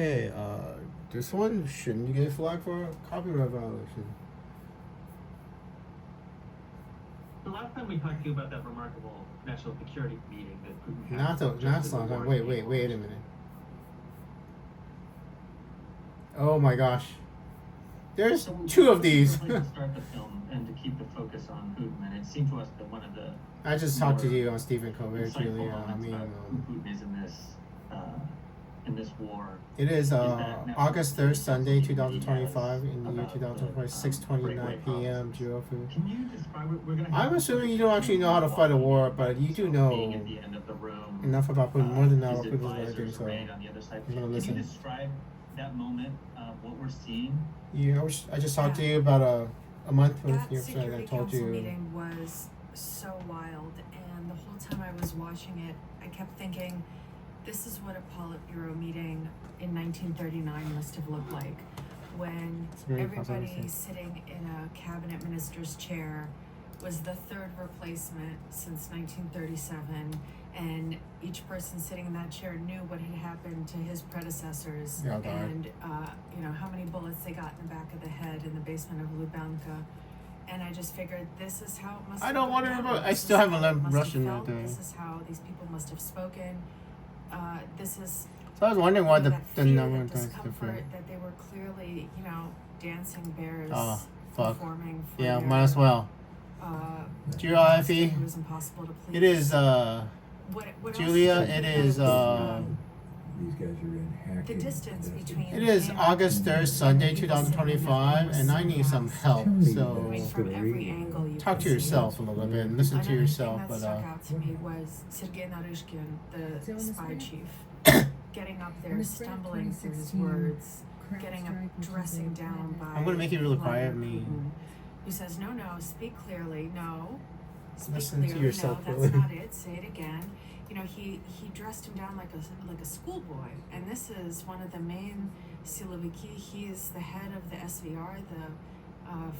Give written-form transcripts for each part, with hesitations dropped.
Hey, this one shouldn't you get flagged for a copyright violation? The last time we talked to you about that remarkable national security meeting that Putin had. Not the last time. Wait a minute. Oh my gosh. There's two of these. To start the film and to keep the focus on Putin, and it seemed to us that one of the I just talked to you on Stephen Colbert, insightful Julia. moments about who Putin is in this war. It is August 3rd, Sunday, 2025, in the year 2020, 6:29 p.m. Ioffe. Can you describe what we're going to I'm assuming you don't actually know how to fight a war, but you do know enough about Putin, more than about Putin's writing, so I'm going to listen. Can you describe that moment, what we're seeing? Yeah, I just talked to you about a month with That your friend. Security I told Council you. meeting was so wild, and the whole time I was watching it, I kept thinking, this is what a Politburo meeting in 1939 must have looked like, when everybody sitting in a cabinet minister's chair was the third replacement since 1937, and each person sitting in that chair knew what had happened to his predecessors, and how many bullets they got in the back of the head in the basement of Lubyanka. And I just figured, this is how it must have I don't want to gone remember. down. I still haven't learned Russian right there. This is how these people must have spoken. This is. So I was wondering why the number of is discomfort different. that they were clearly, dancing bears. Oh, fuck. Performing for Yeah, their, might as well. Ioffe. It was impossible to please. It is What Julia. else? It is These guys are in hacking. The distance between. It is him August 3rd, and Sunday, people sitting in that 2025, room and I was need some vast. help. I So mean, from every angle you talk could to see yourself a little bit and listen to Another yourself. thing But that stuck out to me was Sergei Naryshkin, the spy chief, getting up there, stumbling through his words, getting up, dressing down by. I'm gonna make you really quiet, me. Putin, who says, "No, speak clearly. No, speak Listen clearly. to yourself, No, really. that's not it. Say it again." He dressed him down like a schoolboy, and this is one of the main siloviki. He is the head of the SVR, the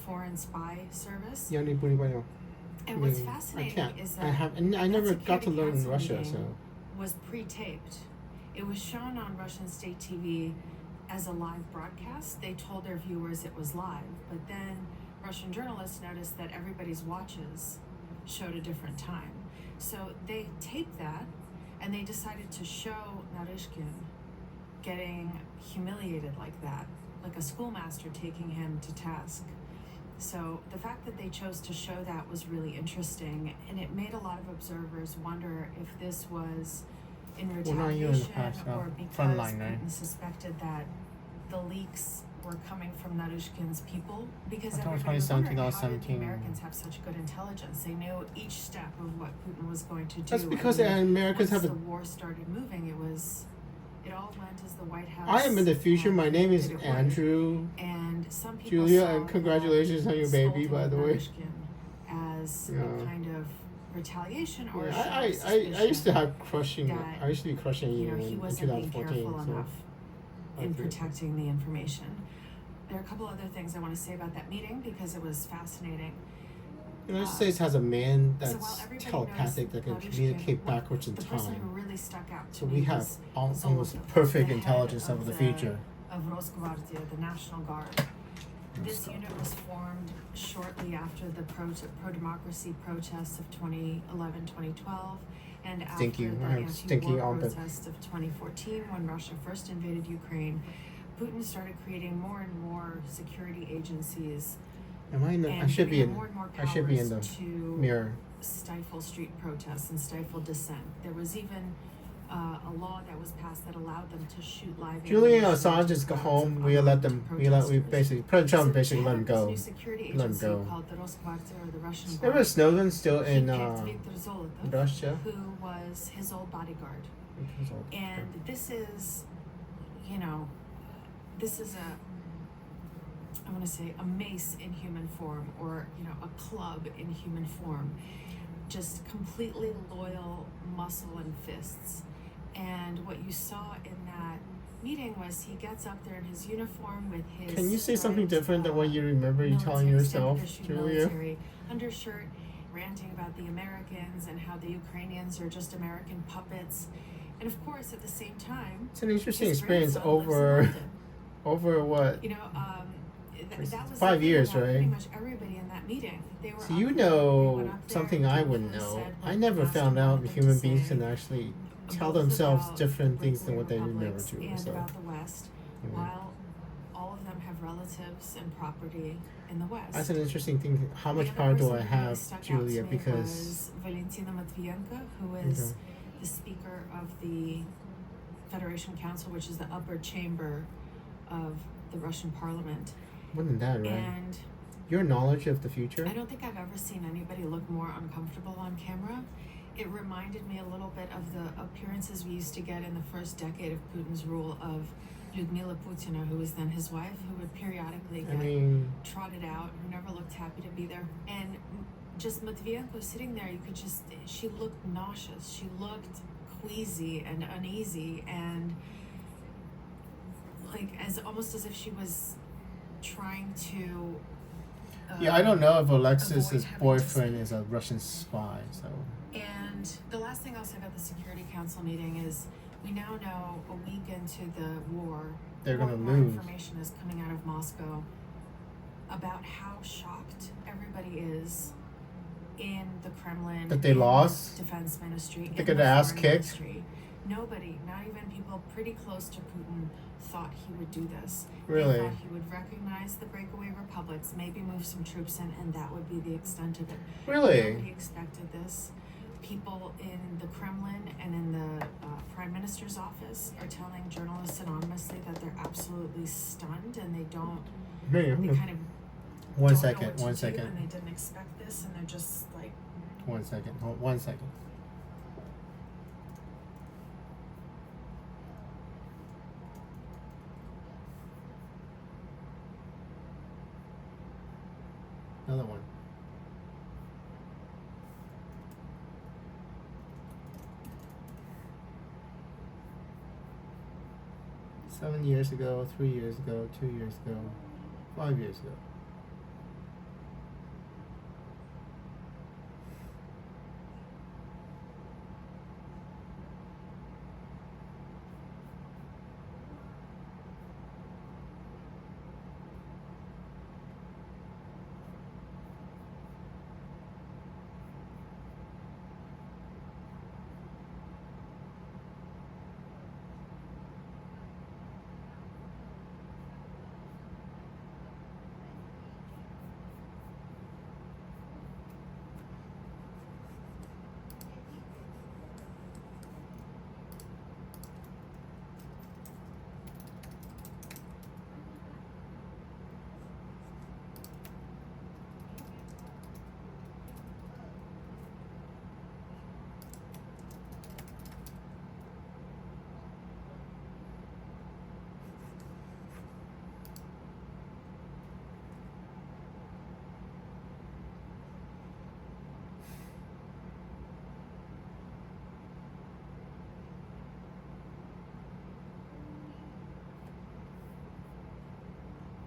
Foreign Spy Service. And what's fascinating is that I never got to Security learn in Council Russia, meeting so was pre-taped. It was shown on Russian state TV as a live broadcast. They told their viewers it was live, but then Russian journalists noticed that everybody's watches showed a different time. So they taped that, and they decided to show Naryshkin getting humiliated like that, like a schoolmaster taking him to task. So the fact that they chose to show that was really interesting, and it made a lot of observers wonder if this was in retaliation or because Putin suspected that the leaks were coming from Naryshkin's people, because everybody was wondering, how did the Americans have such good intelligence? They knew each step of what Putin was going to do. That's because Americans have the war started moving, it all went as the White House. I am in the future. My name is Andrew. And some people Julia, saw and congratulations on your baby, by the way. As a kind of retaliation or I used to have crushing. I used to be crushing you he in wasn't being 2014. careful So. enough in protecting the information. There are a couple other things I want to say about that meeting because it was fascinating. The United States has a man So that's while everybody telepathic that can knows communicate backwards in the person who time. really stuck out to So me we have was almost Zolotov, perfect the head intelligence of the future. Of Rosgvardia, the National Guard. This unit was formed shortly after the pro-democracy protests of 2011-2012 and after the anti-war protests of 2014 when Russia first invaded Ukraine. Putin started creating more and more security agencies. Am I in the? I should be in. I should be in the to mirror. Stifle street protests and stifle dissent. There was even a law that was passed that allowed them to shoot live. Julian Assange just go home. We let them. We basically President Trump basically let him go. Let him go. Remember Snowden still in Russia? Who was his old bodyguard. And this is, I want to say a mace in human form, or a club in human form, just completely loyal muscle and fists. And what you saw in that meeting was he gets up there in his uniform with his. Can you say something different than what you remember you telling yourself, Julia? Military undershirt, ranting about the Americans and how the Ukrainians are just American puppets. And of course, at the same time, It's an interesting his experience grandson lives in over London. what? You know, that was 5 the thing years, about right? Pretty much everybody in that meeting. They were So up you there, they know went up there, something I both wouldn't of them know. said I what never the pastor found out wanted them human to beings say, can actually tell both themselves about different the things than what breakaway they never republics do. and So about the West, while all of them have relatives and property in the West. that's an interesting thing. How much The other power do person I who really have, stuck out Julia? to me Because was Valentina Matvienko, who is the Speaker of the Federation Council, which is the upper chamber of the Russian Parliament. wasn't that right? And Your knowledge of the future? I don't think I've ever seen anybody look more uncomfortable on camera. It reminded me a little bit of the appearances we used to get in the first decade of Putin's rule of Lyudmila Putina, who was then his wife, who would periodically get trotted out, who never looked happy to be there. And just Matvienko sitting there, she looked nauseous. She looked queasy and uneasy and like almost as if she was trying to yeah, I don't know if Alexis's avoid having to boyfriend speak. is a Russian spy, so. And the last thing I'll say about the Security Council meeting is we now know a week into the war, They're more gonna and more lose. information is coming out of Moscow about how shocked everybody is in the Kremlin, That they in lost? the defense ministry, They in got the their ass foreign kicked? ministry. Nobody, not even people pretty close to Putin, thought he would do this. Really? They thought he would recognize the breakaway republics, maybe move some troops in, and that would be the extent of it. Really? Nobody expected this. People in the Kremlin and in the Prime Minister's office are telling journalists anonymously that they're absolutely stunned and they don't, Hey, they kind of One don't know second, what to one do, second. and they didn't expect this, and they're just like, 1 second. Hold 1 second. Another one. Seven years ago, 3 years ago, 2 years ago, 5 years ago.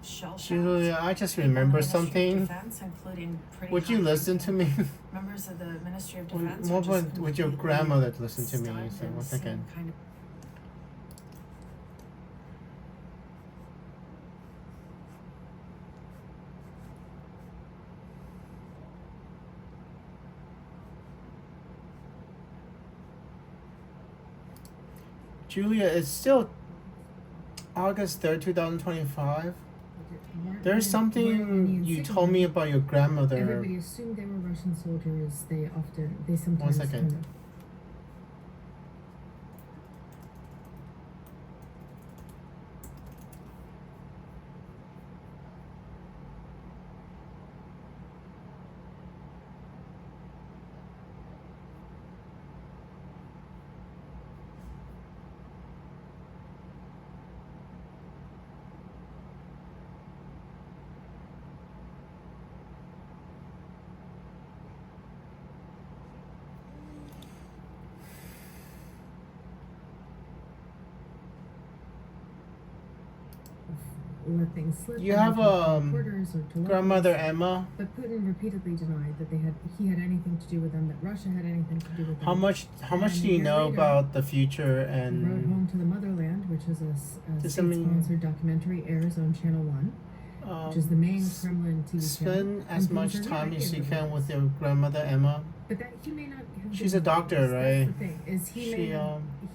shell shocked. Julia, I just People in the remember Ministry of something. Defense, including pretty Would you high listen to me? members of the Ministry of Defense. What are just would your completely grandmother listen to me? stunned So and 1 second. seem kind of Julia, it's still August 3rd, 2025. There's something you told me about your grandmother. Everybody assumed they were Russian soldiers. They sometimes 1 second. kind of let things slip. You and have to reporters or to grandmother locals. Emma. But Putin repeatedly denied that he had anything to do with them, that Russia had anything to do with them. How much And do a you year know later, about the future Road and Home to the Motherland, which is a Does that mean- state-sponsored documentary, airs on Channel 1, which is the main Kremlin TV channel. spend as And much things are time not as you aired can over with there. your grandmother Emma? But that he may not have She's been a doctor, doing this. right? That's the thing, is he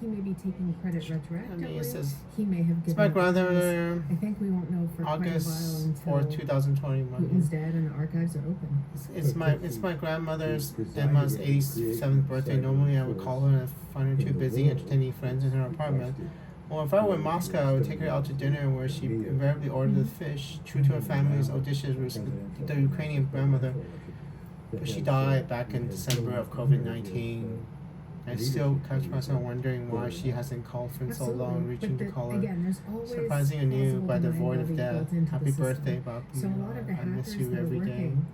She, may be taking credit retroactively. I mean, it says he may have it's given my up clues. grandmother, I think we won't know for quite a while August until 4th, 2021. Putin's dead and the archives are open. It's my grandmother's Emma's 87th birthday. Normally I would call her and find her too busy entertaining friends in her apartment. Well, if I were in Moscow, I would take her out to dinner where she invariably ordered the fish, true to her family's old dishes with the Ukrainian grandmother. But she died back in December of COVID-19. I still catch myself wondering why she hasn't called for so long, reaching to call her. Again, there's always Surprising anew plausible by the void of deniability death. built into Happy the system. birthday, Bob. So a lot of the I miss hackers you that are every day. working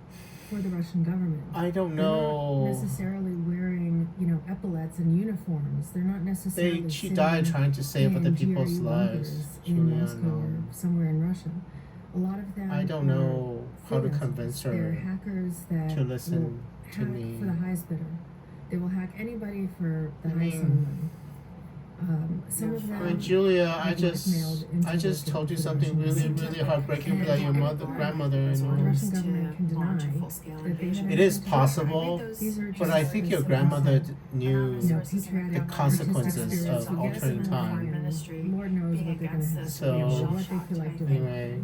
for the Russian government, I don't they're not know. necessarily wearing, epaulets and uniforms. They're not necessarily. She sitting died trying to save other in people's GRU lives. bunkers Truly in Moscow unknown. or somewhere in Russia. A lot of them. I don't know how to freelancers. convince They're her hackers that to listen will to hack me. for the highest bidder. They will hack anybody for the I highest mean- sum of money. Some of them. I mean, Julia, I have blackmailed into just told you the something Russian really government. heartbreaking about your grandmother. The You know. Russian government can deny that they have It is anything to do with possible, These are but just I think your grandmother knew patriotic, the consequences artistic of spirits altering who time. and Lord knows what they're going to have So, to do, or what they feel like doing. Anyway,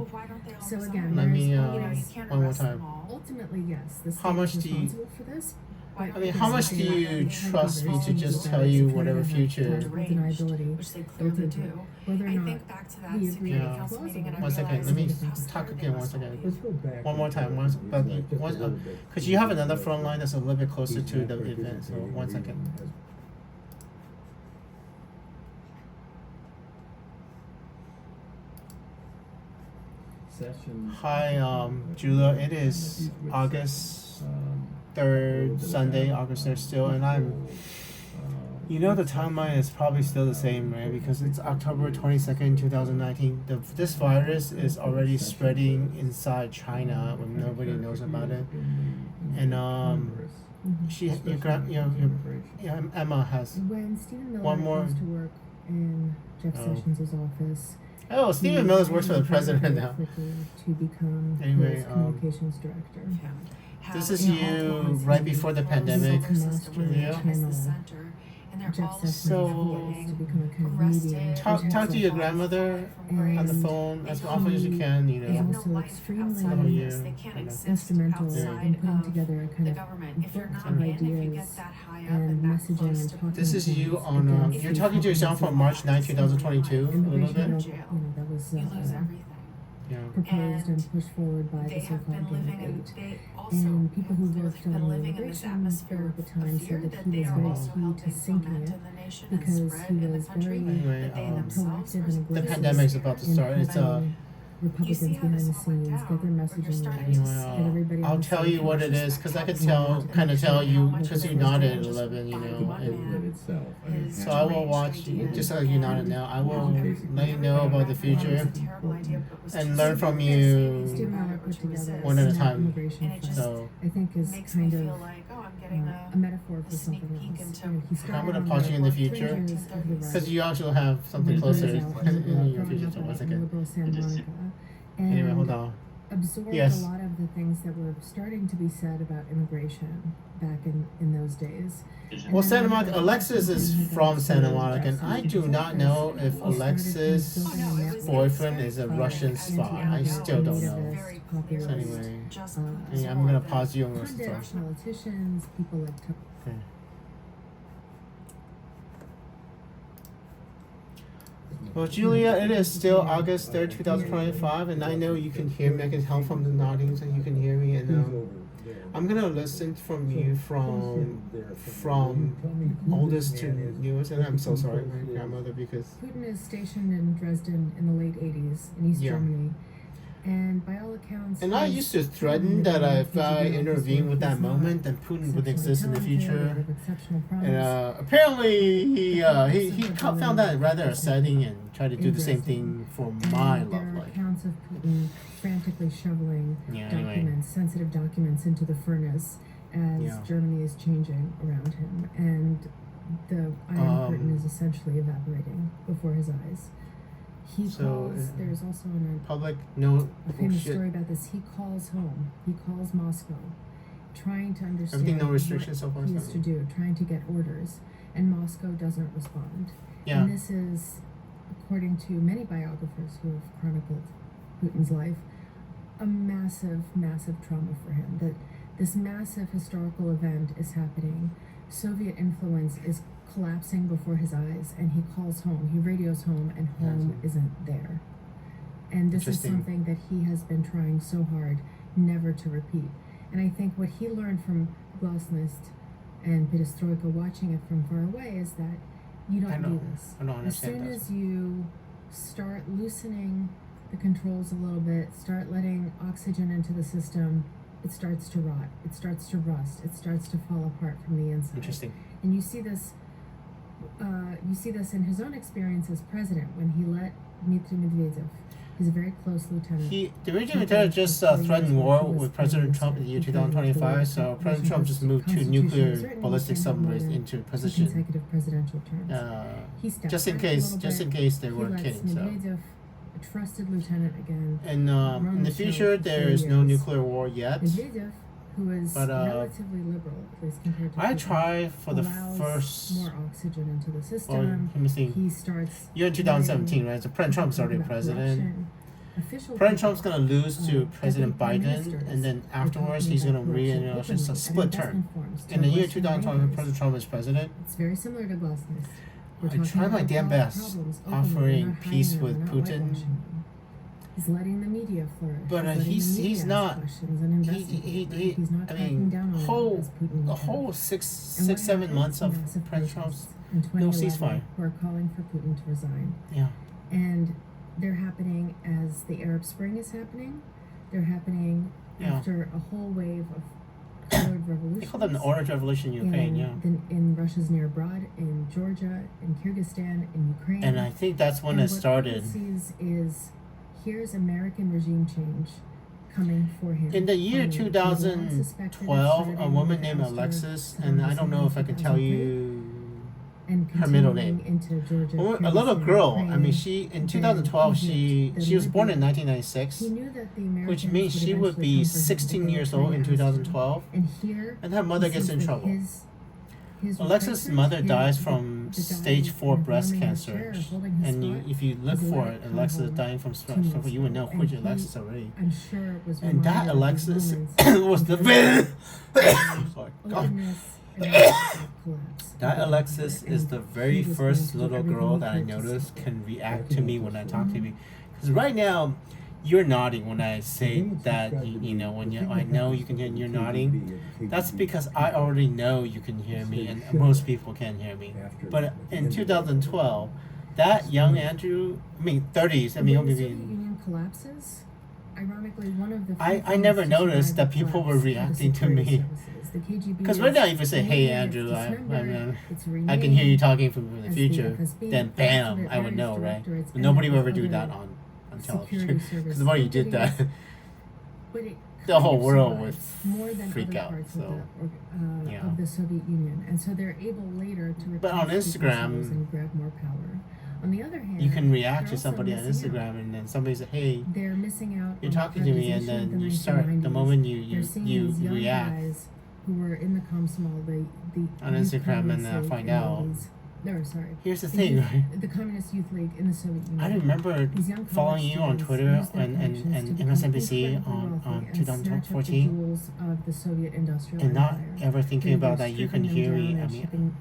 So again, let me there's one more time. ultimately, yes, the state How much is do you- responsible for this. Why but I mean, because how much they do you have trust me to just tell you whatever future? Deniability, which they clearly do. whether or I not think back to that we security agree. council meeting, and I One second, realized let me how scared talk they again. One must all second. be. Let's go back. One more time, because you have another phone line that's a little bit closer to the event. So 1 second. Hi, Julia. It is August 3rd, Sunday, August 3rd still, and I'm. You know the timeline is probably still the same, right? Because it's October 22nd, 2019. This virus is already spreading inside China when nobody knows about it. And Emma has. when Stephen Miller One more- comes to work in Jeff Oh. Sessions' office. Oh, Stephen Mills works for the president now. To become Anyway, his communications director. This is you right before the pandemic. Yeah. And they're all Jeff Sessions So- wants to become a kind of arrested. medium. Talk to your grandmother on the phone as often as you can. You They know. have no Also life extremely outside of Yeah. this. They can't exist Instrumental outside in putting of together a kind the of government. If you're not book of in, if you ideas get that high up and and that messaging close and to talking. This is you points on. against You're the talking to yourself on March 9, 2022. A little bit. immigration Jail. bill, that was you lose everything. Yeah. proposed and pushed forward by They the have been so-called living Game in, of Eight. they also And people who have worked been on living in this immigration atmosphere at the of time fear said that that he they was are very also key to helping sinking foment it in the nation and because spread he in the was country very Anyway, that they themselves proactive are and The aggressive pandemic's about to in start. It's helping You Republicans see how behind this the all went scenes down, get their where messaging you're starting right, to get see everybody I'll on the tell same you what page. it is because I could How kind of tell you much because of you it nodded is at 11, you know. And itself. so I will watch you, just like you nodded now. I will let you know about the future and learn from you Stephen Miller put together one at a an time. immigration And it just fund, So I think is makes me kind feel of like, oh, I'm getting a metaphor for a sneak something peek else. into You know, he how started I'm gonna on pause you in the the future fringes of the right. because you actually have something when he closer was out in your growing future. up So in 1 second. liberal Santa Monica, and Anyway, hold on. absorbed Yes. a lot of the things that were starting to be said about immigration back in those days. Well, Santa Monica, Alexis is from Santa Monica, and I do not know if Alexis' boyfriend is a Russian spy. I still don't know. So anyway, I'm gonna pause you on this talk. Pundits, politicians, people like Okay. Well, Julia, it is still August 3rd, 2025, and I know you can hear me. I can tell from the noddings that you can hear me, and I'm gonna listen from you from oldest to newest, and I'm so sorry, my grandmother, because Putin is stationed in Dresden in the late 80s in East Yeah. Germany. And by all accounts, and I he's used to threaten that if I intervene with that moment, then Putin would exist in the future. And apparently he found that rather upsetting and tried try to do the same thing for my And love there are life. accounts of Putin frantically shoveling Yeah, documents, anyway. sensitive documents, into the furnace as Yeah. Germany is changing around him, and the Iron Curtain is essentially evaporating before his eyes. He So, calls. There's also Public, no a famous bullshit. story about this. He calls home. He calls Moscow, trying to understand Everything, no restrictions so far. what he is to do, trying to get orders, and Moscow doesn't respond. Yeah. And this is, according to many biographers who have chronicled Putin's life, a massive, massive trauma for him. That this massive historical event is happening. Soviet influence is collapsing before his eyes, and he calls home. He radios home, and home isn't there. And this is Interesting. something that he has been trying so hard never to repeat. And I think what he learned from Glasnost and Perestroika, watching it from far away, is that you don't do this. I don't As understand soon that. as you start loosening the controls a little bit, start letting oxygen into the system, it starts to rot, it starts to rust, it starts to fall apart from the inside. Interesting. And you see this in his own experience as president when he let Dmitry Medvedev, he's a very close lieutenant. Dmitry Medvedev just threatened war with President Trump in the year 2025, so President Trump just moved 2 nuclear ballistic submarines into position. Consecutive presidential terms. He stepped Just in back a case, little bit. they He were lets kidding. So, Medvedev, a trusted lieutenant again. and in the the show future, for there is 4 no years. nuclear war yet. Medvedev, who is But, relatively liberal, at least compared to I Putin, try for the allows first. more oxygen into the Well, system. let me think. He starts. You're in 2017, right? So President Trump's already talking about president. corruption. Official President people, Trump's gonna lose to President prime Biden, ministers and then are afterwards talking he's gonna about corruption re-election. openly It's a at split term. investment forums to In the year Western 2020, bankers. President Trump is president. It's very similar to Glasnost. We're I talking try my about damn best problems openly. offering We're not peace hiding them. with We're not Putin. whitewashing them. He's letting the media flourish. But, letting the he's media ask not- questions and investigate, right? He's not I cracking mean, down on them whole as Putin would the have. whole And six, what 7 happened? months of Massive President Trump's protests in 2011 ceasefire. who are calling for Putin to resign. Yeah. And they're happening as the Arab Spring is happening. They're happening Yeah. after a whole wave of colored revolutions. They call them the Orange Revolution in Ukraine, yeah. In Russia's near abroad, in Georgia, in Kyrgyzstan, in Ukraine. And I think that's when And it what started. Putin sees is here's American regime change coming for him. In the year finally. He long suspected it 2012, started a in woman the named ouster Alexis, Saddam and I don't Hussein know if I in can tell 2003, you and her middle continuing name. into Georgia, A little Kyrgyzstan, girl. I Ukraine, mean, she in then 2012 Egypt, then she was born in Libya. 1996, He knew that the Americans which means she would eventually be come for him 16 because years they were old in trying to oust him. 2012, And here, and her mother he gets sees in that trouble. his Alexis' replacement, mother his- dies the from guy stage 4 kind of breast warming his cancer, chair, holding his and spot, if you look was for let it, come Alexis home dying from 2 breast months cancer, you would know ago. which And Alexis he, already. I'm sure was And that reminded of these Alexis moments was the where sorry, God. openness and collapse. That Alexis is the very he was first going to do little girl everything that I he could to noticed stop it. can react to me when I talk to me. Because right now, you're nodding when I say that, you know, when I know you can hear and you're nodding. That's because I already know you can hear me and most people can hear me. But in 2012, that young Andrew, 30s, When the Soviet maybe. Union collapses, ironically, one of the few I things never to noticed survive that the people were collapse are the reacting to security me. services. The KGB Because is right now, if you say, "Hey renamed, Andrew, it's I dismembered, it's can hear you renamed talking from the as the future," FSB, then but bam, also I would various know, right? directorates But nobody and would ever do other that on television. security Because service the more you did that, entities. But it the kind whole of world would survives more than freak other out, parts so, yeah. of the Soviet Union, and so they're able later to But on retrench Instagram, themselves and grab more power. On the other hand, you can react they're to also somebody on missing Instagram out. and then somebody says, "Hey, They're missing out. you're on talking to me," and privatization of then the you start, the 1990s. moment They're you seeing these young react guys who were in the Komsomol, the on Youth Instagram and Communist then League find in the out. 80s. No, sorry. Here's the The thing, youth- right? The Communist Youth League in the Soviet Union. I remember These young following college you on students Twitter used their and connections to become MSNBC incredibly on wealthy and snatch up the 2014, jewels of the Soviet industrial and not empire. ever thinking They about were that you can stripping hear them me. down I and mean, shipping,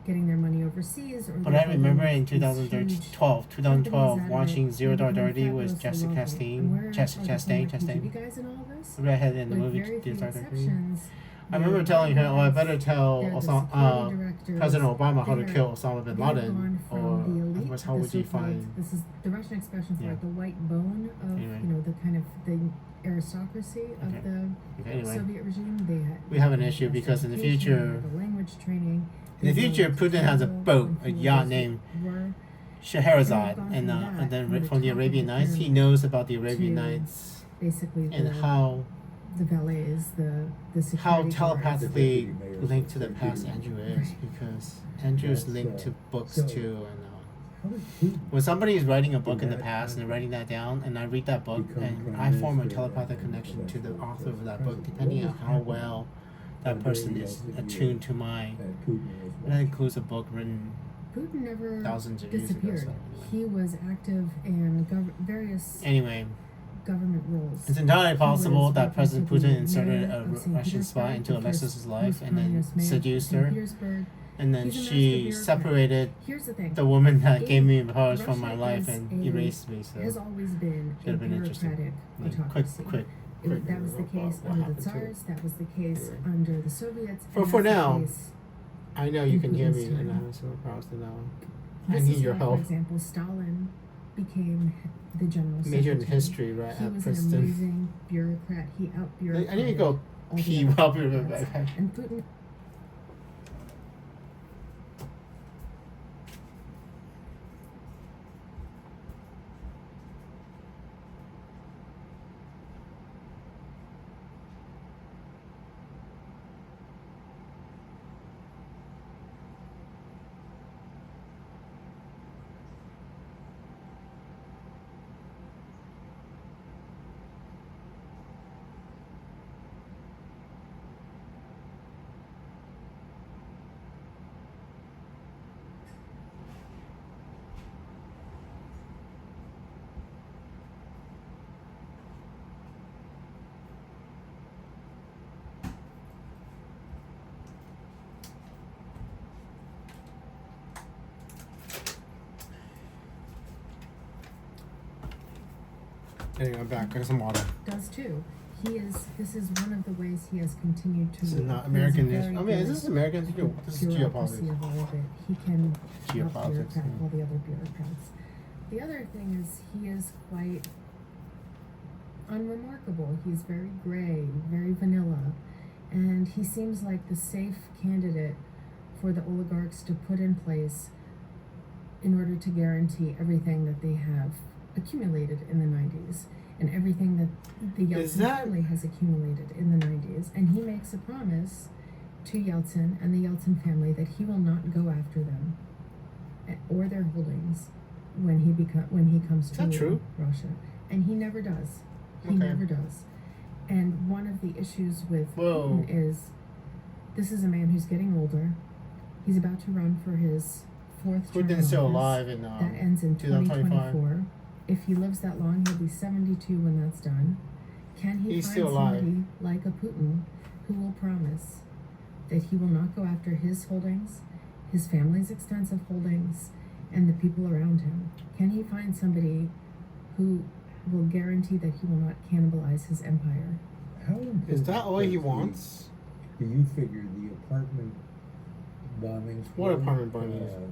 getting their money overseas. Or but they're I remember building in these 2012, companies out watching of it Zero and Dark becoming Dirty with fabulously Jessica wealthy. And where Chastain, are the former KGB guys in all this? the redhead in the With movie very few Zero Dark Dirty. exceptions, I remember telling her, "Oh, I better tell they're the Osama, security directors. President Obama how to They're- kill Osama bin They've Laden," gone from or the elite otherwise, to how the would you so-called- find? This is the Russian expression for Yeah. it, the white bone of Anyway. the kind of the aristocracy of Okay. the Anyway, Soviet regime. They had we have an issue because in the education, future, the language training. in the they future, were able to Putin has a travel boat, when a people yacht was- named, were, Scheherazade, And and then from the from the top of Arabian the Nights, he pyramid knows about the Arabian to Nights basically and how the valets, the security how guards. telepathically The deputy mayor linked to the said past Peter. Andrew is, Right. because Andrew's That's, linked to books so- too, and How did Putin when somebody is writing a book in the that past and they're writing that down, and I read that book become and prime I form a minister telepathic and connection to the eventually author of that book, president? depending on What was how happening well that on person very is well attuned to my. that Putin was And that includes a book written Putin never thousands of years ago. disappeared. So He was active in various anyway, government roles. it's entirely possible was that President working to Putin be inserted mayor a of St. Russian spy Petersburg, into the Alexis's first life and then communist mayor of seduced St. her, Petersburg. and then He's a master she bureaucrat. separated Here's the thing. the woman that In gave me powers from my Russia life is and a- erased me. So has always been should a have been interesting. bureaucratic Like, autocracy. quick. That was the case what under happened the to it. Tsars. That was the case Anyway. under the Soviets. For and for that's the now, case- I know you in can hear me, Putin's and I time. have superpowers to now. I This need is your why, help. For example, Stalin became the general Major in secretary. history, right He at was Princeton. an amazing bureaucrat. He out bureaucrated I need to go pee while we were back. And Putin. Anyway, I'm back. Got some water. Does too. This is one of the ways he has continued to. This is not there's American very news. I mean, is good this American? This is bureaucracy geopolitics. of all of it. He can Geopolitics, out-bureaucrat yeah. all the other bureaucrats. The other thing is he is quite unremarkable. He's very gray, very vanilla, and he seems like the safe candidate for the oligarchs to put in place in order to guarantee everything that they have accumulated in the 90s and everything that the Is Yeltsin that- family has accumulated in the 90s. And he makes a promise to Yeltsin and the Yeltsin family that he will not go after them or their holdings when he comes Is to that true? Russia. And he never does. He Okay. never does. And one of the issues with Whoa. Putin is this is a man who's getting older. He's about to run for his fourth term. Putin's in still office. alive in That ends in 2025. 2024. If he lives that long, he'll be 72 when that's done. Can he He's find still alive. somebody like a Putin who will promise that he will not go after his holdings, his family's extensive holdings, and the people around him? Can he find somebody who will guarantee that he will not cannibalize his empire? How important Is that all he was wants? Do you figure the apartment bombings? What were, apartment bombings?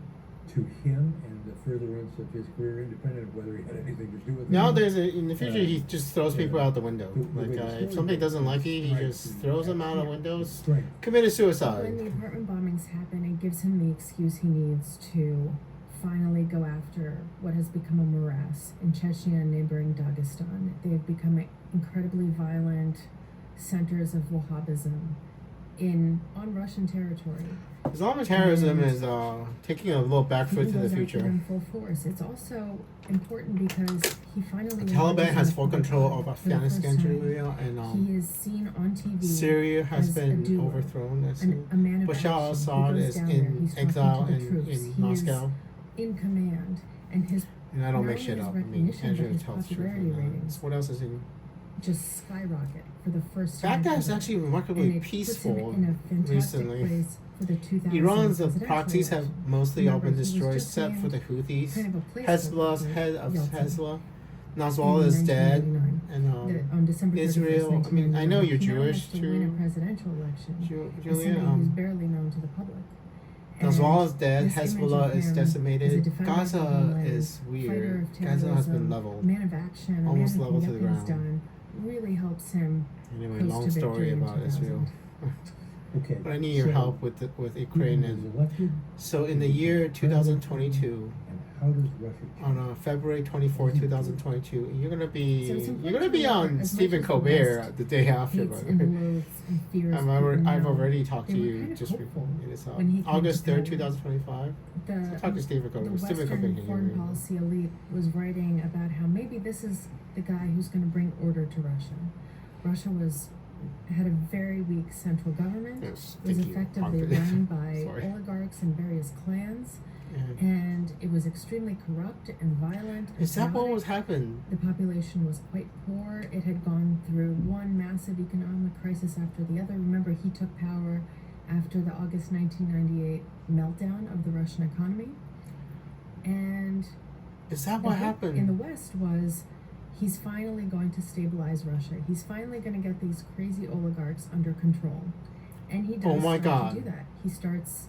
To him and the furtherance of his career, independent of whether he had anything to do with it? Nowadays, in the future, he just throws Yeah. people out the window. The Like, way the if story somebody doesn't like you, he strikes just and throws them out of yeah, windows. strength. Committed When suicide. the apartment bombings happen, it gives him the excuse he needs to finally go after what has become a morass in Chechnya and neighboring Dagestan. They have become incredibly violent centers of Wahhabism on Russian territory. Islamic terrorism And- is taking a little back foot Putin to the goes after future. them full force. It's also important because he finally. The Taliban emerges has in full public control eye of for the first Afghanistan, time. Julia, and He is seen on TV. Syria has as a been doer, overthrown. a man of Bashar action. al-Assad He goes is down there, in he's talking exile to the in troops. in He Moscow. is in command, and his And I don't not make only shit his up. I mean, recognition, Andrew but his tells the truth. popularity And, ratings what else is in? just skyrocket for the first time. Baghdad is ever. actually And remarkably it puts him peaceful in a fantastic recently. place for the 2000 Iran's presidential proxies have election. mostly all Remember, been he was destroyed just except for the named Houthis. kind of a placeholder Hezbollah's for head of Yeltsin Hezbollah. in Nasrallah is dead. 1999. And On December 31st, Israel, I mean, I know you're 1999, he now Jewish has to win a too. presidential election as Julia, somebody who's barely known to the public. Nasrallah is And dead. this image Hezbollah of is him decimated. as a defender of the Gaza homeland, is fighter weird. of Gaza has been terrorism, leveled. man of action, Almost a man leveled who to can the get things ground. done, really helps him Anyway, close long to story victory in about Israel. 2000. Okay. But I need your so help with Ukraine. Putin And was elected, so in the year 2022, and how does Russia change? on February 24, 2022. You're gonna So it's be important to remember, on as Stephen much as the Colbert West the day after, hates brother. and loathes and fears Putin I've now, already talked they to were you kind of just hopeful it is when he came August to 3rd, power. 2025. So talk to Stephen The Colbert. Stephen Colbert Western can foreign hear me. policy elite was writing about how maybe this is the guy who's going to bring order to Russia. Russia had a very weak central government. Yes, It was thank you. effectively Confident. run by Sorry. oligarchs and various clans, Yeah. and it was extremely corrupt and violent. And Is that what chaotic. was happening? The population was quite poor. It had gone through one massive economic crisis after the other. Remember, he took power after the August 1998 meltdown of the Russian economy. And Is that the what hope happened? in the West was he's finally going to stabilize Russia. He's finally going to get these crazy oligarchs under control. And he does Oh my start God. to do that. He starts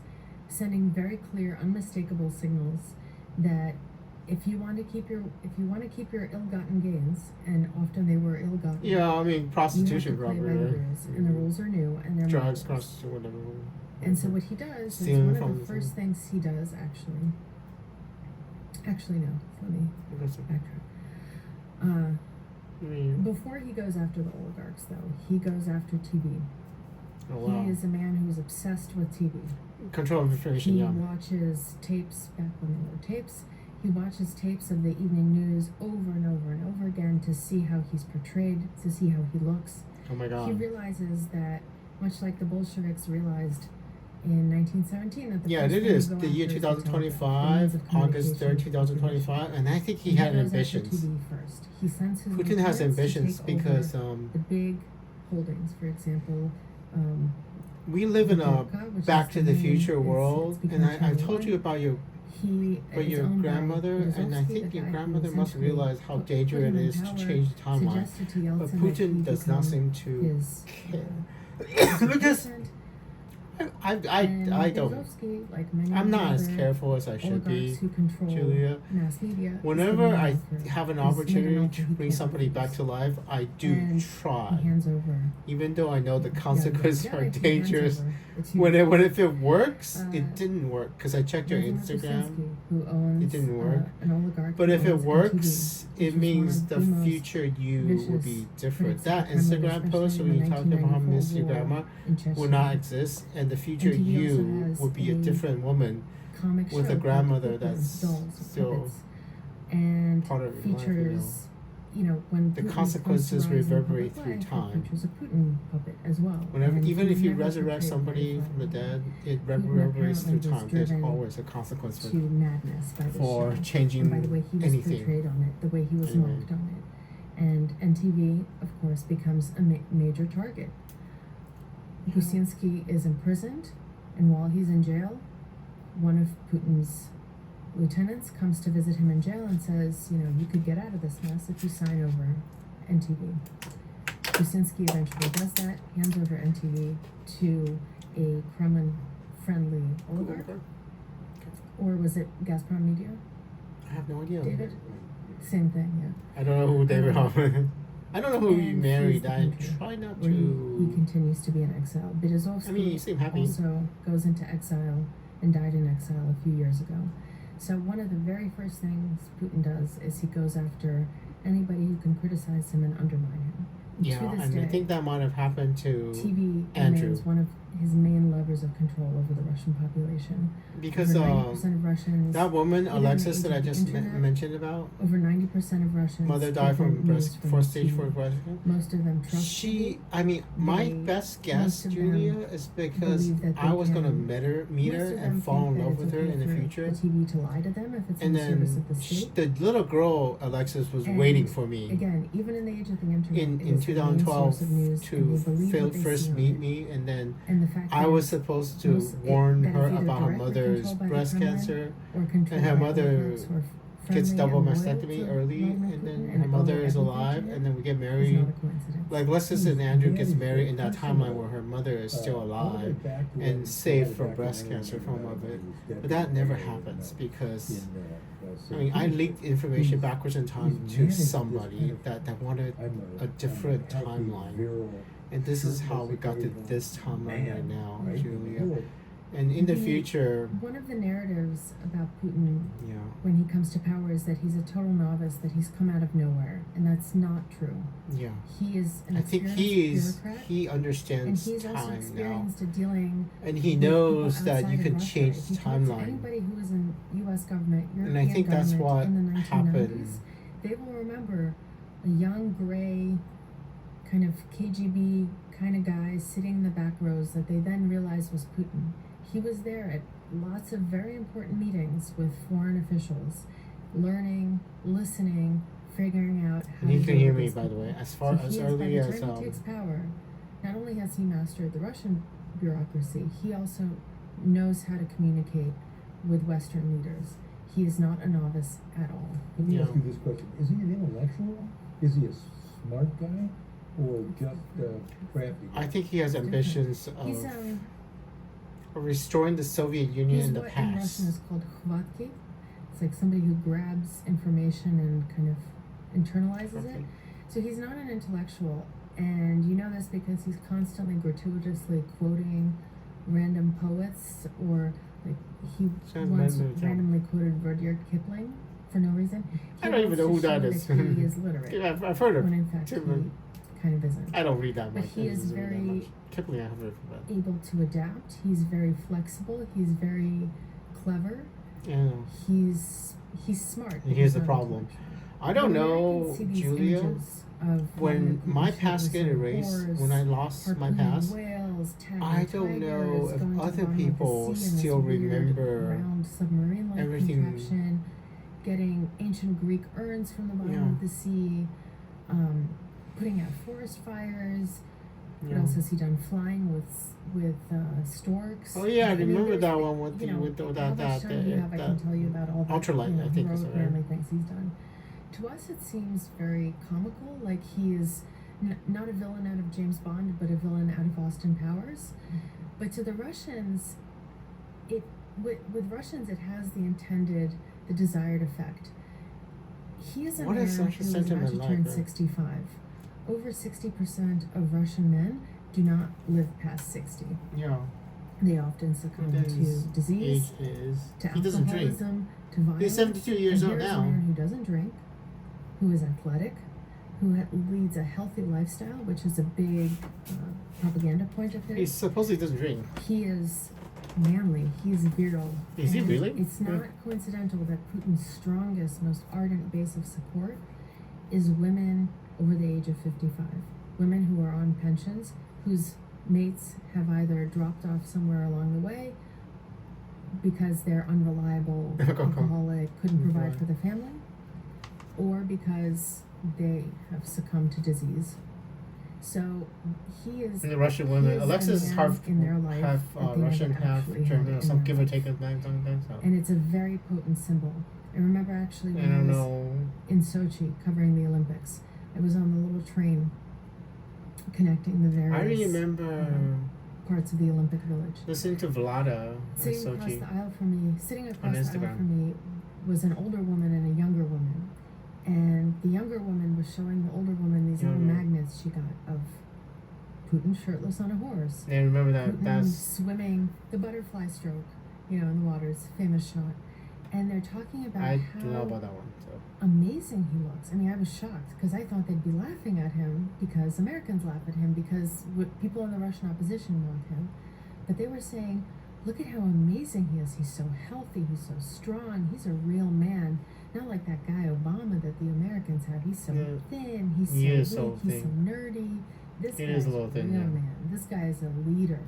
sending very clear, unmistakable signals that if you want to keep your ill-gotten gains, and often they were ill-gotten. Yeah, I mean You prostitution, have to play by the probably. rules, and the rules are new, and they're Drugs, marvelous. prostitution, whatever. And so what he does is Stealing one from of the first things he does actually no, let me backtrack. I mean, Before he goes after the oligarchs, though, he goes after TV. oh wow. He is a man who's obsessed with TV. Control of information, He yeah. watches tapes back when there were tapes. He watches tapes of the evening news over and over and over again to see how he's portrayed, to see how he looks. Oh my He god. realizes that, much like the Bolsheviks realized in 1917, that the Yeah, first it thing is to go the year after is the telegraph, the means 2025, of August 3rd, communication, 2025, and I think he And had goes after ambitions. TV first. He sends his Putin has lieutenants to ambitions take over because the big holdings, for example. we live in a Vodka, which Back is to the main- Future world, become and I Channel told you 1. about your He is owned by grandmother, and I Berezovsky, think the your guy grandmother who must essentially realize how put dangerous him it in is to power, change the timeline. suggested to Yeltsin But that Putin he does not become seem to his, care. Because assistant. I And don't. Berezovsky, like many I'm not as other careful as I should be, oligarchs who control Julia. mass media, is Whenever the I man for- have an is made opportunity an offer to he bring can't somebody back refuse. to life, I do And try. He hands over. Even though I know the Yeah, consequences yeah, are he hands dangerous. over. It's huge. If it works, Uh, it didn't work because I checked your Vladimir Instagram. Putinski, who owns, It didn't work. an oligarch. But who if it owns works, MTV, it which was means one of the most future you will vicious be different. critics That of the Kremlin, Instagram post especially when in you the talk about how 1994 miss your war grandma in will Chechnya. not exist, and the future MTV also you has will be a a different woman Comic with show a called grandmother Puppets, that's dolls, or still puppets, and part of your life, you know. features. When The Putin consequences comes to rise in reverberate public through life, time. It features a Putin puppet as well. Whenever, And even he if you never resurrect portrayed somebody very from the flattering. dead, it Putin reverberates through apparently was time. There's driven always a consequence to for madness by the for show. changing And by the way he was anything. portrayed on it, the way he was Anyway. mocked on it. And MTV, of course, becomes a major target. Kuczynski is imprisoned, and while he's in jail, one of Putin's lieutenants comes to visit him in jail and says, you could get out of this mess if you sign over MTV. Kuczynski eventually does that, hands over MTV to a Kremlin-friendly oligarch. Or was it Gazprom Media? I have no idea. David? Same thing, yeah. I don't know who David Hoffman. I don't know who you And married. flees the I country, try not where he to. continues to be in exile. Berezovsky I mean, you seem happy. also goes into exile and died in exile a few years ago. So one of the very first things Putin does is he goes after anybody who can criticize him and undermine him. Yeah, To this and day, I think that might have happened to TV Andrew. remains one of his main levers of control over the Russian population. because over 90% of Russians, that woman even in the Alexis age that I of the just internet, mentioned about, over 90% of Russians mother get died their from news stage TV. 4 breast cancer. Most of them trust She, I mean, my They- best guess, most of them Julia, is because believe that I they was gonna can- meet her Most of them and fall in think that love it's with her okay in the for future. The TV to lie to them if it's in And the service then of the state. the little girl Alexis was And waiting for me Again, even in the age of the internet, in it is the main 2012 source of news, to and they believe what they first see on meet it. me, and then And the fact I that was supposed to most- warn that it's her either about her directly mother's controlled by the breast Kremlin cancer. or controlled her by mother oligarchs who are Gets friendly double and loyal mastectomy to early, Vladimir and Putin then and her mother owe is everything alive, to and then we get It's married. not a coincidence. Like Alexis and Andrew gets married in that timeline where her mother is still alive and saved from breast cancer from of it. But that never happens because I mean I leaked information backwards in time to somebody that wanted a different timeline. And this is how we got to this timeline right now, Julia. And in the future, One of the narratives about Putin yeah, when he comes to power is that he's a total novice, that he's come out of nowhere, and that's not true. yeah. He is an I think experienced bureaucrat, he and understands he's also time now, experienced at dealing and he with knows people that outside you of can Russia. change If the you talk to timeline. anybody who was in U.S. government, European And I think that's government what in the 1990s, happened. they will remember a young, gray, kind of KGB kind of guy sitting in the back rows that they then realized was Putin. He was there at lots of very important meetings with foreign officials, learning, listening, figuring out how And he to can deal hear with me, these by the people. way, as far So as he is, by early the as time he takes power, not only has he mastered the Russian bureaucracy, he also knows how to communicate with Western leaders. He is not a novice at all. Let me Yeah. ask you this question. Is he an intellectual? Is he a smart guy? Or just crafty guy? I think he has ambitions He's of restoring the Soviet Union he's in the what in Russian past. is called khvatki. It's like somebody who grabs information and kind of internalizes it. So he's not an intellectual, and you know this because he's constantly gratuitously quoting random poets, or like he Sounds once random. randomly quoted Rudyard Kipling for no reason. I don't even know who wants to that show is. That he is literate, Yeah, I've heard of when in fact he Kipling. kind of isn't. I don't read that But much. he is I don't read that very much. Kipling, I have heard of that. able to adapt. He's very flexible. He's very clever. Yeah. He's smart. And but here's he's the not problem. intellectual. I don't The know, Americans see these Julia. images of When Vladimir my Putin past shirtless get on a erased, horse, when I lost my harpooning past, whales, tagging I don't know tigers, if going to the other bottom of the people sea in this still weird remember round submarine-like everything. contraption, getting ancient Greek urns from the bottom Yeah. of the sea, putting out forest fires. What Yeah. else has he done? Flying with storks. Oh yeah, I mean, remember there's that the- one with you the know, with the, how that much time do you have? I can tell you about all the ultralight, I think is heroic the word. manly things he's done. To us, it seems very comical, like he is not a villain out of James Bond, but a villain out of Austin Powers. But to the Russians, with Russians, it has the desired effect. He is a What man is who such a is about sentiment to like, turn right? 65. Over 60% of Russian men do not live past 60. Yeah. They often succumb Then his to disease, age is to he doesn't drink. alcoholism, to violence. He's 72 years and old here's now. a man who doesn't drink, who is athletic, who leads a healthy lifestyle, which is a big propaganda point of his. He supposedly doesn't drink. He is manly. He's virile. Is he and really? It's not coincidental that Putin's strongest, most ardent base of support is women over the age of 55. Women who are on pensions, whose mates have either dropped off somewhere along the way because they're unreliable, alcoholic, couldn't provide for the family, or because they have succumbed to disease. So he is. And the Russian he women, is a Alexis is man half in their life half that they Russian, never half actually had German, in some their give or life. take a something. So And it's a very potent symbol. I remember actually I when I don't was know. in Sochi covering the Olympics, I was on the little train connecting the I various remember parts of the Olympic Village. listening to Vlada in Sitting across Sochi. the aisle from me, sitting across the aisle Instagram. from me was an older woman and a younger woman. And the younger woman was showing the older woman these little Mhm. magnets she got of Putin shirtless on a horse. Yeah, I remember that. Putin That's swimming, the butterfly stroke, in the waters, famous shot. And they're talking about I how don't know about that one. So amazing he looks. I mean, I was shocked because I thought they'd be laughing at him because Americans laugh at him because people in the Russian opposition want him. But they were saying, look at how amazing he is. He's so healthy. He's so strong. He's a real man. Not like that guy Obama that the Americans have. He's so Yeah. thin. He's He so is weak. so He's so thin. nerdy. This He guy's is a little thin, real yeah. man. This guy is a leader.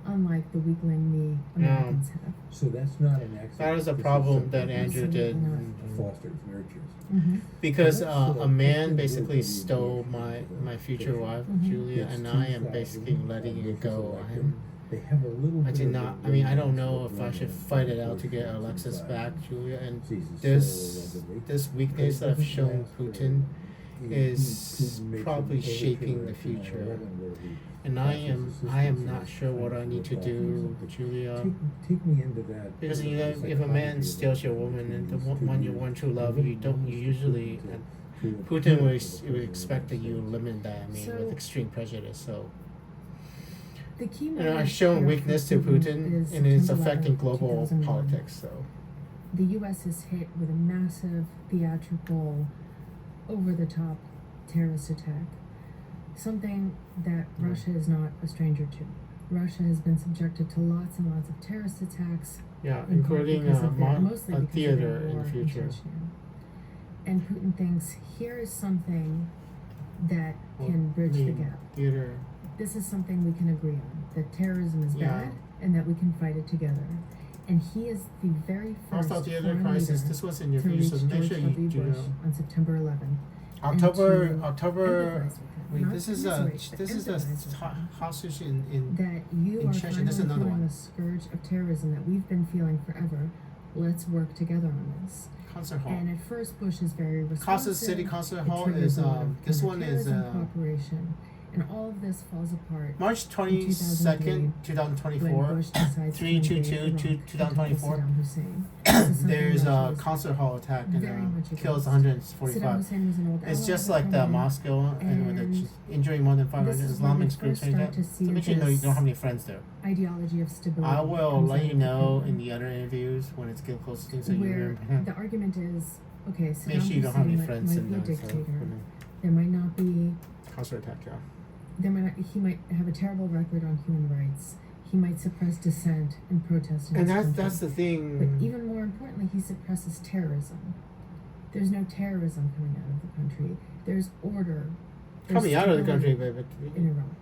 Unlike the weakling me Americans have. So that's not an accident. that is a This problem something that Andrew Absolutely did. not. Fosters, nurtures. Mm-hmm. Because That's, a man that's basically really stole good. my future wife, Mhm. Julia, It's and I am 2000, basically letting it go. They have a little I bit did of not. a I mean, I don't romance know with if I should women fight it and out to get boyfriends Alexis inside. back, Julia. And Sees his this soul allegedly. this weakness that I've shown Putin He- is Putin makes probably an shaping the overture future. after 9/11 where he And I crosses am his not sisters sure what I need to do, Julia. Take me into that. Because if a man steals your woman and the one you want to love, you usually Putin would expect that you limit that. I mean, So- with extreme prejudice. So The key you know, moment has shown here weakness for to Putin, is and it's September affecting 11th, global 2001. politics. So The U.S. is hit with a massive theatrical, over-the-top terrorist attack, something that Russia is not a stranger to. Russia has been subjected to lots and lots of terrorist attacks, yeah, in part including because of a mostly because of theater their in war the future. Chechnya. And Putin thinks, here is something that Well, can bridge I the mean, gap. Theater. This is something we can agree on, that terrorism is Yeah. bad and that we can fight it together. And he is the very first Also, theater foreign crisis. leader This was in your to future, reach so George make sure you W. do Bush know. on September 11th. October. and to empathize with him, Wait, not this is commiserate, a but this is a empathize with him. hostage in That you in are Chechnya. finally This is another feeling one. the scourge of terrorism that we've been feeling forever. Let's work together on this. concert hall. And at first, Bush is very responsive. Kansas City Concert It Hall triggers is a lot of this one is counterterrorism cooperation, and all of this falls apart March 22nd, 2024. when Bush decides 3/22/2024. 2024. Saddam Hussein. This is something There's a Russia is concert hall attack and very much kills against. 145. Saddam Hussein was an old It's ally just of like the Kremlin. Moscow and with And the injuring more than 500 this is when we Islamic groups first and start that. to So see make sure you know you this don't have any friends there. ideology of stability. I will comes let out you of know Kremlin, in the other interviews when it's getting close to things that you where remember. the argument is, okay, Saddam Make sure you don't have any Hussein friends might in be a the dictator. There might not be. concert attack, yeah. He might have a terrible record on human rights. He might suppress dissent and protest in And his country. that's the thing. But even more importantly, he suppresses terrorism. There's no terrorism coming out of the country. There's order. There's coming out of the country, stability but in Iraq.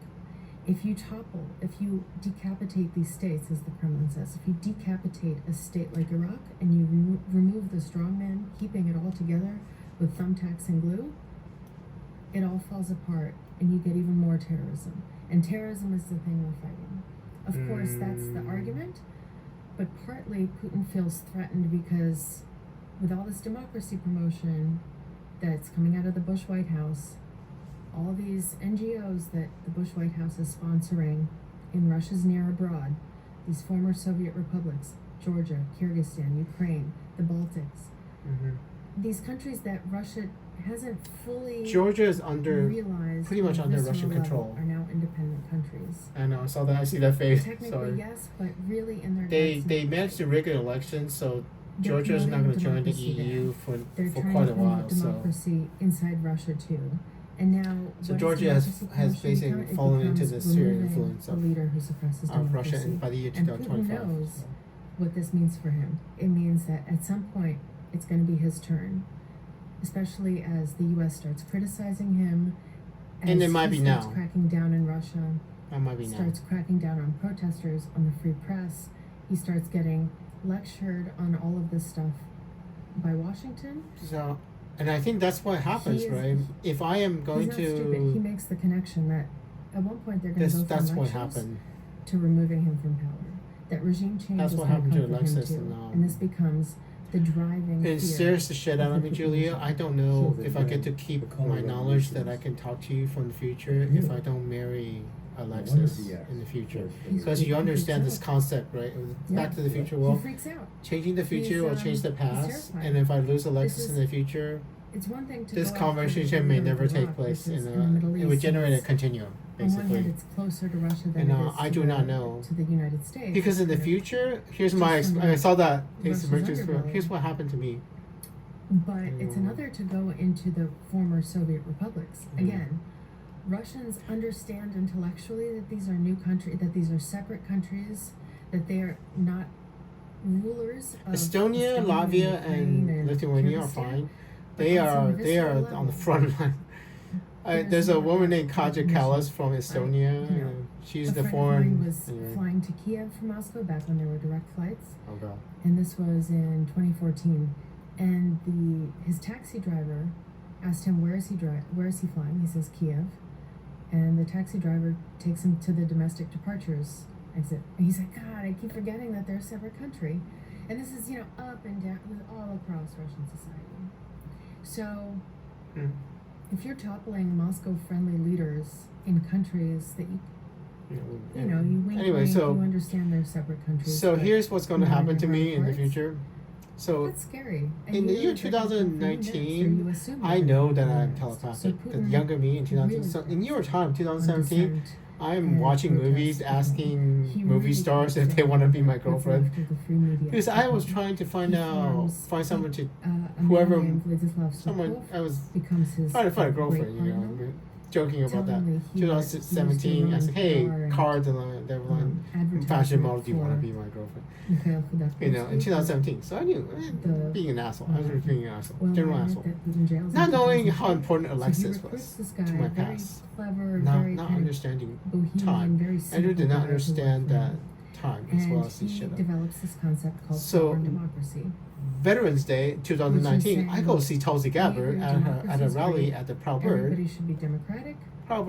If you topple, if you decapitate these states, as the Kremlin says, if you decapitate a state like Iraq and you remove the strongman, keeping it all together with thumbtacks and glue, it all falls apart and you get even more terrorism. And terrorism is the thing we're fighting. Of course, that's the argument, but partly Putin feels threatened because with all this democracy promotion that's coming out of the Bush White House, all these NGOs that the Bush White House is sponsoring in Russia's near abroad, these former Soviet republics, Georgia, Kyrgyzstan, Ukraine, the Baltics, these countries that Russia hasn't fully Georgia is under realized pretty much on a under visceral Russian level control. are now independent countries. I know, I saw that. I see that face. Technically, Sorry. yes, but really in their They guts, they managed to rig an election, so they're Georgia's not going to join the promoting democracy EU there. They're for trying quite to a while. promote So democracy inside Russia too. And now, So what Georgia does has democracy basically become? It fallen into becomes the sphere of removing influence a of leader who suppresses Russia democracy. by the year And Putin 2025. knows what this means for him. It means that at some point it's going to be his turn, especially as the U.S. starts criticizing him, as And it might he be starts now. cracking down in Russia, That might be now. starts cracking down on protesters, on the free press. He starts getting lectured on all of this stuff by Washington. So, and I think that's what happens, He is- right? If I am going He's not stupid. He to, makes the connection that at one point they're going to go from that's what elections happened. to removing him from power. That regime change That's is what going happened to come for him Alexis too. and this becomes the driving It fear. scares the shit out of me, Julia. I don't know So if the- I get to keep the color my knowledge that I revolutions. can talk to you from the future if I don't marry Alexis in the future. Because you understand this concept, right? Back to the future He world. freaks out. Changing the future He's, will change the he's past. terrified. And if I lose Alexis is- in the future, It's one thing to this go after the conversation may leader of never take Iraq, place. which is In the Middle it would East, generate and a it's- continuum, on one hand, basically. it's closer to Russia than And, it is I to do the, not know. to the United States. Because in the You know, future, here's just my. from I saw that. Russia's underbelly. Here's what happened to me. But it's another to go into the former Soviet republics. Mhm. Again, Russians understand intellectually that these are new countries, that these are separate countries, that they are not rulers of Estonia, Estonia, Latvia, Ukraine, and Lithuania are Kyrgyzstan. fine. But They on some are visceral on the level, front line. There's a not woman that named Kaja recognition. Kallas from Estonia. You know, and she's a the friend of mine foreign. was anyway. flying to Kiev from Moscow back when there were direct flights, Oh god. and this was in 2014. And his taxi driver asked him where is he flying. He says Kiev, and the taxi driver takes him to the domestic departures exit. And he's like, God, I keep forgetting that they're a separate country. And this is up and down with all across Russian society. So Mm. if you're toppling Moscow-friendly leaders in countries that you wink, Anyway, wink, so you understand they're separate countries. so but here's what's going to not happen to in me in the regards. future. So That's scary. And in the you year don't think about who he knows, 2019, or you assume I that know that he I'm knows. telepathic. So The Putin younger me in 2000, really so in your time, 2017, understand I'm and watching movies, protest, asking he movie really stars keeps if they want to be my what's girlfriend. left of the free media Because at I the was time. trying to find He someone to, a man whoever, named Vladislav someone, Sokov I was becomes his trying to find a great girlfriend, you know, cardinal, joking about that. telling me he used to 2017, I run said, hey, PR and, cards and they were like, fashion advertisement model, do you want to for be my girlfriend? Mikhail You know, in Khodorkovsky. 2017. So I knew, The, being an asshole. I was just being an asshole. oil General magnate asshole. that Putin jails Not in knowing how 2008. important So he Alexis recruits was this guy, to my very past. clever, Not very not kind of understanding bohemian, time. very Andrew simple did not guy to work understand for that him. time as well And as he he should have. develops this concept called So, sovereign democracy. Veterans Day 2019, I go see Tulsi Gabbard we at a democracy's rally great. at the Proud Bird, Everybody should be democratic, but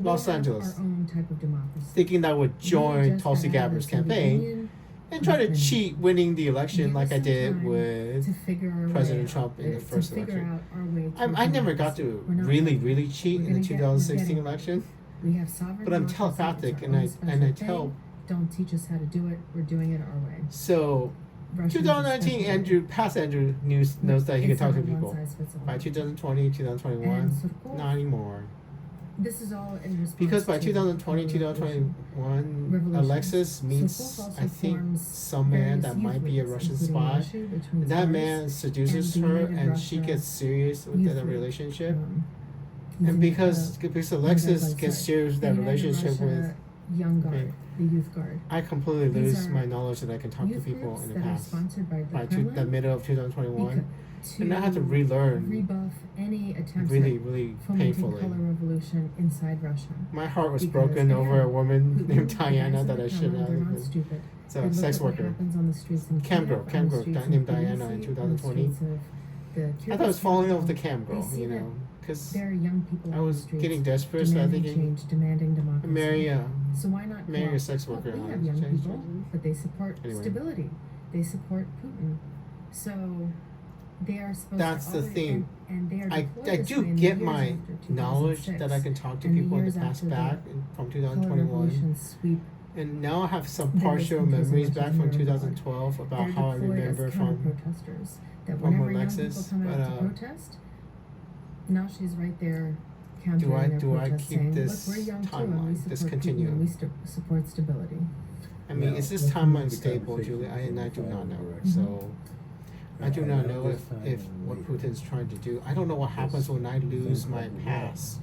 Los we have Angeles, our own type of democracy. thinking that I would We join just Tulsi got out of Gabbard's the Soviet campaign Union. and try to Listen, cheat winning the election give like us I some did time with to figure our President way Trump out, in the first to figure election. out our way to I never got democracy. to We're not really, ready. really cheat We're in the gonna get- 2016 we're getting election, We have sovereign but I'm democracy. telepathic It's our and own I special tell. thing. Don't teach us how to do it. We're doing it our way. So Russians 2019, especially. past Andrew knows that he can It's talk to not people. one size fits all. By 2020, 2021, And Surkov, not anymore. this is all in response Because by to 2020, the revolution. 2021, Revolution. Alexis meets, Surkov also I think, forms some man that various might be a youth Russian leagues, spy. including Russia, which means That ours, man seduces and the her, United and she Russia gets serious with Youth that League. relationship. He's And in, because Alexis sorry, gets serious with the that United relationship with, Russia Young Guard, okay. the Youth Guard. I completely These lose are my knowledge that I can talk to Youth people groups in the that are past. sponsored by the By Kremlin, the middle of 2021, and I had to to relearn rebuff any attempts really, at really fomenting painfully. color revolution inside Russia. My heart was Because, broken over again, a woman Putin, named the Diana guys that in I the should Kremlin, they're not have. stupid. It's They a look sex at what worker. happens on the streets in Cam Kiev, girl on the named streets Diana in Tbilisi, 2020. on the streets of the I thought I was Kyrgyz falling in love capital. with the cam They girl, see you that know, because there are young people I on was the streets getting desperate, so I demanding thinking, change, demanding democracy. marry So why not a go sex out? worker. We on have young change people, but they support Anyway. stability. They support Putin. So they are supposed That's to the always, thing. and they are I deployed this do way in the get years my after knowledge 2006. that I can talk to and the people in the years past after the back from color 2021. revolution sweep. And now I have some There partial is memories imprisonment back in from Nuremberg. 2012 about They're how I deployed remember as from. counter-protesters. That from whenever young Alexis, people come out but, to protest, now she's right there countering their do I protest, keep saying, this "Look, we're young too, and we timeline, support this Putin, continuum? and we support stability." I mean, Yeah, is this let's move timeline the stable, conversation Julie? And I do in the not know. direction. So I do not know this time if and what later. Putin's trying to do. I don't know what happens when I lose my past.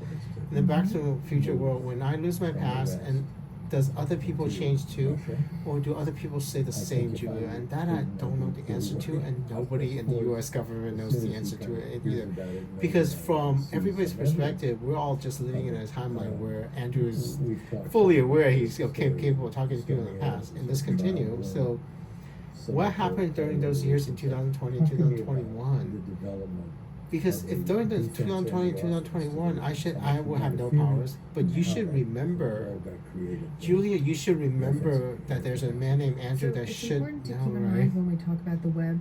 In the Mhm. Back to the Future world, when I lose my past, and does other people change too, or do other people stay the same, Julia? And that I don't know the answer to, and nobody in the U.S. government knows the answer to it either. Because from everybody's perspective, we're all just living in a timeline where Andrew is fully aware he's capable of talking to people in the past, and this continues. So, what happened during those years in 2020 and 2021? Because if during the 2020 2021, I will have no powers, but you should remember, Julia, you should remember that there's a man named Andrew So that it's should important to know, keep in right? mind when we talk about the web.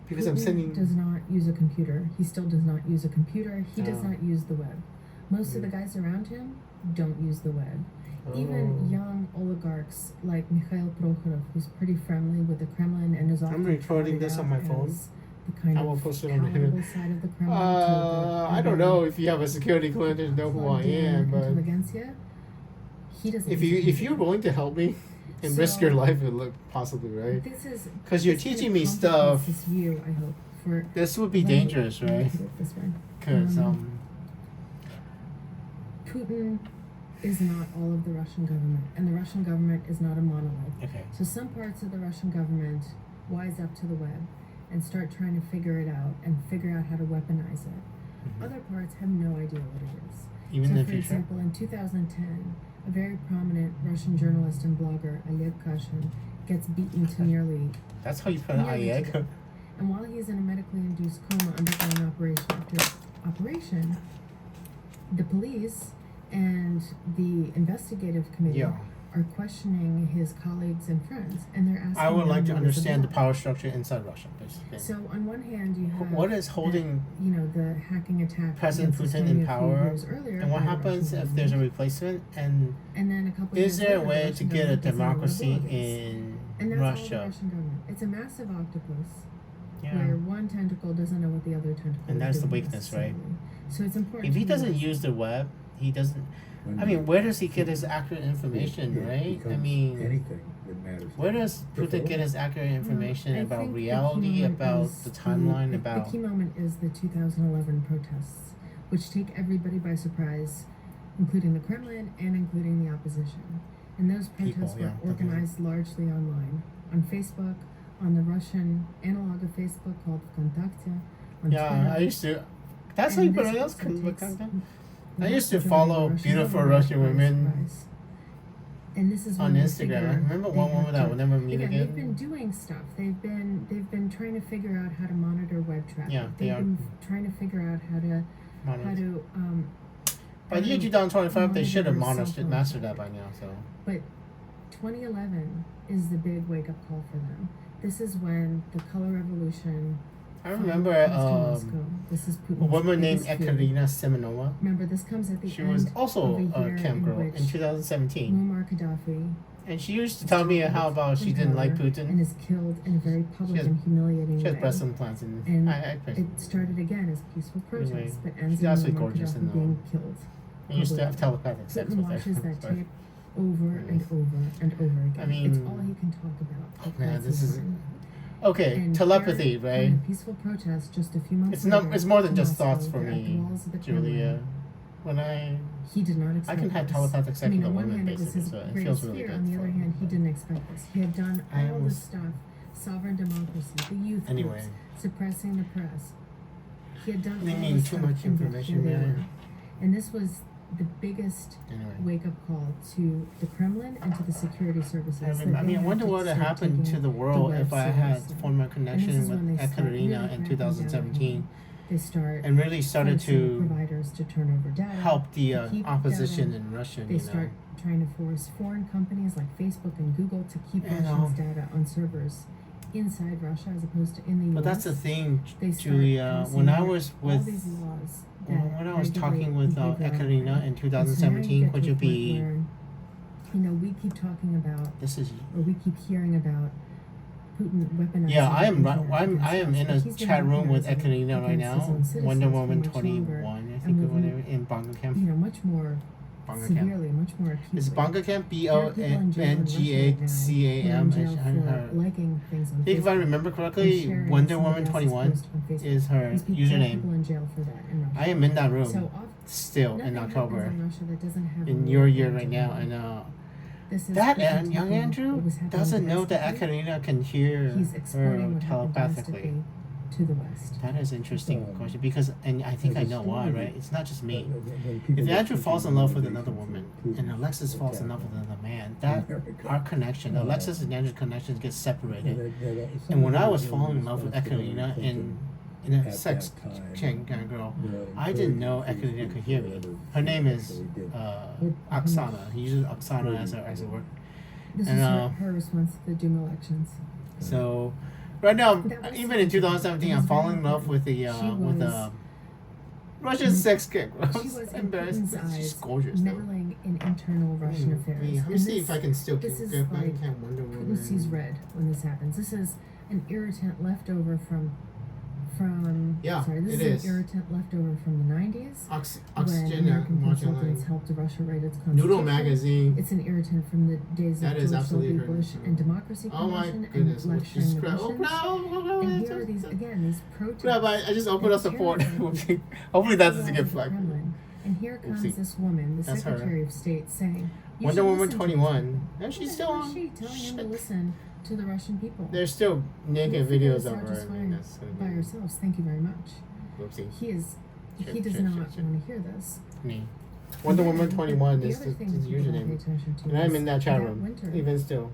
Because I'm Putin sending. does not use a computer. He still does not use a computer. He does Oh. not use the web. Most of the guys around him don't use the web. Even Oh. young oligarchs like Mikhail Prokhorov, who's pretty friendly with the Kremlin and is often I'm recording touted this on out my phone. as the kind I will of post it on the palatable internet. side of the Kremlin. to the I don't urban know if you have a security clearance, know who I plugged in am, but intelligentsia. He doesn't. if use a you're computer. willing to help me and risk your So- life, it look possibly right. This is 'Cause you're this kind of teaching me complicates stuff. This view, I hope, for This would be let me- dangerous, let me right? put it this way. Because Putin is not all of the Russian government, and the Russian government is not a monolith. okay. So some parts of the Russian government wise up to the web and start trying to figure it out and figure out how to weaponize it. Mhm. Other parts have no idea what it is. Even so, in the for future. example, in 2010, a very prominent Russian journalist and blogger, Oleg Kashin, gets beaten to nearly That's how you put an nearly to IEG. death. And while he's in a medically induced coma undergoing operation after operation, the police and the investigative committee Yeah. are questioning his colleagues and friends, and they're asking I would them like to what is understand the about. power structure inside Russia, basically. So on one hand, you have What is holding the hacking attack President against Putin Estonia in a few power, years earlier and what by the happens Russian if there's a government. replacement? And then a couple Is years there a later, way the to Russian get a government doesn't know what democracy bullet is. in And that's all the Russia? Russian government. It's a massive octopus Yeah. where one tentacle doesn't know what the other tentacle And is that's the doing weakness, right? necessarily. So it's important. If he to doesn't realize use the web, he doesn't. I mean, where does he get his accurate information, it right? I becomes mean, anything that matters. where does Putin get his accurate information I about think the reality, key moment about is the timeline, the about key moment is the 2011 protests, which take everybody by surprise, including the Kremlin and including the opposition. And those protests People, yeah, were organized largely online, on Facebook, on the Russian analog of Facebook called Vkontakte, on yeah. Twitter. I used to. That's And like this what else also comes takes with the I used to vast majority of the follow Russian beautiful government Russian by women surprise. And this is on when they Instagram. I figure remember they one have woman that I to- would never meet Again, again. they've been doing stuff. They've been trying to figure out how to monitor web traffic. Yeah, they they've are. been trying to figure out how to By the year how to 2025, they should have monitor cell phone mastered that traffic. by now. So. But 2011 is the big wake up call for them. This is when the color revolution. I remember comes to Moscow. This is a Putin's woman named biggest fear. Ekaterina I. Remember, this comes at the She end was also of a a year camp girl in which 2017. Muammar Gaddafi And she used to tell me how about she in didn't like power and Putin. is killed in a very public has- and humiliating She has way. breast implants, and And I It started again as peaceful protest, Anyway, but ends she's in absolutely Muammar gorgeous Gaddafi and, being killed. I used to have telepathic sex Putin with watches her. that But- tape over and over and over again. I mean- it's all he can talk about. Oh, for man, quite this some is- time. Okay, And telepathy, here, right? in a peaceful protest just a few months It's later, not. It's more than in just Moscow, thoughts for they're at the me, walls of the Julia. Kremlin. When He did not I expect can have this. telepathic sex I mean, with a on one woman, hand, it was basically, his so it greatest feels really fear. good. On the other hand, he didn't expect this. He had done all this was- stuff: sovereign democracy, the youth Anyway. groups, suppressing the press. He had done They all mean this too stuff, much and information, here they man. were. And this was the biggest Anyway. wake-up call to the Kremlin and to the security services. I that they mean, I had wonder to what would start happen taking to the the world web if I had seriously. formed a And this connection is when with they start really Ekaterina in cracking down 2017 on They start and really started forcing to providers to turn over data, help the to keep opposition data. in Russia. They start trying to force foreign companies like Facebook and Google to keep Russians' data on servers inside Russia as opposed to in the US. But that's the thing, They start Julia. passing When I was all with these laws that when I was regulate talking with behavior Ekaterina online. in And so now 2017, get could to you a point be? where, we keep talking about, This is. or we keep hearing about Putin weaponizing. Yeah, I am. the internet I am against in us, a but he's been chat room with weaponizing it Ekaterina right against his now. own citizens Wonder for Woman much longer, 21, I and think, or with whatever, in Banga Camp. much more Banga Camp. severely, much more acutely. Is Banga Camp There are people in jail in Russia right now BONGACAM? who are in jail for liking things on I think if I Facebook remember and correctly, sharing Wonder somebody Woman else's 21 post on Facebook. is her These people, there are people username. in jail for that in Russia. I am in that room So still nothing in happens October. in Russia that doesn't have a In your role year in right now, Germany. and This is that Putin and young taking Andrew what was happening doesn't know that domestically. Ekaterina can hear He's exporting her what happened telepathically. domestically to the West. That is interesting question because, and I think I know why, right? It's not just me. If If Andrew falls in love with another woman and Alexis falls in love with another man, that our connection, Alexis and Andrew's connections get separated. And when I was falling in love with Ekaterina in a sex chain kind of girl, I didn't know Ekaterina could hear me. Her name is Oksana. He uses Oksana as a word. This And, is her response to the Doom elections. So right now, That was even in 2017, I'm falling in love with the Russian sex kick. She was in embarrassing. Putin's She's eyes gorgeous. though. meddling in internal Russian affairs. Let me And see if I can still this is get like back Wonder Woman. Putin sees red when this happens. This is an irritant leftover from Yeah, sorry, this it is is. an irritant leftover from the 90s when Oxygen American watching consultants like helped Russia write its constitution. Noodle magazine. It's an irritant from the days That of is George absolutely W. Bush her- and Democracy Oh my Convention goodness! and Look, she's lecturing the oh Russians. no! And here are these again, these protests. Grab! I just opened up support. Terrifying. Hopefully that doesn't All get over the flagged. Kremlin. And here comes Oopsie. this woman, the That's her. Secretary of State, saying, "You Wonder should Woman listen to 21, us." and she's Who still the hell is on. she telling him to Shit. listen to the Russian people? There's still naked We'll figure videos this of out her. just I mean, fine that's gonna by be ourselves. Thank you very much. whoopsie. He is. Shit, He does shit, not shit, shit. want to hear this. Me. Wonder And Woman then 21 the is other the thing that people don't pay username. attention to And I'm is in that chat that room, winter, even still,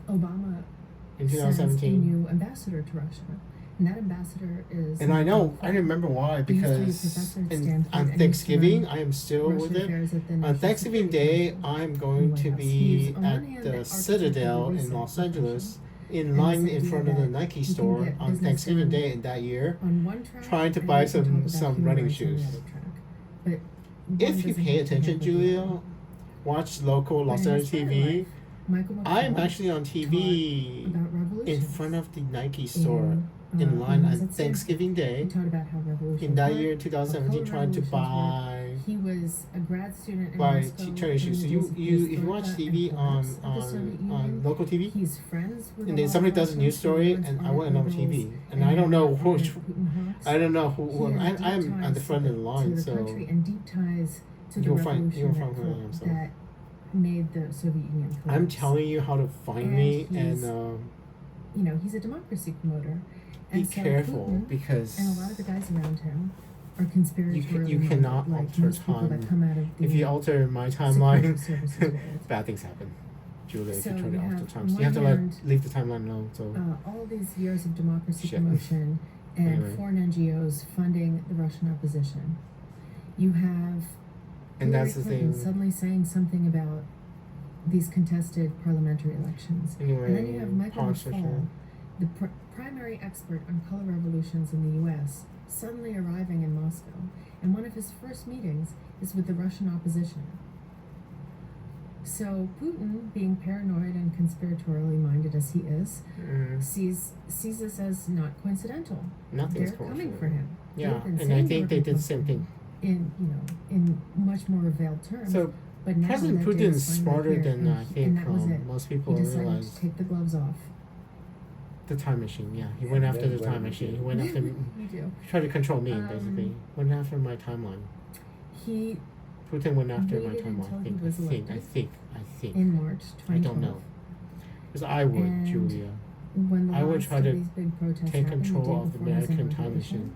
Obama in sends a 2017. new ambassador to Russia, and that ambassador is. And I know, I remember why, He used to be a because professor at in, Stanford on and used to Thanksgiving, run I am still Russian with it. affairs at the On National Thanksgiving Security Day, Council I'm in the going White to House. be He's, on one at hand, the the architect of Citadel the in reset Los of Angeles in And line this in idea front of the that Nike you can store get on business Thanksgiving done Day in that year. on one track, trying to and buy we can talk about some human running rights on the shoes. other track. But one If you doesn't pay have to attention, have the Julia, other. watch local But Los in Angeles his prior TV. life, Michael I am McCall actually on TV about in revolutions front of the Nike store in line when he was on at Stanford. Thanksgiving Day. He taught about how revolutions In that work, year, what 2017, color trying to revolutions buy work. He was a grad student in buy Moscow. cherry shoes. So during the days of if you watch perestroika TV and on collapse of the Soviet Union. local TV, He's friends with and a then lot somebody of does a news Russians who story, once and I are went on liberals TV, and I don't know are which, Putin hawks. I don't know He who. has deep I'm at the ties front of the to line, the so country and deep ties to the you'll revolution find who I am. So that made the Soviet Union collapse. I'm telling you how to find And me, he's- and You know, he's a democracy promoter. be And so careful Putin because and a lot of the guys around him are conspiratorial. you cannot like alter most people time. that come out of the if you alter my secret timeline, services world. bad things happen. Julia, if So you turn you it off have, the on times, you have to one hand, leave the timeline alone. So all these years of democracy Shit. promotion and Anyway. foreign NGOs funding the Russian opposition. You have and Hillary that's the Clinton thing. suddenly saying something about these contested parliamentary elections. Anyway, And then you have Michael politician. McFaul, the primary expert on color revolutions in the U.S., suddenly arriving in Moscow. And one of his first meetings is with the Russian opposition. So Putin, being paranoid and conspiratorially minded as he is, sees this as not coincidental. Nothing's They're coming coincidental. for him. Yeah, They've been and I saying think they they were did the same gonna thing. in much more veiled terms. So but now President that day Putin is is finally smarter here, than and I he- think and that was it. most He people decided realize. to take the gloves off. The time machine, yeah. He went after the That's time what he machine. He did. went after, You do. tried to control me, Um, basically. Went after my timeline. He Putin went after my waited timeline. until I he think. was I think. elected in March 2012. I don't know. Because I would, And Julia. When the I would last try of to these big protests take happened, the day control of the before his American time inauguration, machine.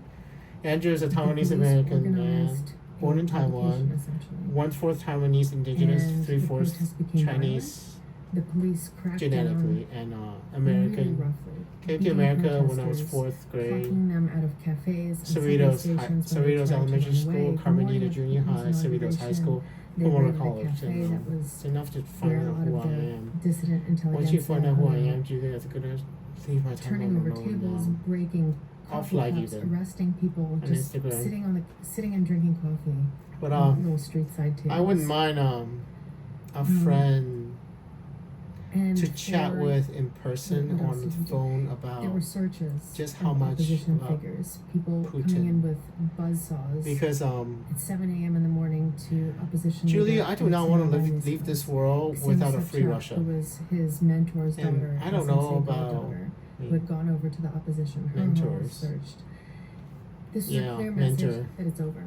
Andrew is a the Taiwanese police American man, organized born a in Taiwan, provocation, essentially. 1/4 Taiwanese indigenous, And the 3/4 protests became Chinese The police cracked genetically, down and really American. roughly. Came to beating America when I was protesters, 4th grade. Clocking them out of cafes and subway Cerritos, stations when they Cerritos tried to Elementary run School, away. The Carmenita morning of Junior Putin's High, Cerritos High inauguration, School, they Pomona raided a College. cafe And, that was it's enough to where find a out lot who of I the am. dissident intelligentsia Once you find out who I hung am, Julia, that's gonna leave my turning timeline over alone tables, now. breaking I'll coffee flag you cups, then. arresting people, On just Instagram. sitting and drinking coffee. But on little street side tables. I wouldn't mind a friend And to chat for- with in person what else on did the we do? phone There about were searches just of how much opposition about figures, people Putin. coming in with buzzsaws because at 7 a.m. in the morning to opposition. Julia, leader I do not want to Alexei leave this Navalny's world house. without a Ksenia free Sobchak, Russia. who was his mentor's And daughter. I don't his know Sensenko's about daughter, who had gone over to the opposition. Her home mentors. was searched. This is Yeah, a clear message mentor. that it's over.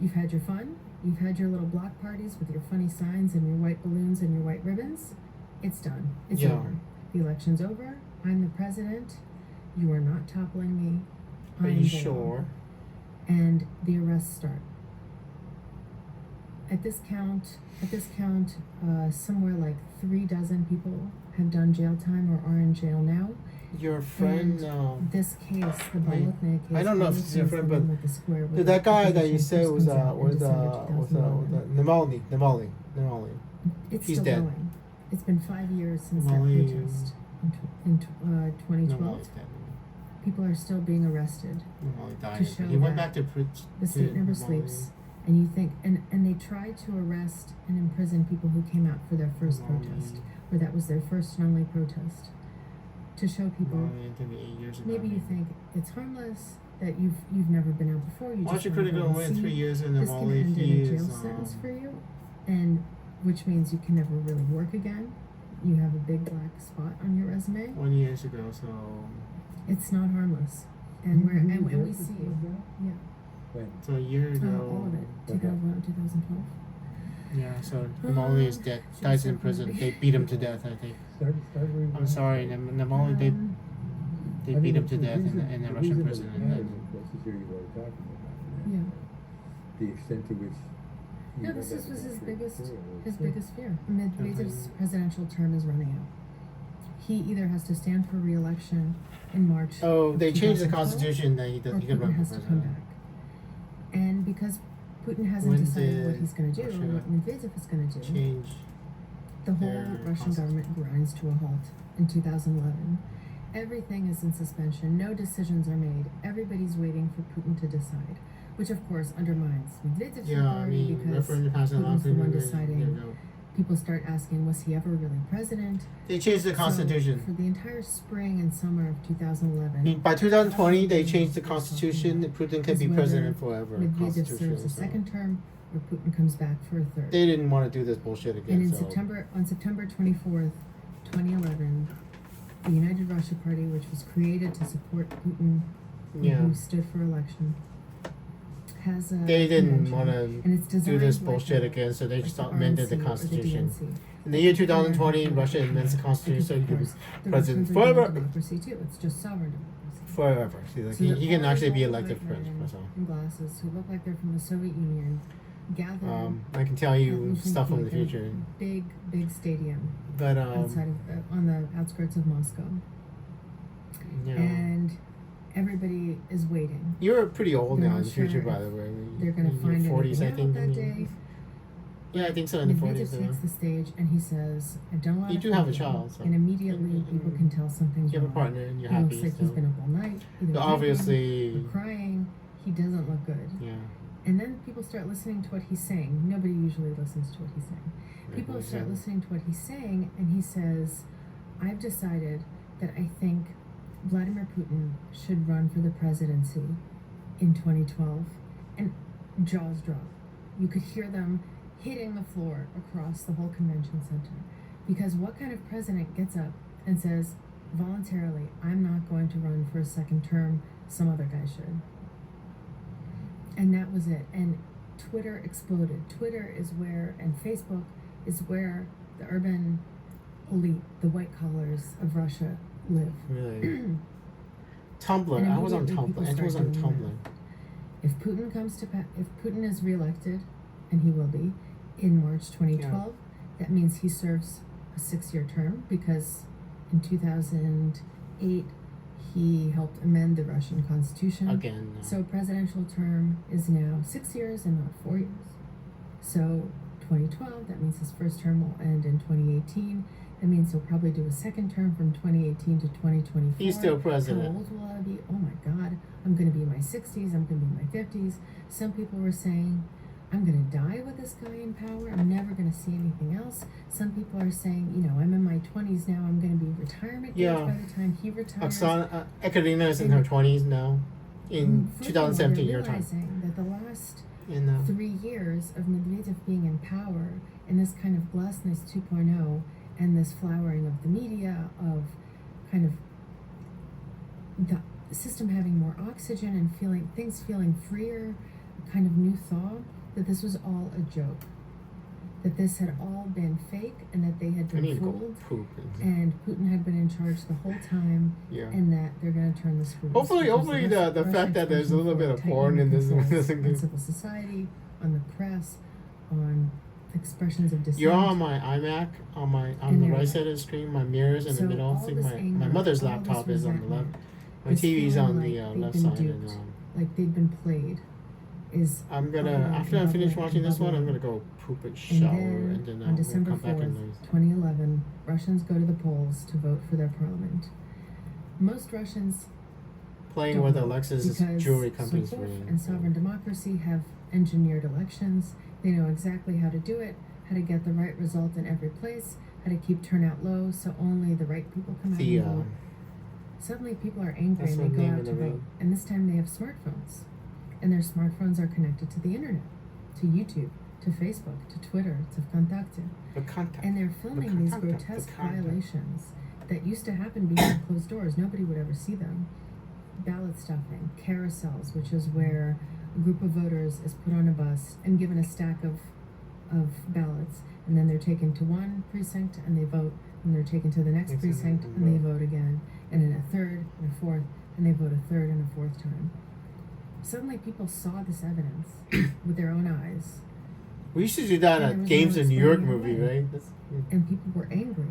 You've had your fun. You've had your little block parties with your funny signs and your white balloons and your white ribbons. It's done. It's Yeah. over. The election's over. I'm the president. You are not toppling me. Are I'm you the sure? law. And the arrests start. At this count, somewhere like 36 people have done jail time or are in jail now. Your friend, This case, the Wait, Bolotny case. I don't know if Bolotny it's your is the friend, one but with the square with did the that guy that you opposition said first was comes out in December 2011. Navalny. It's He's still dead. going. It's been 5 years since Navalny- that protest in 2012. Navalny's dead. People are still being arrested. Navalny died. To show He went that back to preach. The state never sleeps. And you think, and they tried to arrest and imprison people who came out for their first protest, or that was their first and only protest, to show people. Maybe you think it's harmless, that you've never been out before. You Why just you wanna critical go and win see. 3 years in This can Navalny? end in He a jail is sentence for you, and which means you can never really work again. You have a big black spot on your resume. 1 year ago, so It's not harmless, and You- you we reversed see it, was that? yeah When? so a year ago. all of it. Okay. 2011, 2012. Yeah, so Navalny is dead. Should Dies we in start prison. from- They beat him to death, I think. Start where you I'm were. sorry, Navalny. They Um, they I mean, beat him the to death reason- in a the Russian reason prison, that and it then matters, of course, is here you were talking about. Yeah. The extent to which. No, you this went was after his that biggest material. fear. Medvedev's Okay. presidential term is running out. He either has to stand for re-election in March. oh, of they changed the 2012, constitution that he or can Putin run for has to come president. back. And because Putin hasn't When decided what did he's going to do, or Russia what Medvedev is going to do, Change. the whole their Russian government grinds to a halt in 2011. Everything is in suspension. No decisions are made. Everybody's waiting for Putin to decide, which of course undermines Medvedev's Yeah, I authority mean, because referendum passed a lot Putin's the one of deciding people start asking, was he ever really president? They changed the Constitution. So for the entire spring and summer of 2011, By 2020, they changed the Constitution. And Putin can is be whether president forever. Medvedev serves a second term or Putin comes back for a third. They didn't want to do this bullshit again. And in so. September 24th, 2011, the United Russia Party, which was created to support Putin, who stood for election, has a They didn't convention, want and to it's do designed this like bullshit the- again, so they like just the amended the RNC or Constitution. DNC. In the year 2020, Russia amends the Constitution so he can be The president Russians are forever. democracy too. It's just sovereign democracy. Forever. See, like, So he can all actually be these elected white president. men So. in glasses who look like they're from the Soviet Union gather. I can tell at you Luzhniki, stuff from the a future. Big stadium But, outside of on the outskirts of Moscow, you know. and everybody is waiting. You're pretty old They're now in not the future, sure by the way. They're going to In find your 40s, I anything think. out that day. Yeah, I think so, in the Medvedev 40s. takes the stage and he says, "I've done a lot You of do have a thinking," child, so. and immediately Mm, people can tell something's You have a wrong. partner and you're He happy. looks like so. he's been up all night. Either So drinking obviously, or crying. He doesn't look good. yeah. And then people start listening to what he's saying. Nobody usually listens to what he's saying. People Like, start so- listening to what he's saying, and he says, "I've decided that I think Vladimir Putin should run for the presidency in 2012." And jaws drop. You could hear them hitting the floor across the whole convention center. Because what kind of president gets up and says, voluntarily, "I'm not going to run for a second term, some other guy should"? And that was it. And Twitter exploded. Twitter is where, and Facebook is where the urban elite, the white collars of Russia live. Really. Tumblr. And I was on immediately people Tumblr. It was start on doing Tumblr. If Putin comes to if Putin is reelected, and he will be in March 2012, that means he serves a 6-year term, because in 2008 he helped amend the Russian constitution. Again. So presidential term is now 6 years and not 4 years. So 2012, that means his first term will end in 2018. That means he'll probably do a second term from 2018 to 2024. He's still president. How old will I be? Oh my God, I'm going to be in my 60s, I'm going to be in my 50s. Some people were saying, I'm going to die with this guy in power. I'm never going to see anything else. Some people are saying, I'm in my 20s now. I'm going to be retirement age by the time he retires. Ekaterina is in her 20s now. In Furthermore, 2017, they're your time. realizing that the last In 3 years of Medvedev being in power, and this kind of glasnost 2.0, and this flowering of the media, of kind of the system having more oxygen and feeling freer, a kind of new thaw, that this was all a joke. That this had all been fake, and that they had I need been to go fooled, poop. and Putin had been in charge the whole time, Yeah. and that they're going to turn the screws. Hopefully Because the Russian fact that there's a little bit of expression porn in this tightening doesn't controls give. on civil society, on the press, on expressions of dissent. You're on my iMac, on And the they're- right side of the screen, my mirror's in the So middle. all I think this my anger, mother's all laptop this is on the left. resentment My is TV's feeling on like the they've left been side. duped, And, like they've been played. Is I'm gonna, bubbling after I and finish bubbling watching and this one, I'm bubbling. gonna go poop and And shower, then, and then on I'll December come back 4th, and 2011, Russians go to the polls to vote for their parliament. Most Russians playing don't with vote Alexis's because jewelry company's Sokov ring. and Sovereign Democracy have engineered elections. They know exactly how to do it, how to get the right result in every place, how to keep turnout low so only the right people come out The and vote. Suddenly people are angry that's and they the go name out of to the vote. ring. And this time they have smartphones. And their smartphones are connected to the internet, to YouTube, to Facebook, to Twitter, to Contacte. The contact. And they're filming these contact, grotesque the contact. violations that used to happen behind closed doors. Nobody would ever see them. Ballot stuffing, carousels, which is where a group of voters is put on a bus and given a stack of ballots, and then they're taken to one precinct and they vote, and they're taken to the next Next precinct and and they vote. vote again, and then a third and a fourth, and they vote a third and a fourth time. Suddenly people saw this evidence with their own eyes, We used to do that And there at was Games no in New York explaining movie, away. right? That's, and people were angry.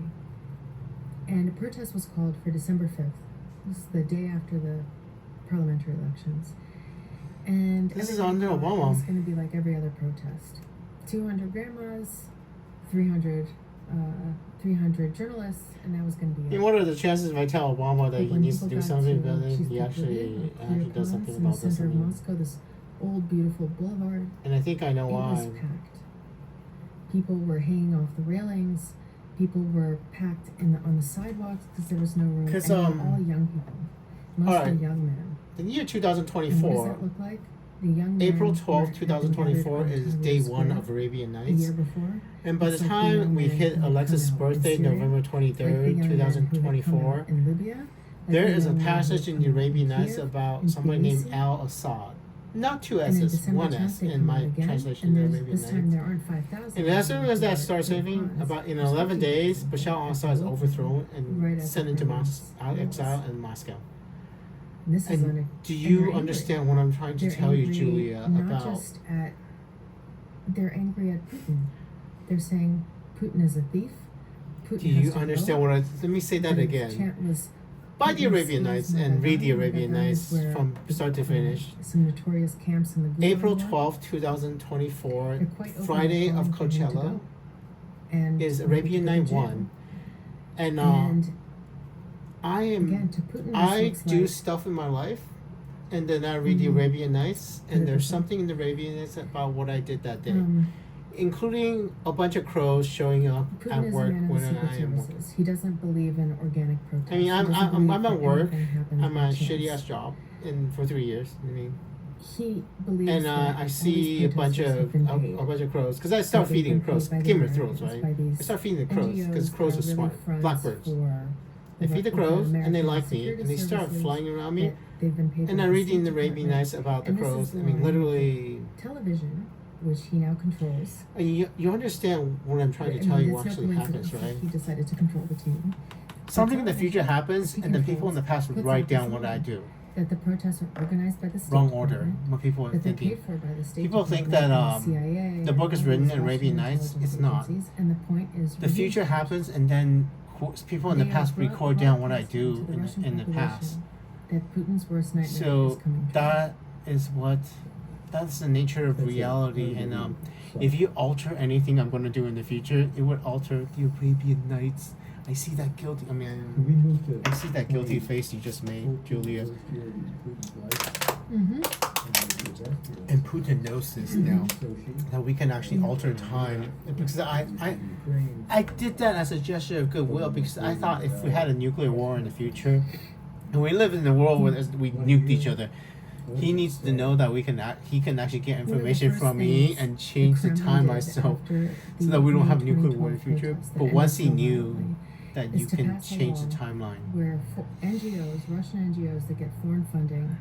And a protest was called for December 5th. This is the day after the parliamentary elections. And This is everybody under thought Obama. It was going to be like every other protest. 200 grandmas, 300 journalists, and that was going to be it. what are the chances if I tell Obama that But he when needs to people do got something to about it, Chief he actually clear does something ponds in the about this? center of Moscow, this old beautiful boulevard, And I think I know it was why. packed. People were hanging off the railings. People were packed on the sidewalks because there was no room. 'Cause, and they were all young people, mostly alright. young men. The year And what 2024, does that look like? The young men April were 12th, had been 2024 gathered on is Tahrir day Square one of Arabian the Nights. year before. And by the It's like the time young we men hit who had Alexis' come out in birthday, Syria, November like the 23rd, young men who had come out 2024, in Libya, like there the is a young men who passage had in the come out Arabian in Nights Kiev, about in somebody named Tunisia. Al-Assad. Not two And in S's, December one 10th, S they in come my out again, translation and of there's, Arabian this time Nights. there aren't 5,000. And as soon as that there starts are moving, pawns. about in There's 11 50 days, people Bashar at al-Assad is the overthrown and right at sent the into pyramids. exile in Moscow. And this is And do and you they're angry. understand what I'm trying to They're tell you, angry Julia, not about... just at, they're angry at Putin. They're saying Putin is a thief. Putin Do has you to understand go. what I... Let me say that The again. chant was, Buy the Putin Arabian sees Nights and read the Maidan. Arabian Maidan Nights is where, from start to finish. some notorious camps in the Gulag April were. 12th, 2024, They're quite open Friday and of calling for him to Coachella, go. And is people Arabian to go to Night jail. 1. And Again, to Putin, this I looks do like, stuff in my life, and then I read the Arabian Nights, and there's something in the Arabian Nights about what I did that day, including a bunch of crows showing up Putin at is a work man in the when secret I am working. services. He doesn't believe in organic protest. I mean, He I'm doesn't believe at that work. anything happens I'm by a chance. shitty ass job, for 3 years. I mean, He believes and that I all see these a bunch protesters have of been paid. a bunch of crows because I start That they've feeding been crows. paid by Game the of Thrones, Americans, right? by these I start feeding the crows NGOs because crows that are really smart, fronts blackbirds. for They feed the the crows and they American like me, security and they start services flying around me. that they've been paid And by I'm the reading the State Arabian Department. Nights about the And this is crows. the I mean, line. literally. Television, which he now controls. And you understand what I'm trying to tell you what actually happens, right? He decided to control the TV. Something in the future television happens, he and then people in the past would puts write out down this what I line do. That the protests are organized by the State Wrong order. Department, What people are that they're thinking. paid for by the State People think Department that, and the CIA, the book is and written all in these Arabian Russian Nights. intelligence It's not. agencies, and the point is The future really- happens, and then people in the they are past record down what I broadcasting do to the Russian in the past. population that Putin's worst nightmare is So coming true. that's the nature of reality. And if you alter anything I'm going to do in the future, it would alter the Arabian Nights. I see that guilty. I Can we mean, move to I see that guilty face you just made, Julia. And Putin knows this now, that we can actually alter time. Because I did that as a gesture of goodwill, because I thought if we had a nuclear war in the future, and we live in a world where we nuked each other, he needs to know that he can actually get information from me and change the time myself, so that we don't have nuclear war in the future. But once he knew that you can change the timeline, where NGOs, Russian NGOs that get foreign funding,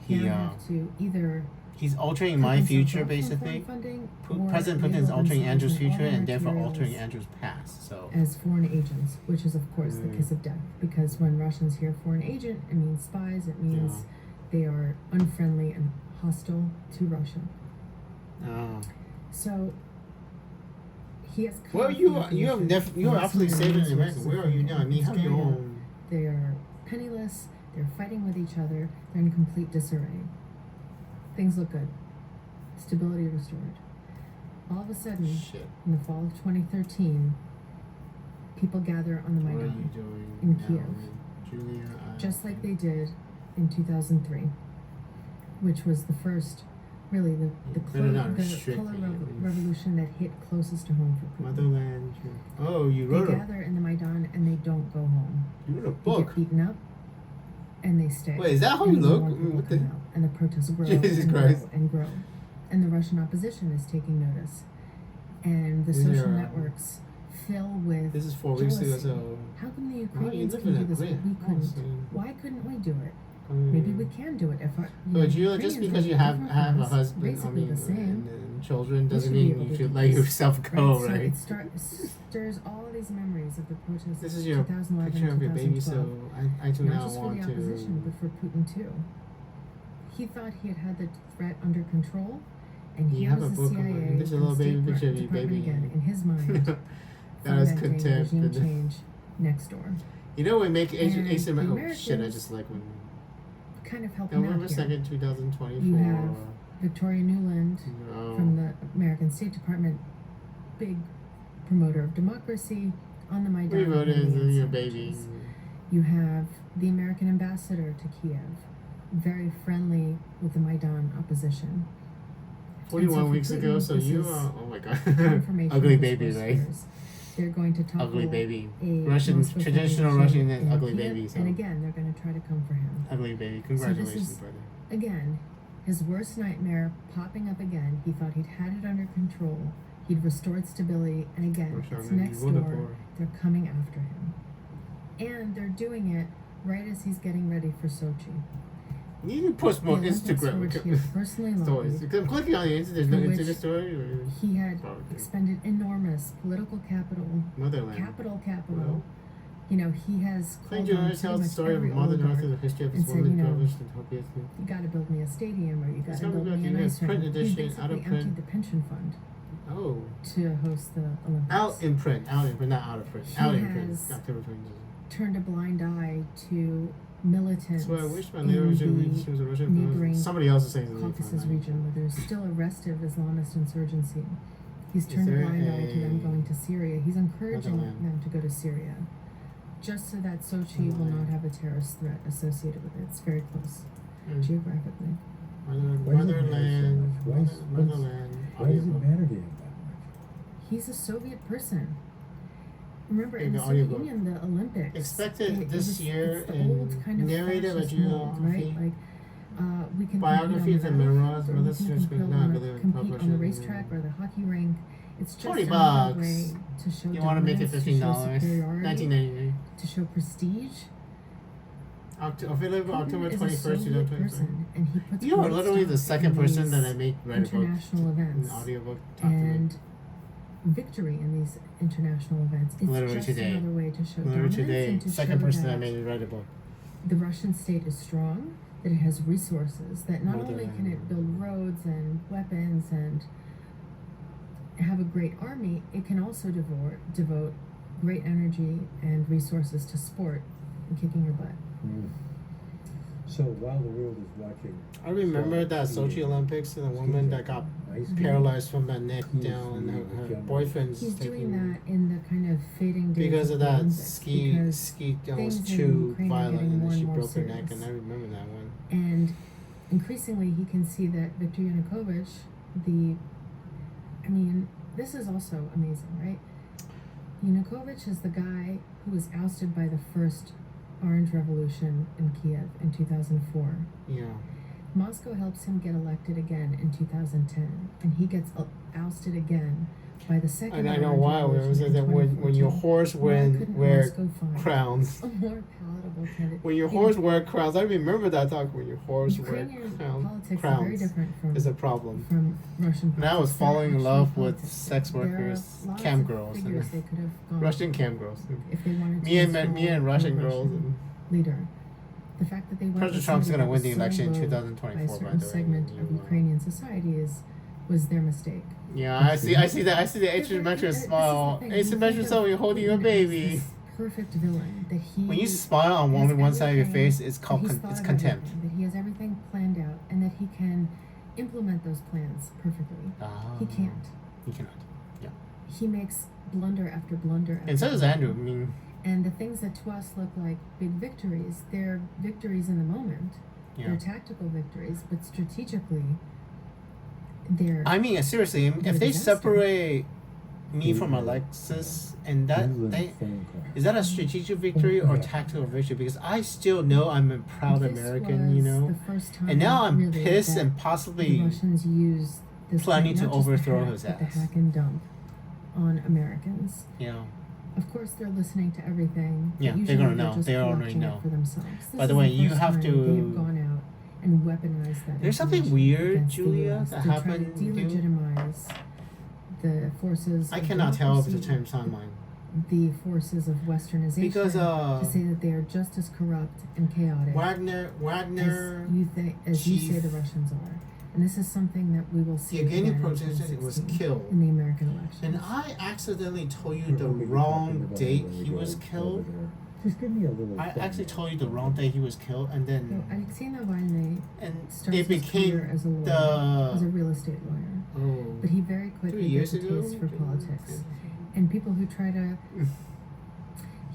now have to either he's altering cut my themselves future, off from basically. foreign funding, or President Putin is label altering themselves Andrew's and all future their and therefore materials altering Andrew's past. So as foreign agents, which is of course the kiss of death, because when Russians hear foreign agent, it means spies. It means they are unfriendly and hostile to Russia. So he has. Well, you are absolutely safe in America. Where are you now? I mean, you have your own. They are penniless. They're fighting with each other. They're in complete disarray. Things look good. Stability restored. All of a sudden, in the fall of 2013, people gather on the What are you Maidan doing in now, Kiev, Julia? just like they did in 2003, which was the first, really the They're not color restricting it. revolution that hit closest to home for Putin. Motherland. Oh, you They wrote gather in the Maidan and they don't go home. you wrote a They book. get beaten up and they stay. Wait, is that how And you more look? people What the- come out, and the protests grow Jesus and Christ. grow and grow. And the Russian opposition is taking notice. And the These social are- networks fill with This is 4 weeks ago, jealousy. so. How come the Oh, you Ukrainians live can in do it. this Great. but we couldn't? Awesome. Why couldn't we do it? Maybe we can do it if our, But Julia, just Ukrainians because are you have different a from us, husband, basically the same. and children, We doesn't should be mean able you to should do let this. yourself go, So right? it stirs all of these memories of the protests This of is your 2011, picture of your baby, 2012. so I do Not not just for want the opposition, but for Putin too. He thought he had the threat under control, and You he have was a the book of CIA it. This is a and little baby State picture of you, Department baby. again in his mind, That is fomenting contempt. regime And change next door. you know, we make And the asymmetrical. Oh shit! I Americans just like when kind of help him November out here. 2nd, 2024. You have Victoria Nuland No. from the American State Department, big promoter of democracy on the Maidan. We voted handing as out your baby. sandwiches. You have the American ambassador to Kiev, very friendly with the Maidan opposition. 41 for weeks ago, Putin, so this you is are, oh my god. confirmation Ugly of baby, his right? fears. They're going to topple Ugly baby. a Russian, Moscow traditional Foundation Russian and in ugly Kiev, baby. So. and again, they're going to try to come for him. Ugly baby. Congratulations, is- brother. Again, his worst nightmare popping up again. He thought he'd had it under control. He'd restored stability, and again, it's next door. They're coming after him. And they're doing it right as he's getting ready for Sochi. You need to post more The Olympics for Instagram which he has personally stories. lobbied. Because I'm clicking on the Insta, there's no For which Instagram story. Or He had Probably. expended enormous political capital, Motherland. capital. Well, You know, he has Clinton called on Jr. tells pretty the much story of every Mother North oligarch. and the history of and his said, woman you know, published in Tokyo. You got to build me a stadium, or you got It's to gonna build be me an like ice a print rink. He edition, basically out of print. emptied the pension fund Oh. to host the Olympics. Out in print, not out of print. He Out in print. has- October 20th. Turned a blind eye to militants So I wish my in neighbor was the a Russian. neighboring Somebody else is saying something. Caucasus region, where there's still a restive Islamist insurgency. He's Is turned a there blind eye to them a- going to Syria. He's encouraging Motherland. them to go to Syria, just so that Sochi will not have a terrorist threat associated with it. It's very close geographically. Motherland. Why does it Motherland. matter to him that much? He's a Soviet person. Remember, Okay, in the the Soviet audiobook. Union, the Olympics Expected it this was- year it's the in old kind of narrative fascist biography. mold, right? Like, we can Biographies compete on and the memoirs, battlefield, or well, we that's can just compete not on really compete on the publishing. racetrack or the hockey rink. It's just $20 another way to show You want to make it dominance, $15. to show superiority, 1999. to show prestige. Available October Putin is a 21st, Soviet 2023. person, and he puts You are great literally the stock second in person these that I made write a book. international events An audiobook. Talk to me. and victory in these international events. It's Literally just today. another way to show Literally dominance today, and to second show person that that made write a book. the Russian state is strong, that it has resources, that not only can it build Motherland. roads and weapons and have a great army, it can also devote great energy and resources to sport and kicking your butt. So while the world is watching, I remember that Sochi Olympics and the woman that got paralyzed from the neck He's down, and her the boyfriend's He's taking doing that in the kind of fading days because of the that Olympics, ski because almost things in too Ukraine are violent, getting and more then she and more broke her neck, serious. and I remember that one. And increasingly, he can see that Viktor Yanukovych, this is also amazing, right? Yanukovych is the guy who was ousted by the first Orange Revolution in Kiev in 2004. Yeah. Moscow helps him get elected again in 2010, and he gets ousted again by the second. And I know Orange why. Where it was Revolution that in when your 2014. horse Why couldn't wear Moscow find crowns. a more palatable candidate? When your You know, horse wear crowns, I remember that talk. When your horse wear Ukrainian crowns, politics are very different from is a problem. Russian politics. And I was They're falling in actually love with politics. sex There are workers, lots cam of girls, and figures they could have gone Russian cam girls. if they wanted to. Me and install Russian a girls. Russian leader. The fact that they went President with Trump's somebody gonna win that the was election in so loved 2024. by a By certain the way, segment of You, Ukrainian society was their mistake. Yeah, I see that This asymmetric is the smile. thing. You Asymmetric think smile when of you're holding your Putin as baby. this perfect villain that he. When you smile on has only one side of your everything- face, it's called that he's thought it's of contempt. everything, that he has everything planned out, and that he can implement those plans perfectly. He can't. He cannot. He makes blunder after blunder. And so does Andrew. I mean, And the things that to us look like big victories, they're victories in the moment. yeah. They're tactical victories, but strategically, they're. I mean, seriously, if they disaster. separate me from Alexis, and that is that a strategic victory or tactical victory? Because I still know I'm a proud This American, you was know. the first time And now I'm really pissed that and the possibly Russians used this planning not to just the overthrow hack, his but the ass. hack and dump on Americans. you know. Of course, they're listening to everything. but Yeah, they're usually gonna know. just They already watching it know. for themselves. This By the is way, you first have time to- They've gone out and weaponized that. There's something information weird, against the Julia, US that to try happened, to dude. delegitimize the forces. I of cannot tell if it's a democracy, timeline the forces of westernization, because to say that they are just as corrupt and chaotic Wagner, as you say chief the Russians are. And this is something that we will see Yevgeny again in Prigozhin was 2016 killed. in the American election. And I accidentally told you the wrong date he was killed. Just give me a little. I actually told you the wrong day he was killed, and So then Alexei Navalny and starts it his career became as a lawyer, as a the real estate lawyer, oh, but he very 3 quickly years gets a ago. taste for politics. And people who try to,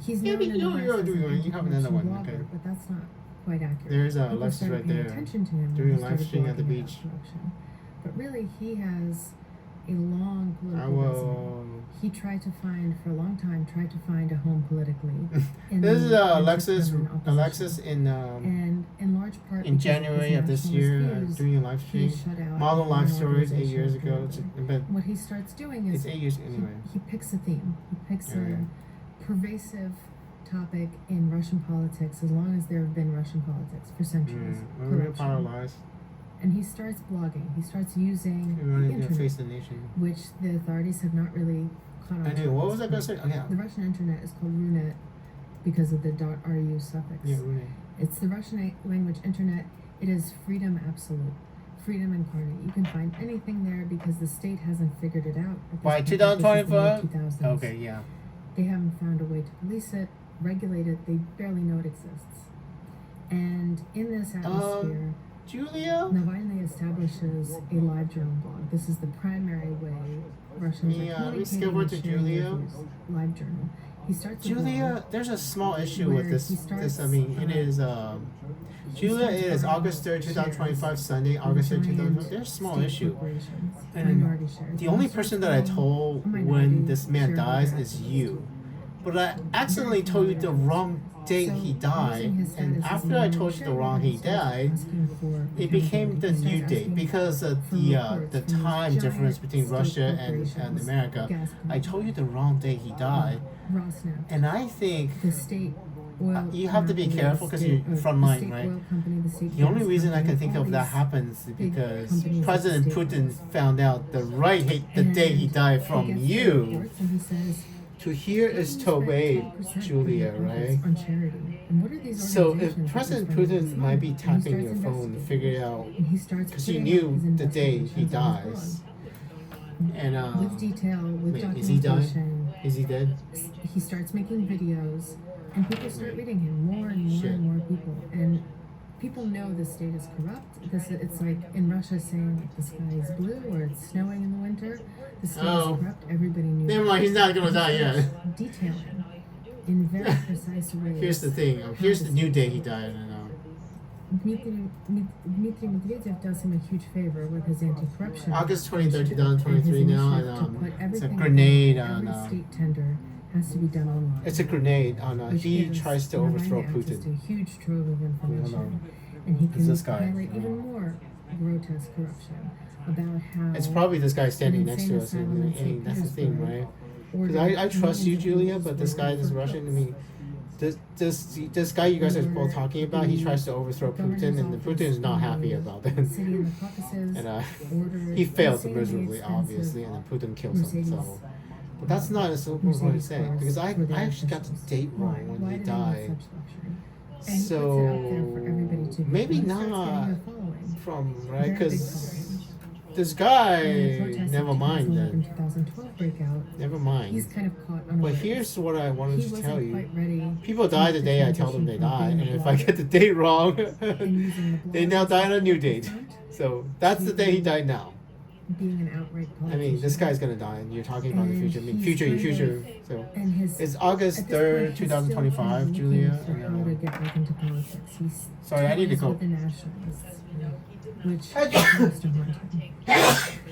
he's Yeah, known but in the you're West doing as an it. You have another one, anti-corruption okay. blogger, but that's not quite accurate. There's People Alexis started right paying there attention to him when doing he a live started stream at the blogging about beach. corruption. But really, he has a long I political resume. will. He tried to find, for a long time, a home politically. This is Alexis. anti-Kremlin opposition. Alexis in And in large part in because of January his of this nationalist year, views, doing a live he stream. shut out Model an life stories 8 organization years ago. apparently. But What he starts doing is it's 8 years anyway. he picks a theme. He picks Yeah. a pervasive topic in Russian politics, as long as there have been Russian politics for centuries. We're Corruption. paralyzed. And he starts blogging. He starts using We're the running to internet, face the nation. which the authorities have not really caught on I to. knew. What at was I this gonna say? point. Oh, yeah. The Russian internet is called Runet because of the .ru suffix. Yeah, Rooney. It's the Russian language internet. It is freedom absolute. Freedom incarnate. You can find anything there because the state hasn't figured it out. at this By point. This is the 2025? mid-2000s. Okay, yeah. They haven't found a way to police it, regulate it. They barely know it exists. And in this atmosphere, Julia? Navalny establishes a live journal blog. This is the primary way Russians Yeah, are we communicating skip over and to sharing their Julia. views. Live journal. He starts a blog. Julia, there's a small issue where with this. he starts, This, I mean, it is. Julia is August 3rd, 2025, Sunday, August 3rd, 2025. There's a small issue. And Minority shares. the only He starts person that I following told a minority when this man shareholder dies activist. is you. But I accidentally told you the wrong date So, he died, using his and status as after a I told you the wrong he shareholder, died, asking for it became the accountability. new Starts date asking because of for the reports from these time giant difference between state Russia and corporations, America. gas I told you the wrong date he died, Rosneft, and I think the state oil. you have to be monopoly, careful the 'cause state- you're the frontline, state right? oil company, the state the only gas reason I company, can think all of that these happens is big because companies President that the state Putin owns. found out the day he And died he from gets the you. reports and he says, To hear is "You to spent obey, 10% of Julia, your profits right? on charity." And what are these So if organizations that President you're spending Putin this might be money on? And he tapping starts your phone to investigating. figure out, And he starts because he putting knew out his the day he investigations on his dies. blog. And With detail, with wait, is he dying? documentation. Is he dead? He starts making videos, and people start reading him. More and more Shit. and more people. And people know the state is corrupt. It's like in Russia saying like the sky is blue or it's snowing in the winter. The state Oh. is corrupt. Everybody knew. Never that. mind, he's not gonna die yet. Detailing in very precise ways. Here's the thing. Here's the new day he died. And Dmitry Medvedev does him a huge favor with his anti-corruption. August 23rd, initiative 2023 and his now, initiative to and put it's a everything grenade every on. state tender has to be done online. It's a grenade on. Which He gives tries to Navalny overthrow access to Putin. a huge trove of Hold information, on. and he It's can this guy. highlight even more grotesque corruption about how It's probably this guy standing an next to insane us, asylum in and St. that's the thing, Petersburg right? ordered Because I trust you, millions of Julia, people's but this guy, this for Russian, I books. mean, this guy you guys are both talking about, he tries to overthrow Putin, and Putin is not happy about that. City in the Caucasus And ordered he failed insanely miserably, expensive obviously, and then Putin kills him. Mercedes, So, but that's not as simple as what he's saying, because I for their actually got the officials. date Why? wrong when Why he did he have died. such luxury? And he puts it So out there for everybody to view. maybe And he starts not getting a following. from right, Very big because following. this And the guy, protests never of mind 2011, then, 2012 breakout. never He's mind. kind of caught on. But here's what I wanted he to wasn't tell you. quite ready. People to die make the day I tell them they transition from die, being and a if I blogger get the date wrong, and using the blog they now as die on a new an date. front, So that's the day he died now. being an outright I politician. mean, this guy's gonna die, and you're talking about the And future. I mean, he's future, your kind of- future. So And his it's August at this 3rd, point, he's still 2025, kind of Julia. looking for how to get back into politics. He's Sorry, I need to toys go. with the nationalists, which seems to haunt him.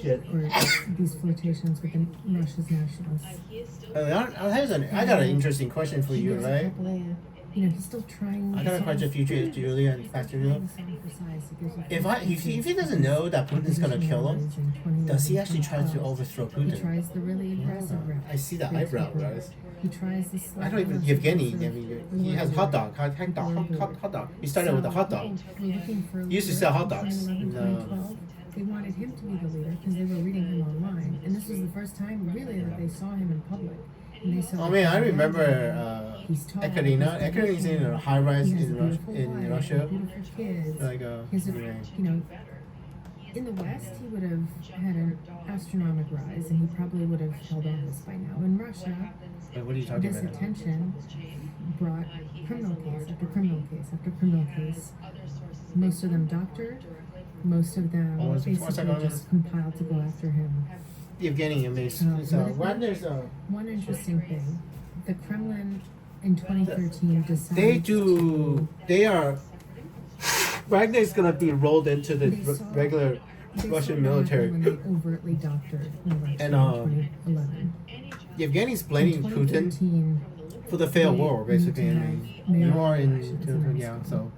Shit. Or these flirtations with the Russia's nationalists. I got an interesting question for He you, gives a right? couple, he's still trying. I got a question for you, Julia and Pastor Julia. If he doesn't know that Putin's gonna kill him, does he actually try to overthrow He Putin? tries the really aggressive route. I see the eyebrow, guys. He tries the I don't even Yevgeny. I mean, he has hot dog. Hot dog. He started with a hot dog. He used to sell hot dogs. They wanted him to be the leader because they were reading him online, and this was the first time really that they saw him in public. And they saw Oh man, I that remember he's tall, Ekaterina. he's Ekaterina's in a beautiful, high rise he has a in beautiful wife, Russia. beautiful kids. Like He has a, anyway. in the West, he would have had an astronomical rise, and he probably would have held office by now. In Russia, Wait, what are you talking this about? attention brought criminal case after criminal case after criminal case. Most of them doctored. Most of them Oh, is it 4 basically seconds? just compiled to go after him. Yevgeny, I mean, so Wagner's One interesting thing: the Kremlin in 2013 decided they do. They are. Wagner's gonna be rolled into the They saw- regular They Russian saw military. when they overtly doctored an election And, in 2011. Yevgeny's In blaming Putin 2013, for the failed they war, basically. need to And have mayoral you are in elections in yeah, Moscow. so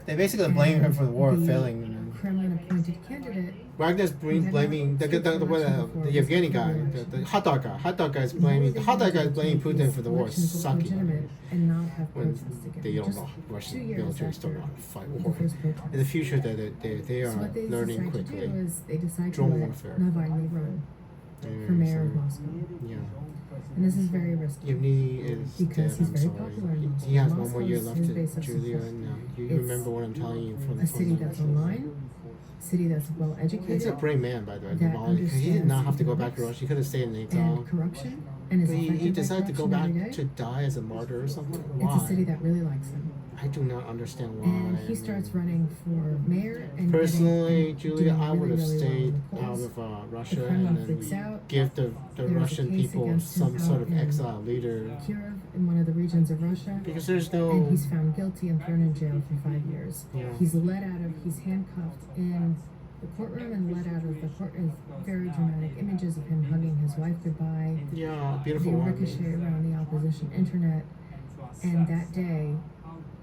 they basically blame him for the war And failing. And Kremlin appointed candidate. Wagner's blaming the Yevgeny guy, the hot dog guy. Hot dog guy is blaming Putin for the war sucking. And not have When protests again. they don't Just know, 2 Russian years military still after know how to fight the war. first protest. In the future, they So are what they learning decide quickly. to do is they decide to Drone let warfare. Navalny run for mayor of Moscow. Yeah. And this is very risky. Yevgeny is Because dead, he's I'm very sorry. popular in He has one Moscow. more year Moscow's left his base to of Julia, success. and you It's remember what I'm telling you from a city that's online, a city that's well educated. He's a brave man, by the way, that Navalny, because he did not have to go back to understands Russia. He could have stayed in exile. and corruption and is But he affected by decided to go corruption back every day. to die as a martyr or something. It's a city Why? that really likes him. I do not understand why. And he starts running for mayor and Personally, getting, Julia, doing I would have really, really well stayed in the out polls. of Russia, The and Kremlin then freaks we out. give the There was a Russian case people against him some sort out of in exile leader. Kiev, in one of the regions of Russia. Because there's And no. he's found guilty and thrown in jail for 5 years. Yeah. He's handcuffed in the courtroom and let out of the court. Very dramatic images of him hugging his wife goodbye. Yeah, They beautiful woman. ricochet around the opposition internet. And that day,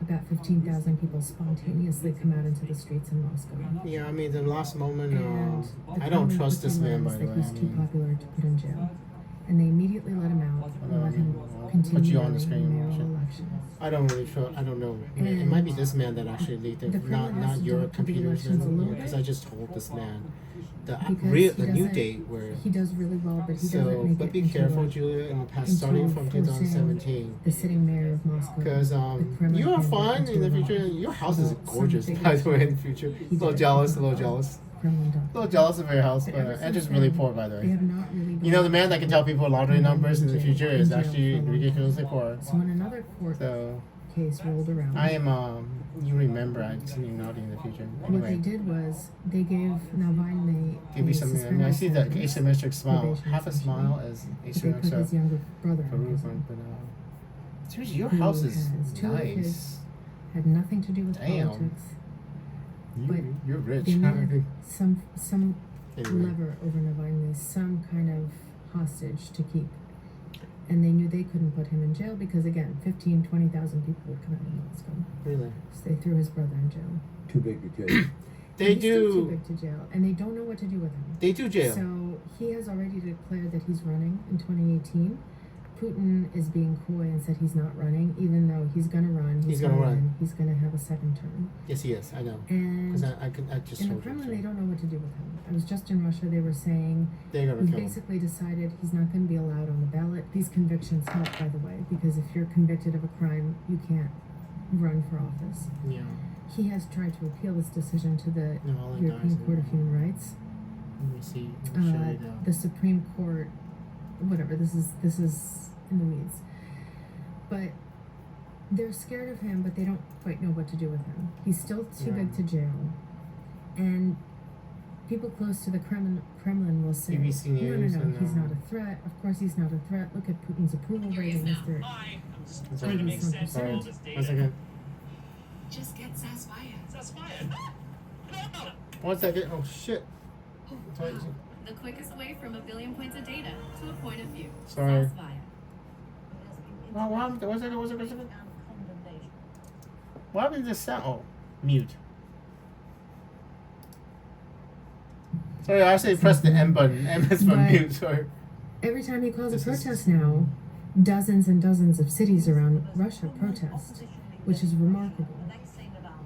about 15,000 people spontaneously come out into the streets in Moscow. Yeah, I mean, the last moment, And the I don't Kremlin trust this quickly man, by learns the that way. he's I too mean, popular to put in jail. And they immediately let him out and let him I'll continue put you on the running screen. in mayoral Sure. elections. I don't really feel. I don't know. It might be this man that actually leaked it, The not Kremlin has to your do the computers. elections a little Because bit. I just told this man the Because the he new doesn't- date where. He does really well, but he doesn't So, make but it be into careful, a- Julia. In the past, into starting from forcing 2017. the sitting mayor of Moscow. Because the Kremlin you are candidate fine into in the a future. runoff. Your house is Some gorgeous, figures by the way. In the future, he a little did. jealous, a little jealous, Kremlin a doctor. little jealous of your house, But but ever and just since really then, poor, by the They way. have not really. You know, the man that can tell people lottery numbers in the future is in jail actually for a long ridiculously time. poor. So when another court So case rolled around, I am. You remember I've seen you naughty in the future. what they Anyway, did was they gave Navalny give me a something. I suspended mean, I see the sentence, asymmetric smile. probation Half a essentially, smile is but they put his asymmetric. younger brother in Peru, prison. but seriously, your Who house is has two other nice. kids, had nothing to do with Damn. politics. But You're rich. They needed some Anyway. lever over Navalny, some kind of hostage to keep. And they knew they couldn't put him in jail because, again, 20,000 people would come out of Moscow. Really? So they threw his brother in jail. Too big to jail. They He's still too do. big to jail, and they don't know what to do with him. They do jail. So he has already declared that he's running in 2018. Putin is being coy and said he's not running, even though he's going to run. He's gonna run. win, he's going to have a second term. Yes, he is. I know. And Because I just in the told you. Kremlin, so. they don't know what to do with him. I was just in Russia. They were saying They're gonna we've kill him. basically decided he's not going to be allowed on the ballot. These convictions help, by the way, because if you're convicted of a crime, you can't run for office. Yeah. He has tried to appeal this decision to the No, all the European guys Court are- of Human Rights. Let me see. Let me show you now. The Supreme Court, whatever. This is in the weeds. But they're scared of him, but they don't quite know what to do with him. He's still too big to jail, and people close to the Kremlin will say, BBC "No, News no, and, he's not a threat. Of course, he's not a threat. Look at Putin's approval ratings. They're Sorry. 80-some Sorry. percent." 1 second. Just get Saspaya. 1 second. Oh shit. Sorry. The quickest way from a billion points of data to a point of view. Sorry. Saspaya. What happened? 1 second. 1 second. 1 second. What happened to this sound? Oh, mute. Sorry, I actually pressed the M button. M is for But- mute. Sorry. Every time he calls This a is- protest now, dozens and dozens of cities around Russia protest, which is remarkable.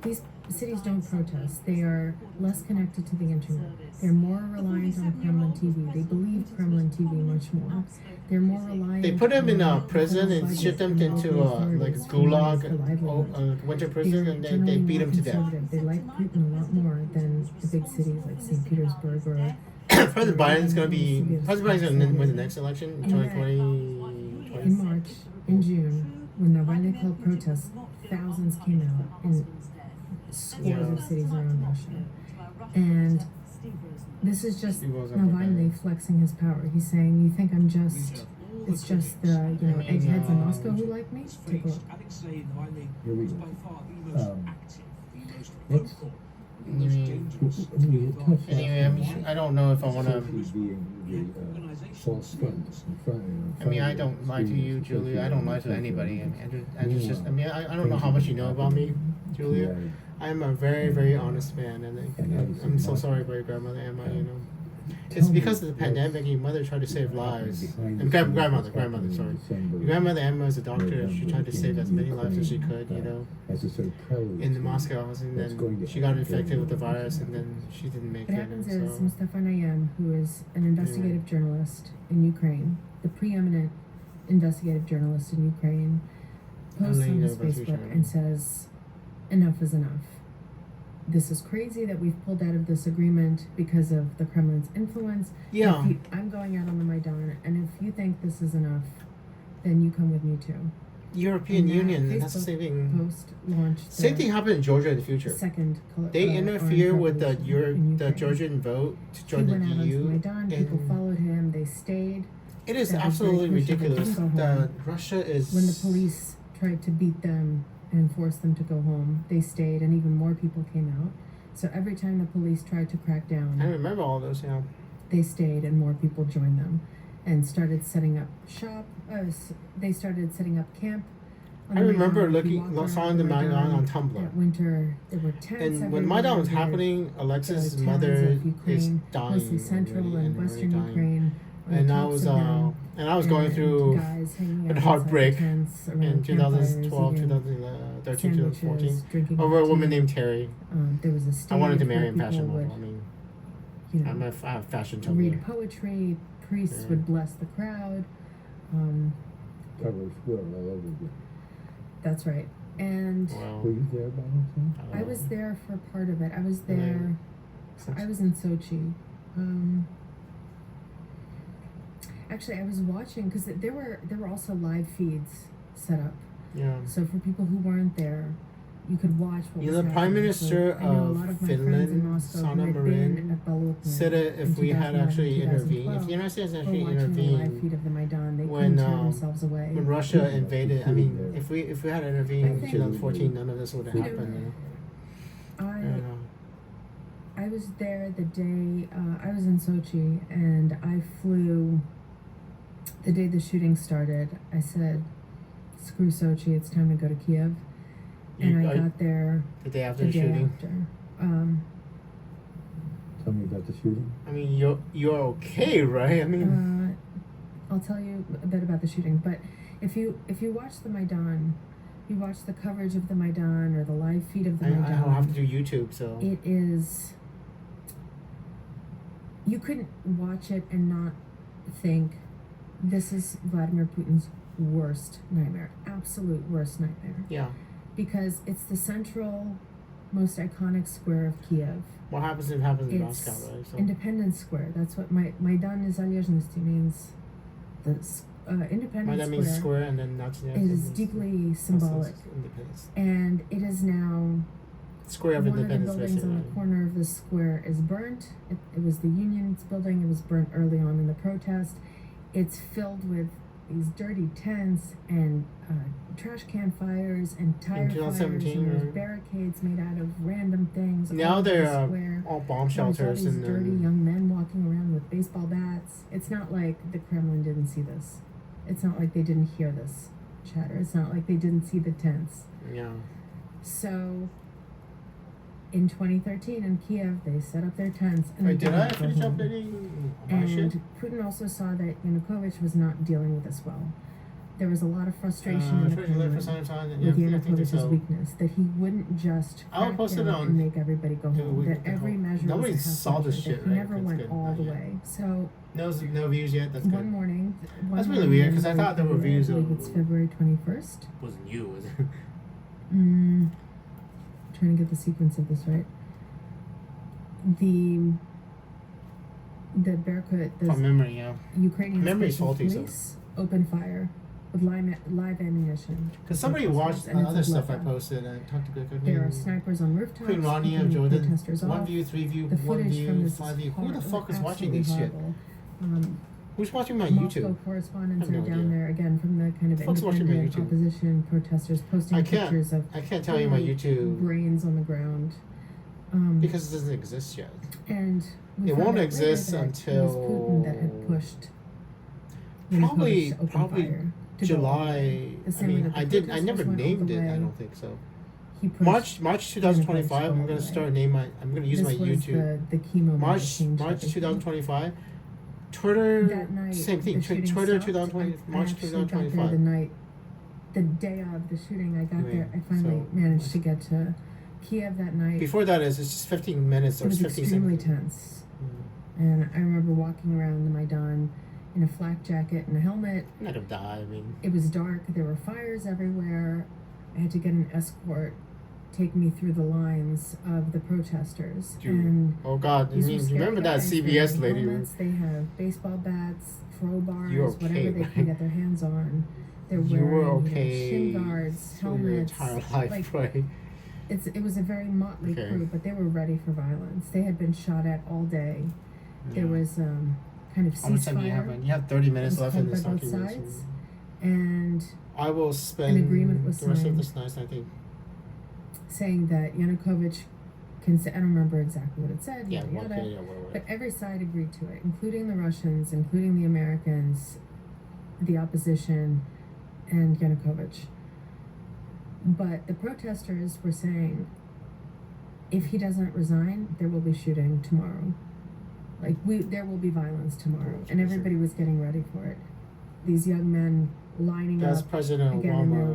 These cities don't protest. They are less connected to the internet. They're more reliant on Kremlin TV. They believe Kremlin TV much more. They're more reliant. They put him in a on prison federal and budgets shipped him and into local like a authorities for money gulag, for livelihood. winter They're prison, and then they generally beat more him to death. conservative. They like Putin a lot more than the big cities like St. Petersburg or President Biden's gonna be. President Biden's gonna win the next election in 2020. in March, in June, when Navalny called protests, thousands came out in scores of cities around Russia. And this is just He wasn't Navalny prepared. flexing his power. He's saying, "You think it's just the eggheads in Moscow who like me? Take a look." Here we go. Let's I don't know if I want to. Being the false fronts in front. I mean, I don't lie to you, Julia. I don't lie to anybody. I mean, I don't know how much you know about me, Julia. I'm a very, very honest man, and I'm so sorry about your grandmother, Emma. You know, it's because of the pandemic. Your mother tried to save lives. And grandmother, sorry. Your grandmother Emma is a doctor. She tried to save as many lives as she could. You know, in the Moscow, and then she got infected with the virus, and then she didn't make What it. happens And is so, Mustafa Nayyem, who is an investigative journalist in Ukraine, the preeminent investigative journalist in Ukraine, posts on his Facebook and says, "Enough is enough. This is crazy that we've pulled out of this agreement because of the Kremlin's influence. yeah. I'm going out on the Maidan, and if you think this is enough, then you come with me too." European And that Union, that's the Facebook same thing. Post launched Same thing happened in Georgia in the future. second They interfere armed with the revolution in the Ukraine. Georgian vote to He join the went out onto the EU. Maidan, people and followed him, they stayed. it is that was absolutely very crucial. They ridiculous didn't go that home. Russia is. When the police tried to beat them and force them to go home, they stayed, and even more people came out. So every time the police tried to crack I down, remember all those. Yeah. they stayed, and more people joined them, and started setting up shop. They started setting up camp. on I the remember Maidan. If you looking, walk saw around the Maidan on Tumblr. That winter, there were tents. And when Maidan was everywhere. happening, Alexis' The towns mother of is Ukraine, dying. mostly central already, and already western dying. Ukraine. on And the I tops was of them, going and through guys hanging a out heartbreak inside tents around in 2012, campfires, eating 2013, 2014 sandwiches, drinking over a tea. woman named Terry. There was a stage I wanted to where marry in people fashion would, model. I mean, you know, I have fashion read Tumblr. poetry. Priests Yeah. would bless the crowd. Cover square all over again. That's right. And Well, Were you there by any chance? I was there for part of it. I was And there. I was in Sochi. Actually, I was watching because there were also live feeds set up. Yeah. So for people who weren't there, you could watch what You was know, the Prime happening. Minister So I know a of lot of my friends in Finland, Moscow who Sanna had Marin, been at Balotna said that if in we had 2011, actually intervened, if 2012, the United States were actually watching the live intervened feed of the Maidan, they when, couldn't tear themselves away. when Russia invaded, I mean, Yeah. if we had intervened I in think- 2014, none of this would have You know, happened. You know? I I don't know. I was there the day I was in Sochi, and I flew the day the shooting started. I said, "Screw Sochi, it's time to go to Kiev." And I got there The day after the the day shooting. after. Tell me about the shooting. I mean, you're okay, right? I mean, I'll tell you a bit about the shooting, but if you watch the Maidan, you watch the coverage of the Maidan or the live feed of the Maidan. I'll have to do YouTube, so. It is. You couldn't watch it and not think, this is Vladimir Putin's worst nightmare, absolute worst nightmare, Yeah. because it's the central, most iconic square of Kiev. What happens if it happens in It's Moscow, right? So. Independence Square. That's what Maidan Nezalezhnosti means. The Independence That means Square square and then that's is deeply symbolic, Independence. and it is now Square of one of the Independence, buildings basically. on the corner of the square is burnt. It was the Union's building. It was burnt early on in the protest. It's filled with these dirty tents and trash can fires and tire fires 2017, and there's right? barricades made out of random things. Now all over they're the square. all bomb There's all shelters these and dirty then young men walking around with baseball bats. It's not like the Kremlin didn't see this. It's not like they didn't hear this chatter. It's not like they didn't see the tents. yeah. So, in 2013 in Kiev, they set up their tents. And Wait, they did I didn't go finish home. updating my shit? And Putin also saw that Yanukovych was not dealing with this well. There was a lot of frustration in the First you look for Kremlin some time, with yeah, I think Yanukovych's so. weakness, that he wouldn't just I'll crack post it down on- and make everybody go Yeah, home. we That can every hope. measure Nobody was a half saw this measure, shit, that he right? never That's went good. all Not the yet. way. So No views yet. That's one good. morning, That's really weird, 'cause I thought there were views I believe of- it's February 21st. Wasn't you, was it? Trying to get the sequence of this right. The Berkut, the From memory, yeah. Ukrainian Memory's special faulty, so. police opened fire with live ammunition. Because somebody watched And it's a other stuff I bloodbath. posted and talked to Good. There are snipers on rooftops. Queen Ronnie of keeping Jordan. protesters 1 off. view, 3 view, The 1 footage from view, this 5 view. is Who the fuck is watching absolutely this shit? horrible. Who's watching my Moscow YouTube? correspondents I have are no down idea. there again from the kind of Folks watching my independent YouTube. opposition protesters posting I can't- pictures of I can't tell you my YouTube. brains on the ground. Because it doesn't exist yet. And we It found won't out exist later that until it was Putin that had pushed Probably- Yanukovych to open probably fire, to go all the way. July. The I same way mean, that the I protesters never went all named the it. I way, don't think so. he pushed March 2025. I'm gonna start name my. I'm gonna use this my was YouTube. the key moment that March changed March everything. 2025. Twitter. That night, Same thing. the shooting Twitter stopped. 2020. I March actually got there 2025. the day of the shooting. I got Anyway, there. I finally so- managed to get to Kiev that night. Before that is it's just 15 minutes It or was 15 extremely seconds. tense. Mm. And I remember walking around the Maidan in a flak jacket and a helmet. I'm not gonna die. I mean, It was dark. There were fires everywhere. I had to get an escort take me through the lines of the protesters. And oh God! You these were mean, scary remember that guys. They CBS have lady? helmets, they have baseball bats, crowbars, You're okay, whatever they right? can get their hands on. They're You wearing were okay shin guards, for your helmets. entire life, like, right? it was a very motley Okay. crew, but they were ready for violence. They had been shot at all day. There Yeah. was kind of How much time do you have? ceasefire. You have 30 It minutes was left in called this by both document. sides, and I will spend agreement was the rest of signed. this night, I think. saying that Yanukovych can say, I don't remember exactly what it said, Yeah, yada well, yada. okay, yeah, whatever. But every side agreed to it, including the Russians, including the Americans, the opposition, and Yanukovych. But the protesters were saying, if he doesn't resign, there will be shooting tomorrow. Like, there will be violence tomorrow. And everybody was getting ready for it. These young men lining That's up, President again, in their,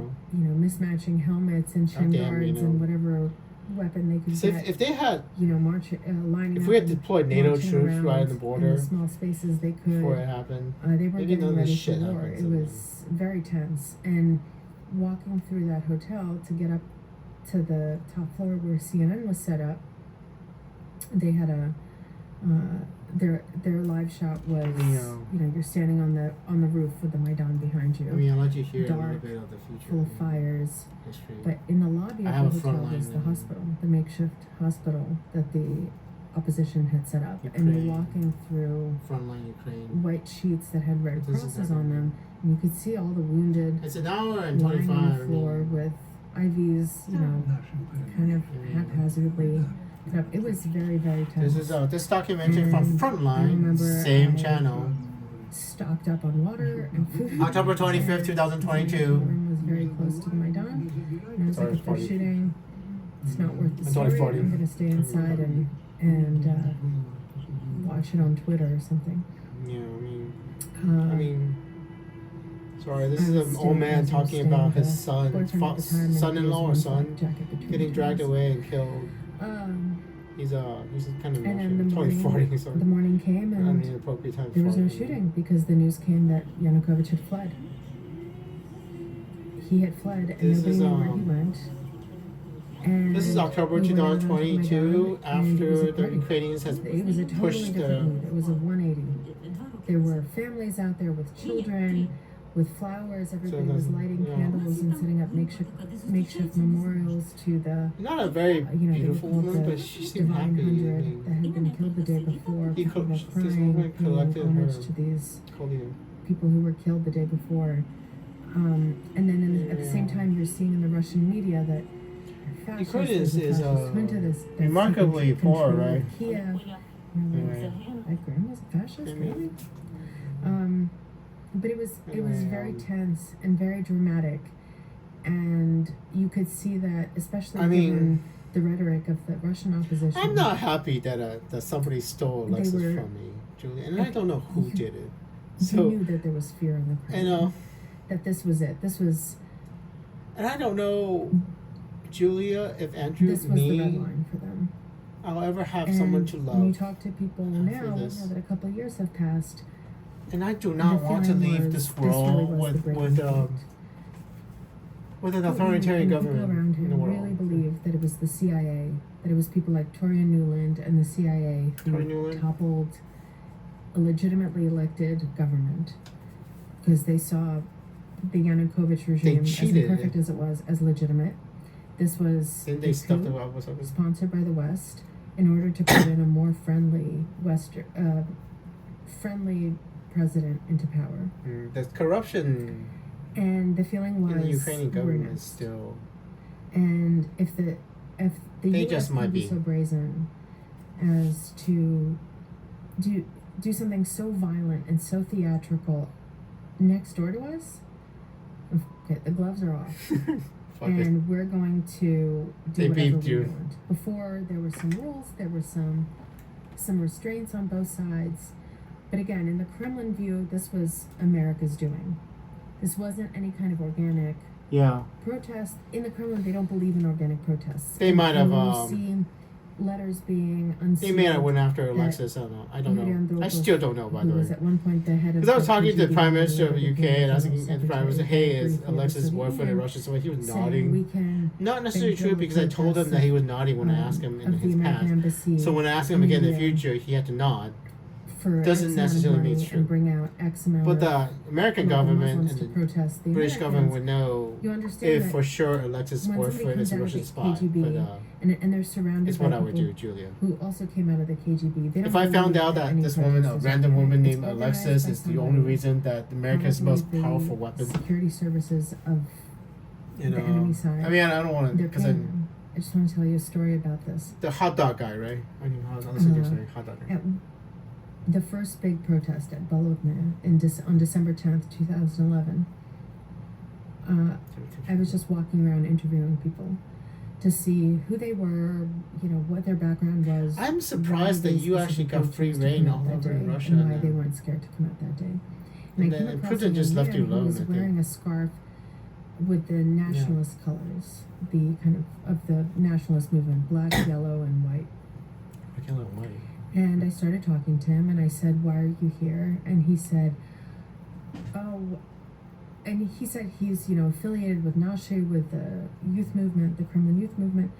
Obama. mismatching helmets and shin Goddamn, guards and whatever weapon they could So get. if they had, Lining if up we had and deployed NATO marching troops around right on the in border the small spaces they could. before it happened, They were maybe none getting of ready this for shit war. happens, It I mean. was very tense. And walking through that hotel to get up to the top floor where CNN was set up, they had their live shot was Yeah. you're standing on the roof with the Maidan behind you, I mean, I'll let you hear a Dark, little bit of the future. full of fires. History. But in the lobby I of have the a front hotel line was the in- hospital, the makeshift hospital that the opposition had set up. And Ukraine. you're walking through Frontline Ukraine. white sheets that had red This is crosses on them, and you could see all the wounded It's an hour and lying 25. on the floor with IVs, kind of haphazardly put up. It was very, very tense. This is this documentary from And I Frontline, remember same I channel. Stocked up on water and food. October 25th, And 2022. the room was very close to the Maidan. And I was Sorry, like, if they're 40. shooting, it's not worth the It's only story. 40. I'm going to stay inside and watch it on Twitter or something. Yeah, Uh, I mean, sorry, this I is was an staying- old man I was talking staying about with his a son, boyfriend at the time, and he son-in-law or was son, wearing a jacket between getting the dragged twins. away and killed. And He's kind of then the emotional. morning, 2040, so the morning came not and the appropriate time. there was for no it. shooting because the news came that Yanukovych had fled. He had fled and This nobody is, knew where he went. And This is October we went out onto 2022, Maidan, and it was after a the party. Ukrainians has It was a totally pushed different mood. It was a 180. There were families out there with children, with flowers. Everybody was lighting yeah. candles and setting up makeshift memorials to the not a very they beautiful would call woman, it but she seemed Divine happy. I Hundred mean, that had been killed the day before. He People were this crying, woman paying collected homage her- to these Colleen. people who were killed the day before. And then at the same time, you're seeing in the Russian media that Ukraine fascists is junta that's remarkably taken poor, control of right? Kiev. Anyway. Like grandma's a fascist, Anyway. really? But it was very Anyway, tense and very dramatic, and you could see that, especially I mean, given the rhetoric of the Russian opposition. I'm not happy that somebody stole They Alexis were- from me, Julia, and I don't know who did it. You So, knew that there was fear in the crowd. you know, That this was it. This was and I don't know, Julia, if Andrew, the red me, line for them. I'll ever have And someone to when you love. talk to people after now, this. that a couple of years have passed, And I do not the want to feeling leave was, this really world was the breaking point. with an Putin authoritarian and government people around in the him world. really believed that it was the CIA, that it was people like Toria Nuland and the CIA who Toria Nuland? toppled a legitimately elected government because they saw the Yanukovych regime, as cheated. imperfect as it was, as legitimate. This was Then a they stuffed coup it up with something. sponsored by the West in order to put in a more friendly friendly president into power. There's corruption And the feeling was in the Ukrainian we're government next. still. And if if the They U.S. just can might be be. so brazen as to do something so violent and so theatrical next door to us, okay, the gloves are off. Fuck it. And we're going to They do whatever beat we you. want. Before, there were some rules, there were some restraints on both sides. But again, in the Kremlin view, this was America's doing. This wasn't any kind of organic Yeah. protest. In the Kremlin, they don't believe in organic protests. They might have, When you see letters being unsealed. They may have went after that Alexis. I don't know. I don't Yuri know. I Andropov, still don't know, by who the was way. at one point the head of Because I was the talking to the KGB Prime Minister of the and UK became and asking General the Prime Minister, Secretary hey, very is briefly of the Alexis' Soviet boyfriend in Union, Russia? So he was saying nodding. we can Not necessarily control true because I told him that he was nodding when I asked him in of the his American past. embassy So when I asked him again in the India future, he had to nod. for doesn't X amount of necessarily mean money it's true. and bring out X amount But of the American local government Muslims and to the protest the British government Americans. would know You understand if that for sure Alexis' when somebody boyfriend is comes a out of Russian the spy. KGB, But and they're surrounded it's by what I would people do, Julia. who also came out of the KGB. They don't If I found believe out that any this woman, a protest is random organic. woman It's named organized Alexis, by is the only somebody, reason that America's most probably the powerful weapon, security services of you know, the enemy side. I mean, I don't want to, they're because paying them. I just want to tell you a story about this. the hot dog guy, right? I mean, I'll listen to your story, hot dog guy. At the first big protest at Bologna on December 10th, 2011, I was just walking around interviewing people to see who they were, you know, what their background was. I'm surprised why that they you actually got specifically free chose to reign come out all that over day, Russia. and why and they then- weren't scared to come out that day. And I came then across Putin a just young left you man who alone, was I think. wearing a scarf with the nationalist colors, the kind of the nationalist movement, black, yellow, and white. I can't let white. And I started talking to him, and I said, "Why are you here?" And he said, "Oh," and he said he's, you know, affiliated with Nashi, with the youth movement, the Kremlin youth movement.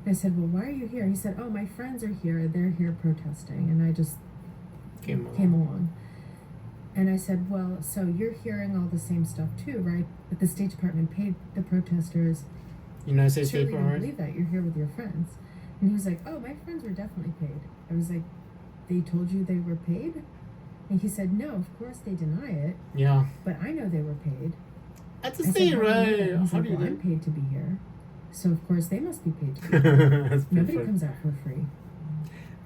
And I said, "Well, why are you here?" He said, "Oh, my friends are here. They're here protesting," and I just Came along. And I said, "Well, so you're hearing all the same stuff too, right? But the State Department paid the protesters. United States Surely State you don't Department. believe that. You're here with your friends." And he was like, "Oh, my friends were definitely paid." I was like, "They told you they were paid?" And he said, "No, of course they deny it, Yeah. but I know they were paid." That's the I said, thing, "How do you know right? that?" He's How like, do you "Well, I'm know? paid to be here, so of course they must be paid to be here. That's pretty Nobody funny. comes out for free."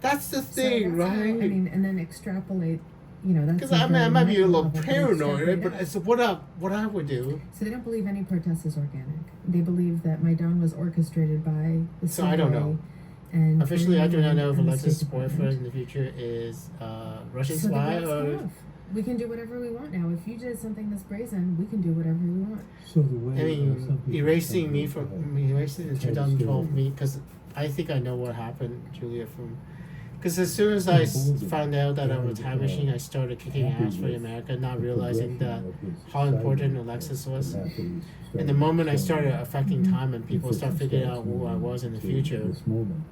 That's the So thing, that's how- right? I mean, and then extrapolate. You know, that's Because a I very might be a micro little level, but paranoid, right? extrapolate But out. it's what I would do. So they don't believe any protest is organic. They believe that Maidan was orchestrated by the So I don't CIA know. and Officially, I do not know if and the Alexis' State Department. boyfriend in the future is Russian So spy then that's or. enough. We can do whatever we want now. If you did something that's brazen, we can do whatever we want. So the way I mean, some people erasing think me is, from erasing the tell the 2012 story. me because I think I know what happened, Julia. From because as soon as I found out that I was establishing, I started kicking ass for America, not realizing that how important Alexis was. And the moment I started affecting time and people start figuring out who I was in the future, This moment,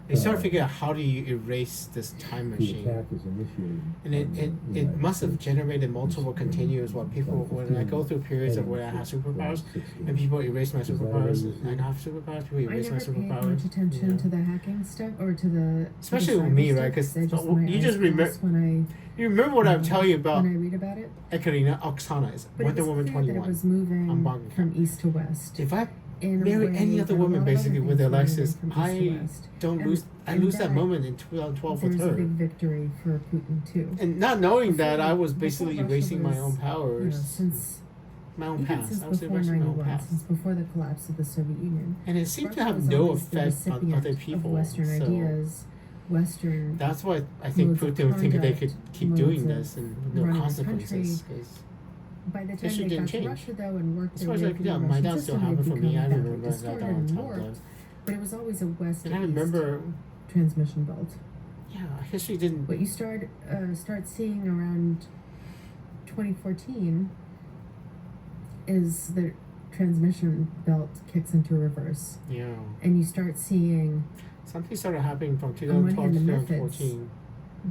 they start figuring out how do you erase this time the machine. attack is initiated. And it from the it must have United generated States. multiple continuous what people when I go through periods of where I have superpowers and people erase my superpowers and I don't have superpowers, people I erase my never paid superpowers. much attention you know. to the hacking stuff or to the Especially to the with me, cyber right? stuff. 'Cause They just, you my just eyes remember- cross when You remember what I'm telling you about when I read about it. Ekaterina Oksana is But Wonder it was Woman clear that it 21. was moving I'm bugging. from east to west. If I In a marry way any other that a woman lot of basically other with things were moving Alexis, from east to I west. don't And- lose. I and lose that that moment in 2012 with There's a her. big victory for Putin too. And not knowing that Before- I was before basically Russia erasing my was, own You know, powers, since my own even past. since I was before erasing my own 9/11, past. since before the collapse of the Soviet Union. And it seemed to Russia have was no always the effect on recipient other people. Of Western so ideas, Western. that's why I think modes of Putin would think they could conduct, keep modes doing of this and with no running the consequences. country. 'Cause By the time history they didn't got to change. Russia, though, and worked as their far as way I through can the tell, my Russian dad still system, happened they'd for me. become I badly remember that distorted on and top warped. left. But it was always a west And I to east remember, transmission belt. yeah, history didn't. What you start seeing around 2014 is the transmission belt kicks into reverse, Yeah, and you start seeing something started happening from on one 2012 hand to the methods 2014.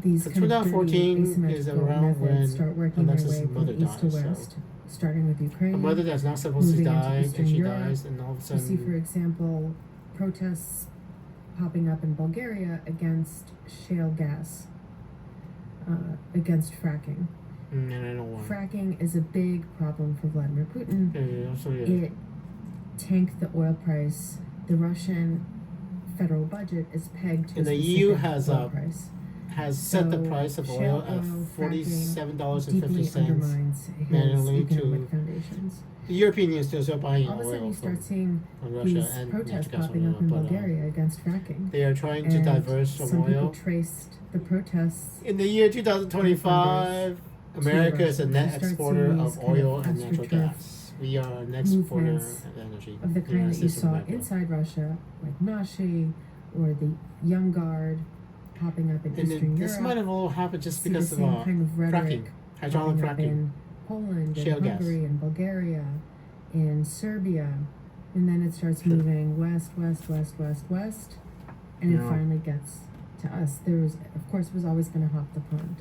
these So kind of dirty 2014 is asymmetrical around methods when start working their Alexis' way from mother east to dies, so- west, starting with Ukraine. A mother that's not supposed to Moving into die, and Eastern she Europe, dies, and all of a You see, for sudden, example, protests popping up in Bulgaria against shale gas, against fracking. and I don't want. Fracking is a big problem for Vladimir Putin. Yeah, so yeah. It tanked the oil price. The Russian federal budget is pegged to And a the specific EU has oil price. has set the So price of shale oil at oil $47.50. deeply undermines his manually economic to- foundations. The European Union is still buying All of a sudden, oil you start seeing from Russia these and protests natural gas popping up from in Europe, but, Bulgaria against fracking. they are trying to And diverse from some people oil. traced the protests. In the year 2025, America is a Russia. net You start exporter seeing of these kind oil of and natural astroturf gas. We are an exporter movements of energy. Of the in kind United that you States of saw America. inside Russia, like Nashi or the Young Guard popping up in And Eastern this Europe. might have all happened just See because the of same kind of rhetoric fracking, hydraulic popping up fracking. in Poland, Shale in gas. Hungary, in Bulgaria, in Serbia, and then it starts Sure. moving west, and it Yeah. finally gets to us. There was, of course, it was always going to hop the pond.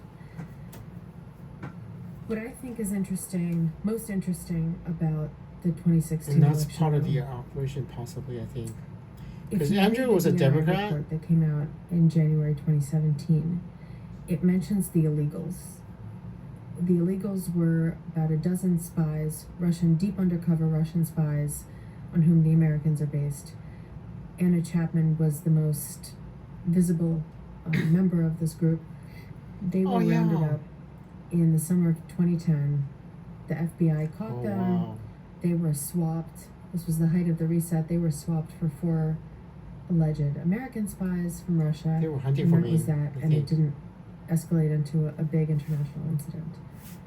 What I think is interesting, most interesting about the 2016 And that's election, part of the operation, possibly, I think. if 'Cause you Andrew read the was a DNI Democrat. report that came out in January 2017, it mentions the illegals. The illegals were about a dozen spies, deep undercover Russian spies, on whom the Americans are based. Anna Chapman was the most visible member of this group. They were rounded up in the summer of 2010. The FBI caught Oh, them. wow. They were swapped. This was the height of the reset. They were swapped for 4 alleged American spies from Russia. They were hunting and for that me, was that, I and it think. didn't escalate into a big international incident.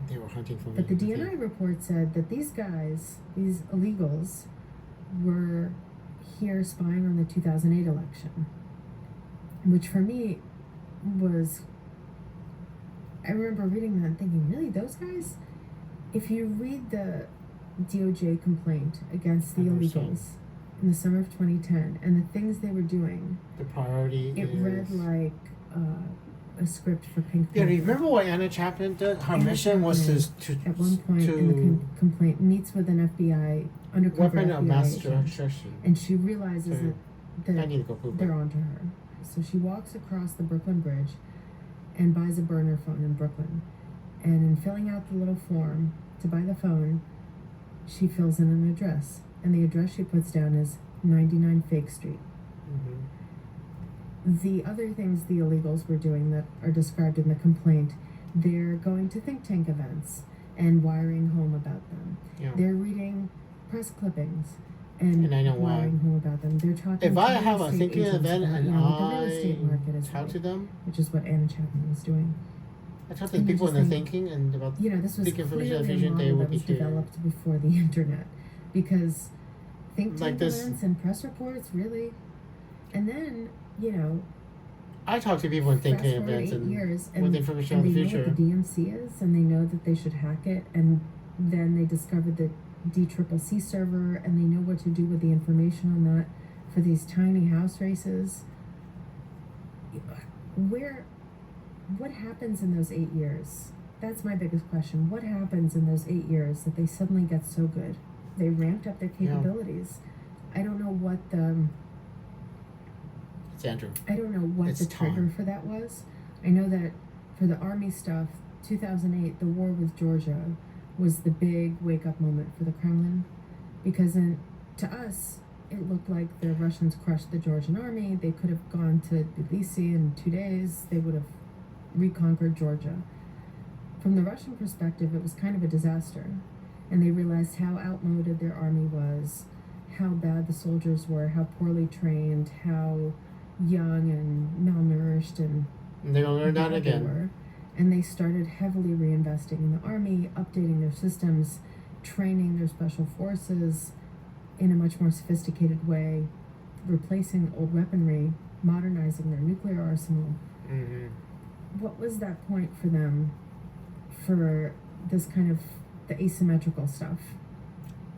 They were hunting for me. But the I DNI think. report said that these guys, these illegals, were here spying on the 2008 election, which for me was, I remember reading that and thinking, really, those guys? If you read the DOJ complaint against the 100%. illegals in the summer of 2010 and the things they were doing, The priority it is... read like a script for Pink Yeah, Panther. remember what Anna Chapman did? Her Anna mission was to At one point in the complaint, meets with an FBI undercover weapon of FBI mass agent, destruction. and she realizes Sorry. that I need to go poop. they're onto her. So she walks across the Brooklyn Bridge and buys a burner phone in Brooklyn. And in filling out the little form to buy the phone, she fills in an address. And the address she puts down is 99 Fake Street. Mm-hmm. The other things the illegals were doing that are described in the complaint, they're going to think tank events and wiring home about them. Yeah. They're reading press clippings and I know why. wiring home about them. They're talking If to I real have a estate thinking agents event about, and what the real estate market is I talk like, to them, which is what Anna Chapman was doing. I talk to And the you people in just the think, thinking and about This was Think information clearly a efficient, they model will that be was here. developed before the internet, because think Like tank this- events and press reports, really? And then, I talk to people in fast thinking forward events 8 and years, with information on and the they know future. what the DMC is, and they know that they should hack it, and then they discovered the DCCC server, and they know what to do with the information on that for these tiny house races. What happens in those 8 years? That's my biggest question. What happens in those 8 years that they suddenly get so good? They ramped up their capabilities. I don't know what It's Andrew. the It's trigger time. for that was. I know that for the Army stuff, 2008, the war with Georgia was the big wake-up moment for the Kremlin, because to us, it looked like the Russians crushed the Georgian army. They could have gone to Tbilisi in 2 days. They would have reconquered Georgia. From the Russian perspective, it was kind of a disaster, and they realized how outmoded their army was, how bad the soldiers were, how poorly trained, how young and malnourished and And they're gonna learn that bad they again. were. And they started heavily reinvesting in the army, updating their systems, training their special forces in a much more sophisticated way, replacing old weaponry, modernizing their nuclear arsenal. Mm-hmm. What was that point for them, for this kind of the asymmetrical stuff?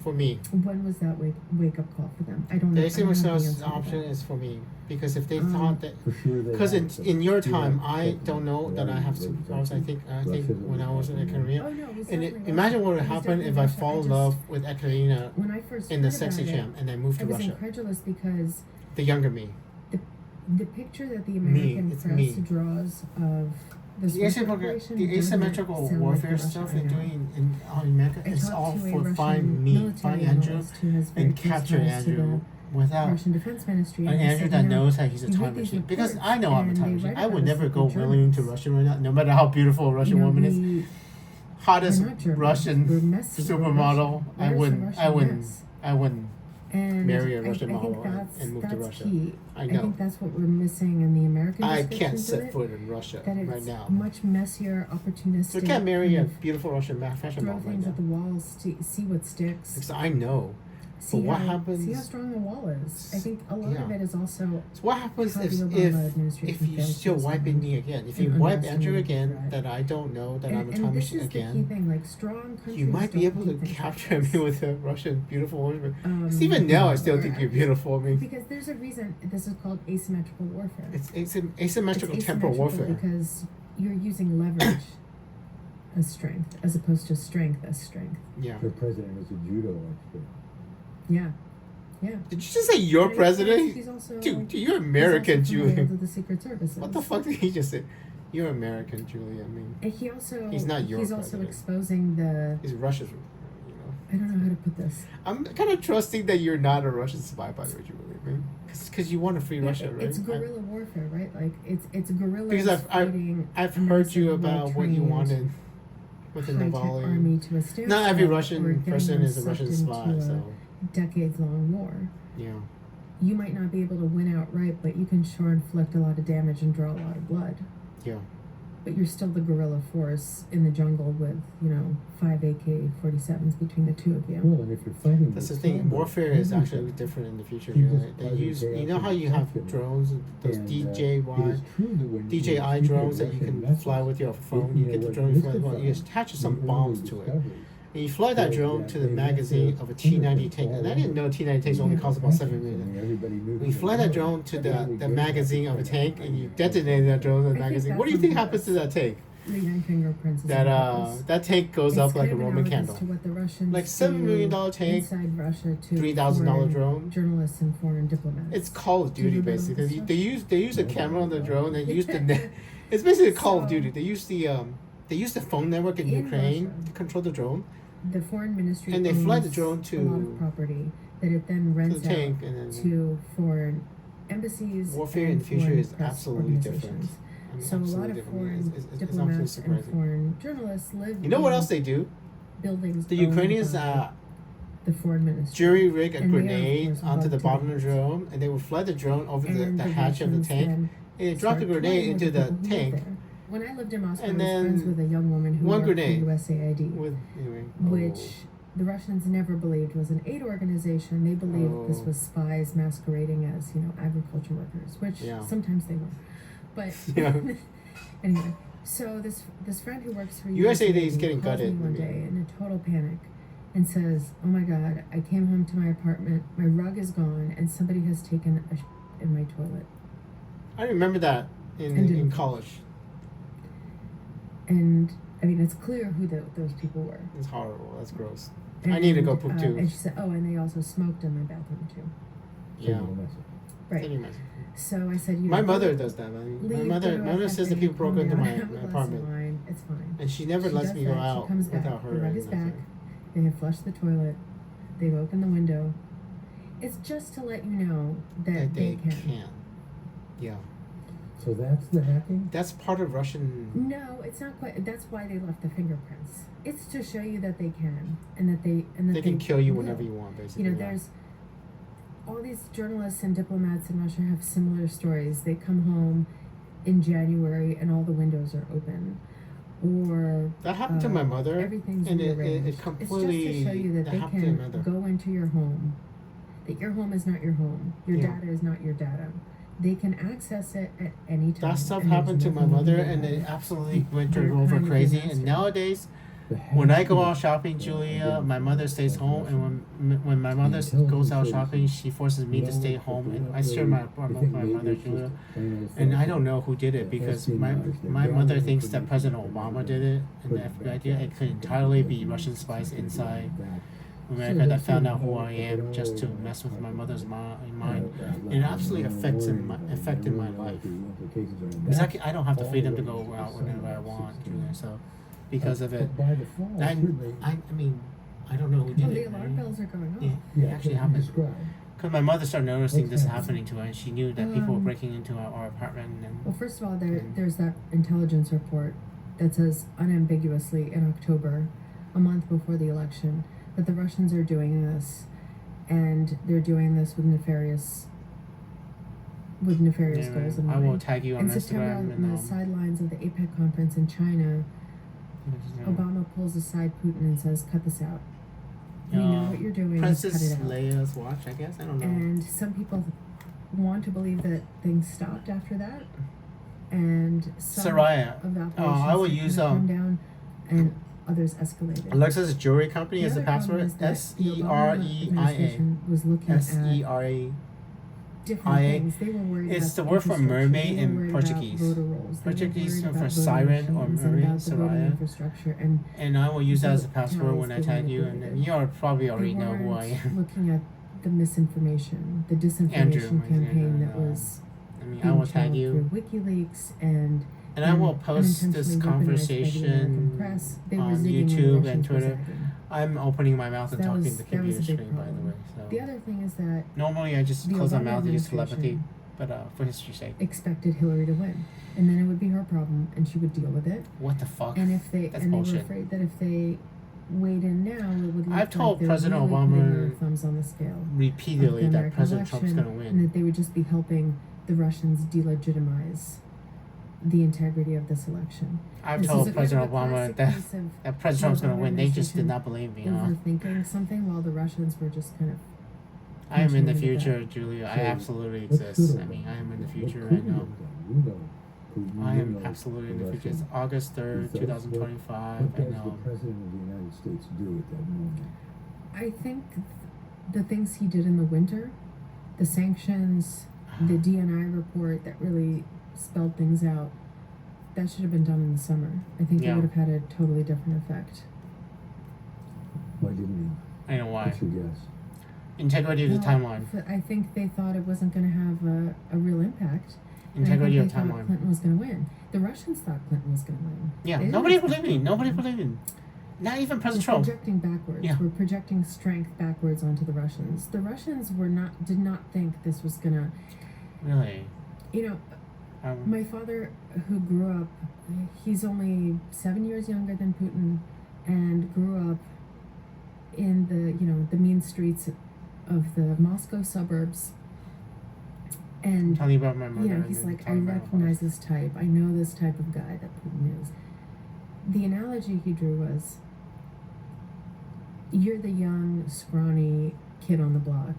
For me, When was that wake up call for them? I don't know. the I don't have the asymmetrical answer to option that. is for me, because if they thought that, For sure they because have in your some time, direct I second don't know that I have reality superpowers. I think when I was in Ekaterina, Oh no, it was and definitely imagine what would Russia. It was happen if definitely I Russia. fall in just- love with Ekaterina When I first in the heard sexy about jam it, and then moved I to was Russia. incredulous because The younger me. the picture that the American it's press me. draws of this The Russian asymmetrical, operation the doesn't asymmetrical sound like warfare the Russia stuff I they're know. doing in America I is talked all to a for Russian find me, military find Andrew, analyst who has very and close capture ties to Andrew, without Russian Defense Ministry. an and they answer said, that you know, knows that he's a you read time these machine. Because reports I know I'm a and time they machine. write I would about us never like go we're willingly to Germans. Russia right now, no matter how beautiful a Russian You know, woman is. we- Hottest we're not Germans. Russian We're messy. supermodel. I We're wouldn't. some I Russian wouldn't. mess. I wouldn't And marry a I Russian think model that's, and move to that's Russia. key. I know. think that's what we're missing in the American I descriptions can't of set it, foot in Russia that it's right now. much messier, opportunistic. So I can't marry kind a of beautiful Russian fashion throw model right things now. at the wall, see what sticks. Because I know. See what how, happens- See how strong the wall is. I think a lot of Yeah. it is also So what happens how the if Obama administration you fails to still wipe respond. me again? If and you wipe Andrew underestimated again, threat. that I don't know that I'm a and time this machine is the key again, thing. Like strong countries you might be don't able to keep things capture like me this. with a Russian beautiful woman. 'Cause even now, I still or- think you're beautiful. I mean, Because there's a reason this is called asymmetrical warfare. it's asymmetrical temporal warfare. Because you're using leverage as strength as opposed to strength as strength. Yeah. Your president is a judo expert. Yeah. Yeah. Did you just say your But president? He's also, Dude, you're he's American, also from the world Julia. of the Secret Services. What the fuck did he just say? You're American, Julia. I mean, And he also He's not your he's also president. exposing the he's Russia's. You know, I don't know how to put this. I'm kind of trusting that you're not a Russian spy, by the way, Julia. I mean, because you want to free Russia, right? It's guerrilla warfare, right? Like it's guerrillas Because fighting. I've a heard you massive, about what you well-trained, wanted with the high-tech Navalny. army to a standstill. Not every or Russian getting person them is a Russian sucked spy, into a so decades-long war. yeah. You might not be able to win outright, but you can sure inflict a lot of damage and draw a lot of blood. Yeah. But you're still the guerrilla force in the jungle with, 5 AK-47s between the two of you. Well, and if you're fighting, That's the with thing. cyber, Warfare is everything. actually different in the future. He You know, just they doesn't use. care You know if how it's you have sensitive. drones, those And, DJI, it is true that when DJI when you drones that you Russian can messages, fly with your phone. you You get the know, drone, you fly what well, you mystifies attach some the early bombs to it. discoveries And you fly that was drone that to the they magazine went of a to T-90 fingerprints tank. all And I didn't know T-90 tanks only cost about $7 million. Everybody knew When you who fly they that were. drone to They the were good magazine of a at tank that. and you detonate that drone in the I think magazine, that's what do you think what happens to that tank? Leaving fingerprints is That on purpose. that tank goes It's up like a kind of Roman analogous candle. to what the Russians Like $7 million do tank, inside Russia to $3,000 foreign drone. journalists and foreign diplomats. It's Call of Do you Duty remember all basically. this They use a camera on the drone. They use the net. It's basically Call of So- Duty. They use the phone network in In Ukraine Russia. to control the drone. The foreign ministry And they fly the owns drone a lot to of property that it then rents the tank, out and then to foreign embassies. warfare and in the future foreign is press absolutely different. organizations. I mean, So a lot absolutely of different. foreign It's absolutely diplomats and surprising. foreign journalists live. You know what in else they do? buildings. The owned Ukrainians by the foreign ministry. jury rig a And they are, of grenade course, onto the bugged bottom to of the drone, and they would fly the drone over And the hatch of the Russians tank, then and they drop the start grenade toying into with the people who live tank there. When I lived in Moscow, And I was friends then with a young woman who one worked grenade for USAID, with anyway. which the Russians never believed was an aid organization. They believed this Oh. was spies masquerading as, agriculture workers, which Yeah. sometimes they were. But Yeah. anyway, so this friend who works for USAID is getting calls gutted, me one I mean. day in a total panic and says, "Oh my God, I came home to my apartment. My rug is gone, and somebody has taken a in my toilet." I remember that And in didn't college. And I mean, it's clear who those people were. It's horrible. That's gross. And, I need to go poop too. And she said, "Oh, and they also smoked in my bathroom too." Yeah. Right. Can you imagine? So I said, My mother leave- does that. Man. leave, My go mother, to my a mother says that cafe, people broke calm into down, my, have a my glass of apartment, wine, it's fine. and she never She lets does me go that, out she comes without back, her. the rug and is nothing. back. They have flushed the toilet. They've opened the window. It's just to let you know that That they can. can. Yeah, So that's the hacking? that's part of Russian. No, it's not quite. That's why they left the fingerprints. It's to show you that they can, and that they They can kill you will. whenever you want, basically. You know, yeah. there's all these journalists and diplomats in Russia have similar stories. They come home in January and all the windows are open, or That happened to my mother, everything's and it rearranged. completely. It's just to show you that they happened to my can mother. go into your home. That your home is not your home. Your Yeah. data is not your data. They can access it at any time. That stuff and there's happened to my nothing you mother, can do and about it it. absolutely went They're her over kind of crazy. disaster. And nowadays, The when I go hacking- out shopping, Julia, my mother stays home, and when my mother intelligence goes out services shopping, she forces me to stay know home, that and they I share my they apartment think with my maybe mother, it's just Julia. a plain old And I fashioned- don't know who did it the because espionage, they're my gathering mother thinks that information President from Obama everybody, did it, and put the it back idea in, it could and entirely then be you Russian can spies do inside that. America So that they found say, out who oh, I am but just to oh, mess with my mother's mind. And it absolutely affects my life. Because I don't have the freedom to go out whenever I want, Julia. So because of it, By default, I certainly. mean, I don't know who Oh, did the it. alarm bells are going off. Yeah, it actually happened. Describe. Because my mother started noticing this Exactly. happening to her, and she knew that people were Um, breaking into our apartment. Well, And first of all, there's that intelligence report that says unambiguously in October, a month before the election, that the Russians are doing this, and they're doing this with nefarious yeah, goals in I mind. will tag you on In September, Instagram. on And the sidelines of the APEC conference in China, Obama pulls aside Putin and says, "Cut this out. We know what you're doing. Princess cut it out." Leia's watch, I guess. I don't know. And some people want to believe that things stopped after that, and some Soraya. evaporations I will use come down, and others escalated. Alexis Jewelry Company The is the other problem password. is that the Obama SEREIA. administration was looking at SEREIA. different IA. things. They were worried It's about the word for infrastructure. mermaid They in were worried Portuguese. About voter rolls. They were Portuguese worried for about voting siren or machines and mermaid, about the voting Soraya. infrastructure, and And I will use that as a vote password when I tallies, they tag you, and then manipulated. you all probably they already know who I weren't am. looking at the misinformation, the disinformation Andrew, campaign that Andrew, was I mean, I being will tag channeled you, through WikiLeaks and and I will post this unintentionally weaponized by the American conversation press. They were on zigging when the YouTube and Russians were Twitter. zagging. I'm opening my mouth and That talking was- to the that was computer a big screen, by the problem. way. So The other thing is that normally I just the close my Obama mouth and use telepathy, administration but for history's sake. expected Hillary to win, and then it would be her problem, and she would deal with it. What the fuck? And if they That's and they bullshit. were afraid that if they weighed in now, it would look I've told like they're President really Obama putting their thumbs on the scale of repeatedly the that American President Trump's election, going to and win. that they would just be helping the Russians delegitimize the integrity of this election. I've This told is a President kind of a Obama classic that, case of that President Trump's the going to win. They just did administration not believe me. overthinking something while the Russians were just kind of I am in the punching into future, that. Julia. I So, absolutely what's exist. good I mean, I am in the What future. I Putin know. has done, you know Putin, I you am know absolutely in the Russia. future. It's August 3rd, Besides, 2025. What I does the know. President of the United States do at that moment? I think the things he did in the winter, the sanctions, the DNI report that really spelled things out, that should have been done in the summer. I think it Yeah. would have had a totally different effect. Why didn't I know he? why. What's your guess? Integrity of the Well, timeline. I think they thought it wasn't going to have a real impact. And Integrity I of think they thought timeline. Clinton was going to win. The Russians thought Clinton was going to win. Yeah, They didn't nobody expect believed me. Clinton. Nobody believed me. Not even We're President Trump. projecting backwards. Yeah. We're projecting strength backwards onto the Russians. The Russians did not think this was gonna. Really. You know, my father, who grew up, he's only 7 years younger than Putin, and grew up in the mean streets of the Moscow suburbs. And Tell me about my mother. he's and like, I tell me about my recognize this type. I know this type of guy that Putin is. The analogy he drew was, you're the young, scrawny kid on the block,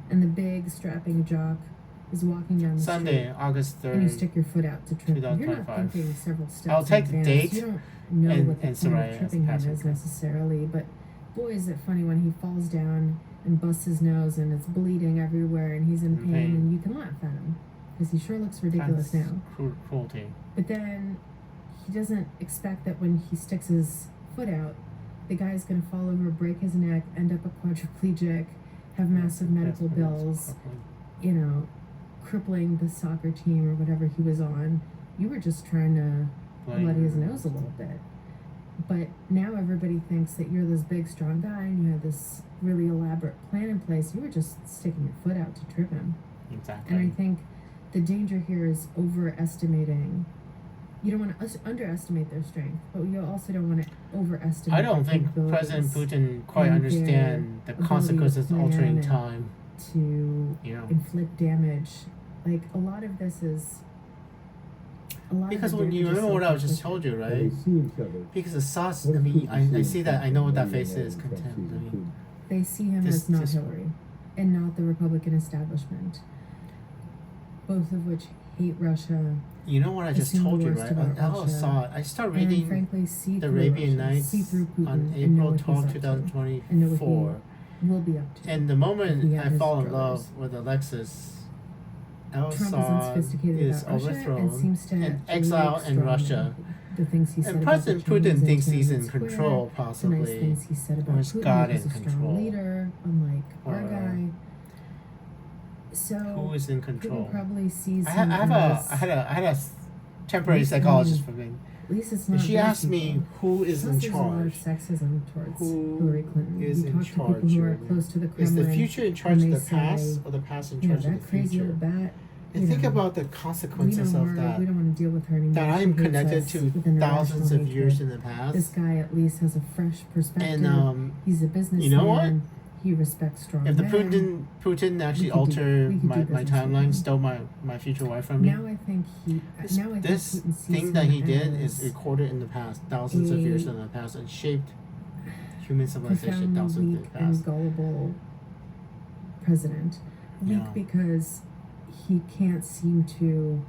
and the big, strapping jock is walking down the Sunday, street, August and you 3rd. stick your foot out to trip him. You're not 2025. thinking several steps I'll take in the advance. date You don't know and- what the and point Soraya of as tripping him password. is necessarily, but boy, is it funny when he falls down and busts his nose and it's bleeding everywhere and he's in In pain, pain. and you can laugh at him because he sure looks ridiculous That's now. Cruelty. But then he doesn't expect that when he sticks his foot out, the guy's going to fall over, break his neck, end up a quadriplegic, have massive medical That's bills, crippling. crippling the soccer team or whatever he was on. You were just trying to bloody his nose a little bit. But now everybody thinks that you're this big, strong guy and you have this really elaborate plan in place. You were just sticking your foot out to trip him. Exactly. And I think the danger here is overestimating. You don't want to underestimate their strength, but you also don't want to overestimate. I don't their think President capabilities Putin quite and understand the their ability consequences to of altering plan time. to You know. inflict damage. Like, a lot of this is. Because when you remember what I just told you, Well, right? they see each other. Because the sauce, What I if mean, Putin I sees see that. I Trump know what that and face Trump is. sees Contempt. I mean, They see him This- as not this- Hillary and not the Republican establishment, both of which hate Russia you know what I just assume the told you, worst right? about I Russia, saw it. I started and reading frankly see the through Arabian Russia, Nights see through Putin on and know April what he's 12, up to, and know what 2024. he will be up to. And the If he moment had I his fall in druthers. love with Alexis, Trump isn't Assad sophisticated is about Russia and overthrown seems to and exiled really in strong Russia. the things he said And about President the Chinese Putin in thinks he's in Tiananmen Square, control, the nice possibly. things he said about Or is Putin, God who's in a strong control? leader, unlike our Or- guy. So Who is in control? Putin probably sees I him had as a temporary He's psychologist in- for me. least it's And not. she those asked me people. who is Plus, in there's a lot of charge. sexism towards Who Hillary Clinton. is We in talk to people charge, who are Julia? close to the Is Kremlin. the future in charge of and the they past, say, or the past in you know, charge of that the crazy future? old bat. And you think know, about the we consequences know of her. that. We don't want to deal with her anymore. That She I'm hates connected us to with an thousands irrational of years hatred. in the past. This guy at least has a fresh perspective. And He's a businessman. you know what? He respects strong If the men. Putin actually we could altered do my business with timeline, him. stole my future wife from me, Now I think this Putin sees thing that him he did as is recorded in the past, thousands of years a in the past, and shaped human civilization profoundly thousands of weak years in the and past. gullible president. Weak Yeah. because he can't seem to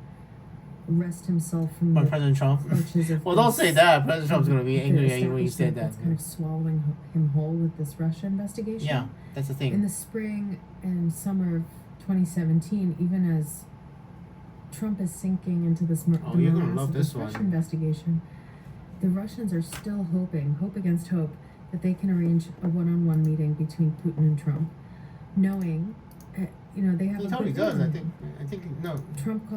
wrest himself from But the President Trump? clutches of Well, don't this- say that. President Trump's going to be the angry at you when you say establishment that. that's kind of swallowing him whole with this Russia investigation. Yeah, that's the In thing. the spring and summer of 2017, even as Trump is sinking into this the Oh, you're gonna morass love of this Russia one. investigation, the Russians are still hoping, hope against hope, that they can arrange a one-on-one meeting between Putin and Trump, knowing, they have He a totally good does. feeling. I think no. Trump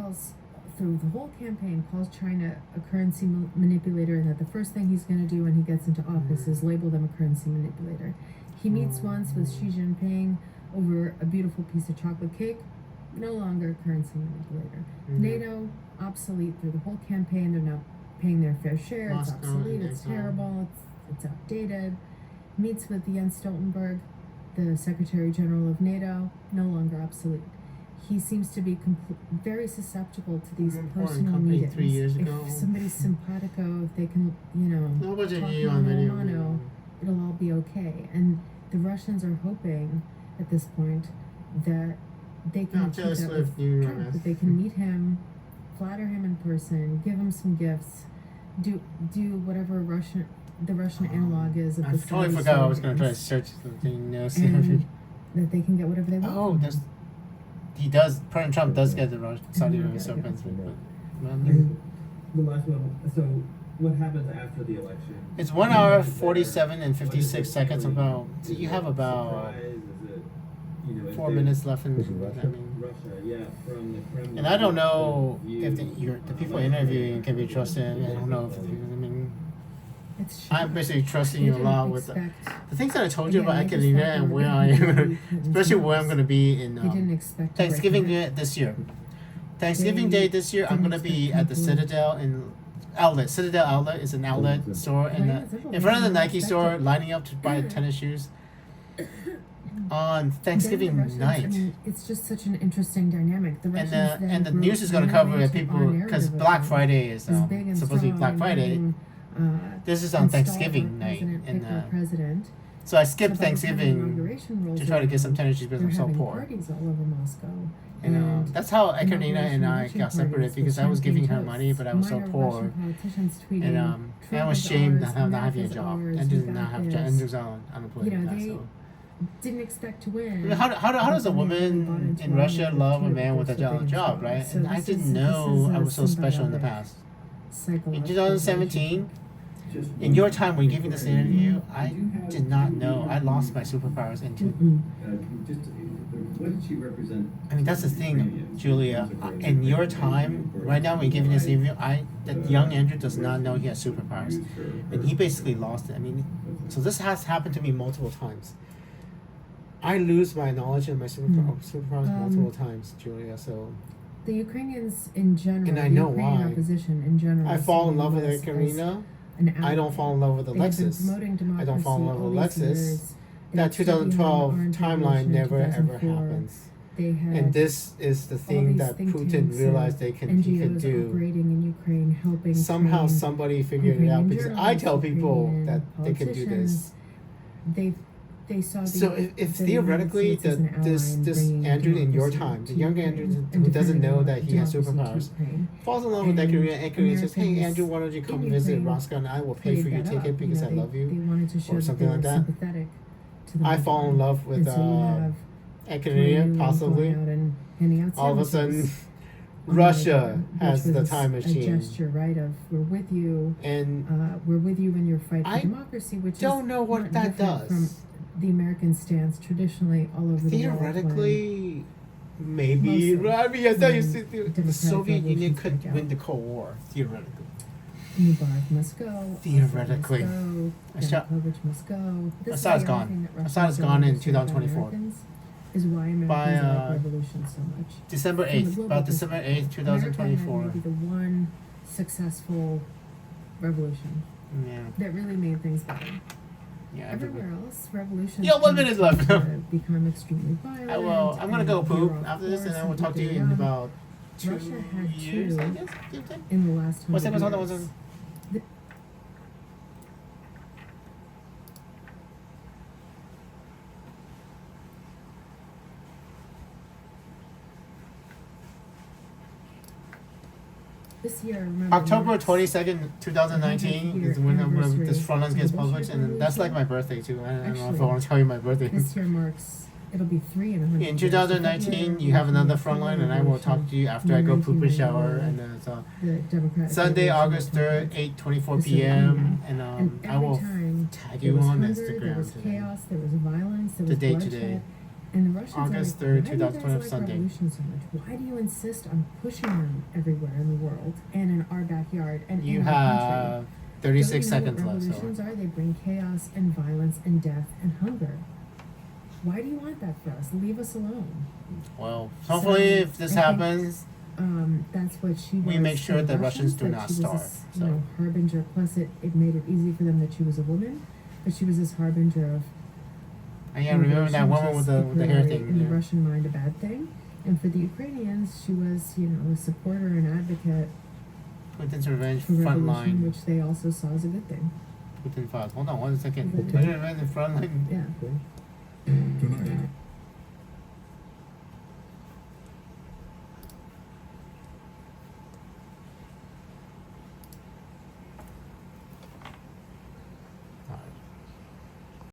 through the whole campaign, calls China a currency manipulator, and that the first thing he's going to do when he gets into office is label them a currency manipulator. He meets once with Xi Jinping over a beautiful piece of chocolate cake, no longer a currency manipulator. Mhm. NATO, obsolete through the whole campaign. They're not paying their fair share. It's Moscow, obsolete. It's NATO. terrible. It's outdated. Meets with Jens Stoltenberg, the Secretary General of NATO, no longer obsolete. He seems to be very susceptible to these Important personal company meetings. 3 years ago. If somebody's simpatico, if they can, No budget talk you on mano a video. mano, it'll all be okay. And the Russians are hoping at this point that they can No, achieve Taylor that Swift, with you Trump, know, that they can meet him, flatter him in person, give him some gifts, do whatever the Russian analog is of I the totally Saudi forgot I was going to try to slogans, search something. and that they can get whatever they want. Oh, he does. President Trump does get the Saudi Arabia Mhm. serpents. And the last one. So, what happens after the election? It's 1 hour 47 and 56 seconds. About so you have about Surprise? Is it, 4 minutes left in. Is it Russia? I mean, Russia, yeah, from the Kremlin. and I don't know view, if the people interviewing can be trusted. I don't know if the people. I mean, It's I'm basically trusting They you a didn't lot with expect- the things that I told you about Again, they just Ekaterina thought they and were where gonna I be am, Clinton's especially where I'm wives. going to be in They didn't expect to Thanksgiving break Day this year. Thanksgiving They Day this year, I'm didn't going to be expect at the people- Citadel in Outlet. Citadel Outlet is an outlet store Oh, yeah, in front of the Nike expected. store, lining up to buy tennis shoes on Then Thanksgiving the Russians, night. I mean, it's just such an interesting dynamic. The Russians And the then news is broke going to cover right it, into people our because narrative of Black them. Friday is Is big and supposed to be strong Black and Friday. letting, This is on install Thanksgiving our night, president, and pick our president. so I skipped So by the time the Thanksgiving inauguration rolls to try to get some around, tennis shoes because they're I'm so having poor. parties all over Moscow. And that's how Ekaterina and I inauguration got separated parties because with I was giving her champagne money, but I was so toasts, poor. minor Russian politicians tweeting, And I Trump was is ashamed ours, of not having a America's job. ours, Andrew we did not got have a this. job. Andrew's on unemployment. You know, now, they so. didn't expect to I win. mean, how does a But then they really bought woman into in our Russia narrative love a too, man with a that they're so big job, and right? strong. And I So didn't this know is I a was so special in the symbiotic past. In psychological 2017, in your time when giving this interview, I did not know. I lost my superpowers into. What did she represent? I mean, that's the thing, Julia. In your time, right now, when you're giving this interview, that young Andrew does not know he has superpowers, and he basically lost it. I mean, so this has happened to me multiple times. I lose my knowledge of my superpowers multiple times, Julia. So The Ukrainians in general, And I the know Ukrainian why. opposition in general, I see fall in the love with US as Ekaterina. an I don't ally. fall in love with They have been Alexis. promoting democracy I don't fall in love all with these Alexis. years. They That stood behind 2012 our timeline intervention in never ever 2004. happens. They had And this is the all thing these that think Putin tanks realized and he can NGOs do. operating in Ukraine, helping Somehow train somebody figured it out Ukrainian because I journalists, tell people Ukrainian that they can do this. politicians. They saw the So if the United theoretically States as an ally this in bringing Andrew in your democracy time, the to young Ukraine Andrew and who doesn't defending know that he has democracy to superpowers, Ukraine. falls in love with And Ekaterina. Ekaterina says, "Hey Americans Andrew, why don't you come in visit Ukraine Moscow and I will pay played for your that ticket up. because I they, love They you." wanted to show that something they like were that. sympathetic to the I fall in movement. love with And so you have Ekaterina, Ukraine possibly. going out and handing out All of a sudden, sandwiches on Russia the has which the was time a machine, gesture, right? Of we're with you. and We're with you in your fight for I democracy, which don't is know what not that different does. from the American stance traditionally all over the world. theoretically, maybe. Mostly. I mean, I thought you When said the Democratic Soviet Union revolutions could break out. win the Cold War theoretically. Mubarak must go. Theoretically. Assad must go. This is Assad's the gone. other thing that Russians Assad's don't gone in understand about 2024. Americans, is why Americans By, like revolution so much. December From a 8th, global about December 8th, perspective, America had 2024. maybe the one successful revolution Yeah, that really made things better. yeah. Everywhere else, revolutions. Yeah, 1 tend minute left. to become extremely violent. I will. I'm gonna go and poop veer off after this, and course then we'll talk to you people in young. about 2 Russia had years, two I guess. Do you think? in the last 100 What's that? years. What's that? The- This year, remember, October marks 22nd, 2019 is when this front line gets published, and that's like my birthday too. I don't know if I want to tell you my birthday. This year marks, it'll be 3 in 100 In years. 2019, you have another front line, and I will talk to you after I go poop and shower. And so The Democratic Sunday, Revolution August was 3rd, published. 8:24 This is p.m. India. And I every will time tag there you was on hunger, there Instagram was today. chaos, there was violence, there was Today, bloodshed. today. And the Russians August are like, 3rd, why do you guys 2012 like Sunday. revolution so much? Why do you insist on pushing them everywhere in the world and in our backyard and You in our country? have 36 Don't you know seconds what left. revolutions So. are? They bring chaos and violence and death and hunger. Why do you want that for us? Leave us alone. Well, hopefully, So, if this I think, happens, that's what she was. we make to sure the that Russians do that not she was starve, This, so. You know, harbinger. Plus, it made it easy for them that she was a woman, but she was this harbinger of. and yeah, remember that innovation, woman which with is the hair clearly thing. In the Yeah. Russian mind, a bad thing, and for the Ukrainians, she was, you know, a supporter and advocate Putin's revenge for front revolution, line. which they also saw as a good thing. Putin 5. Hold on 1 second. Okay. Putin revenge front line. Yeah. Okay. Tonight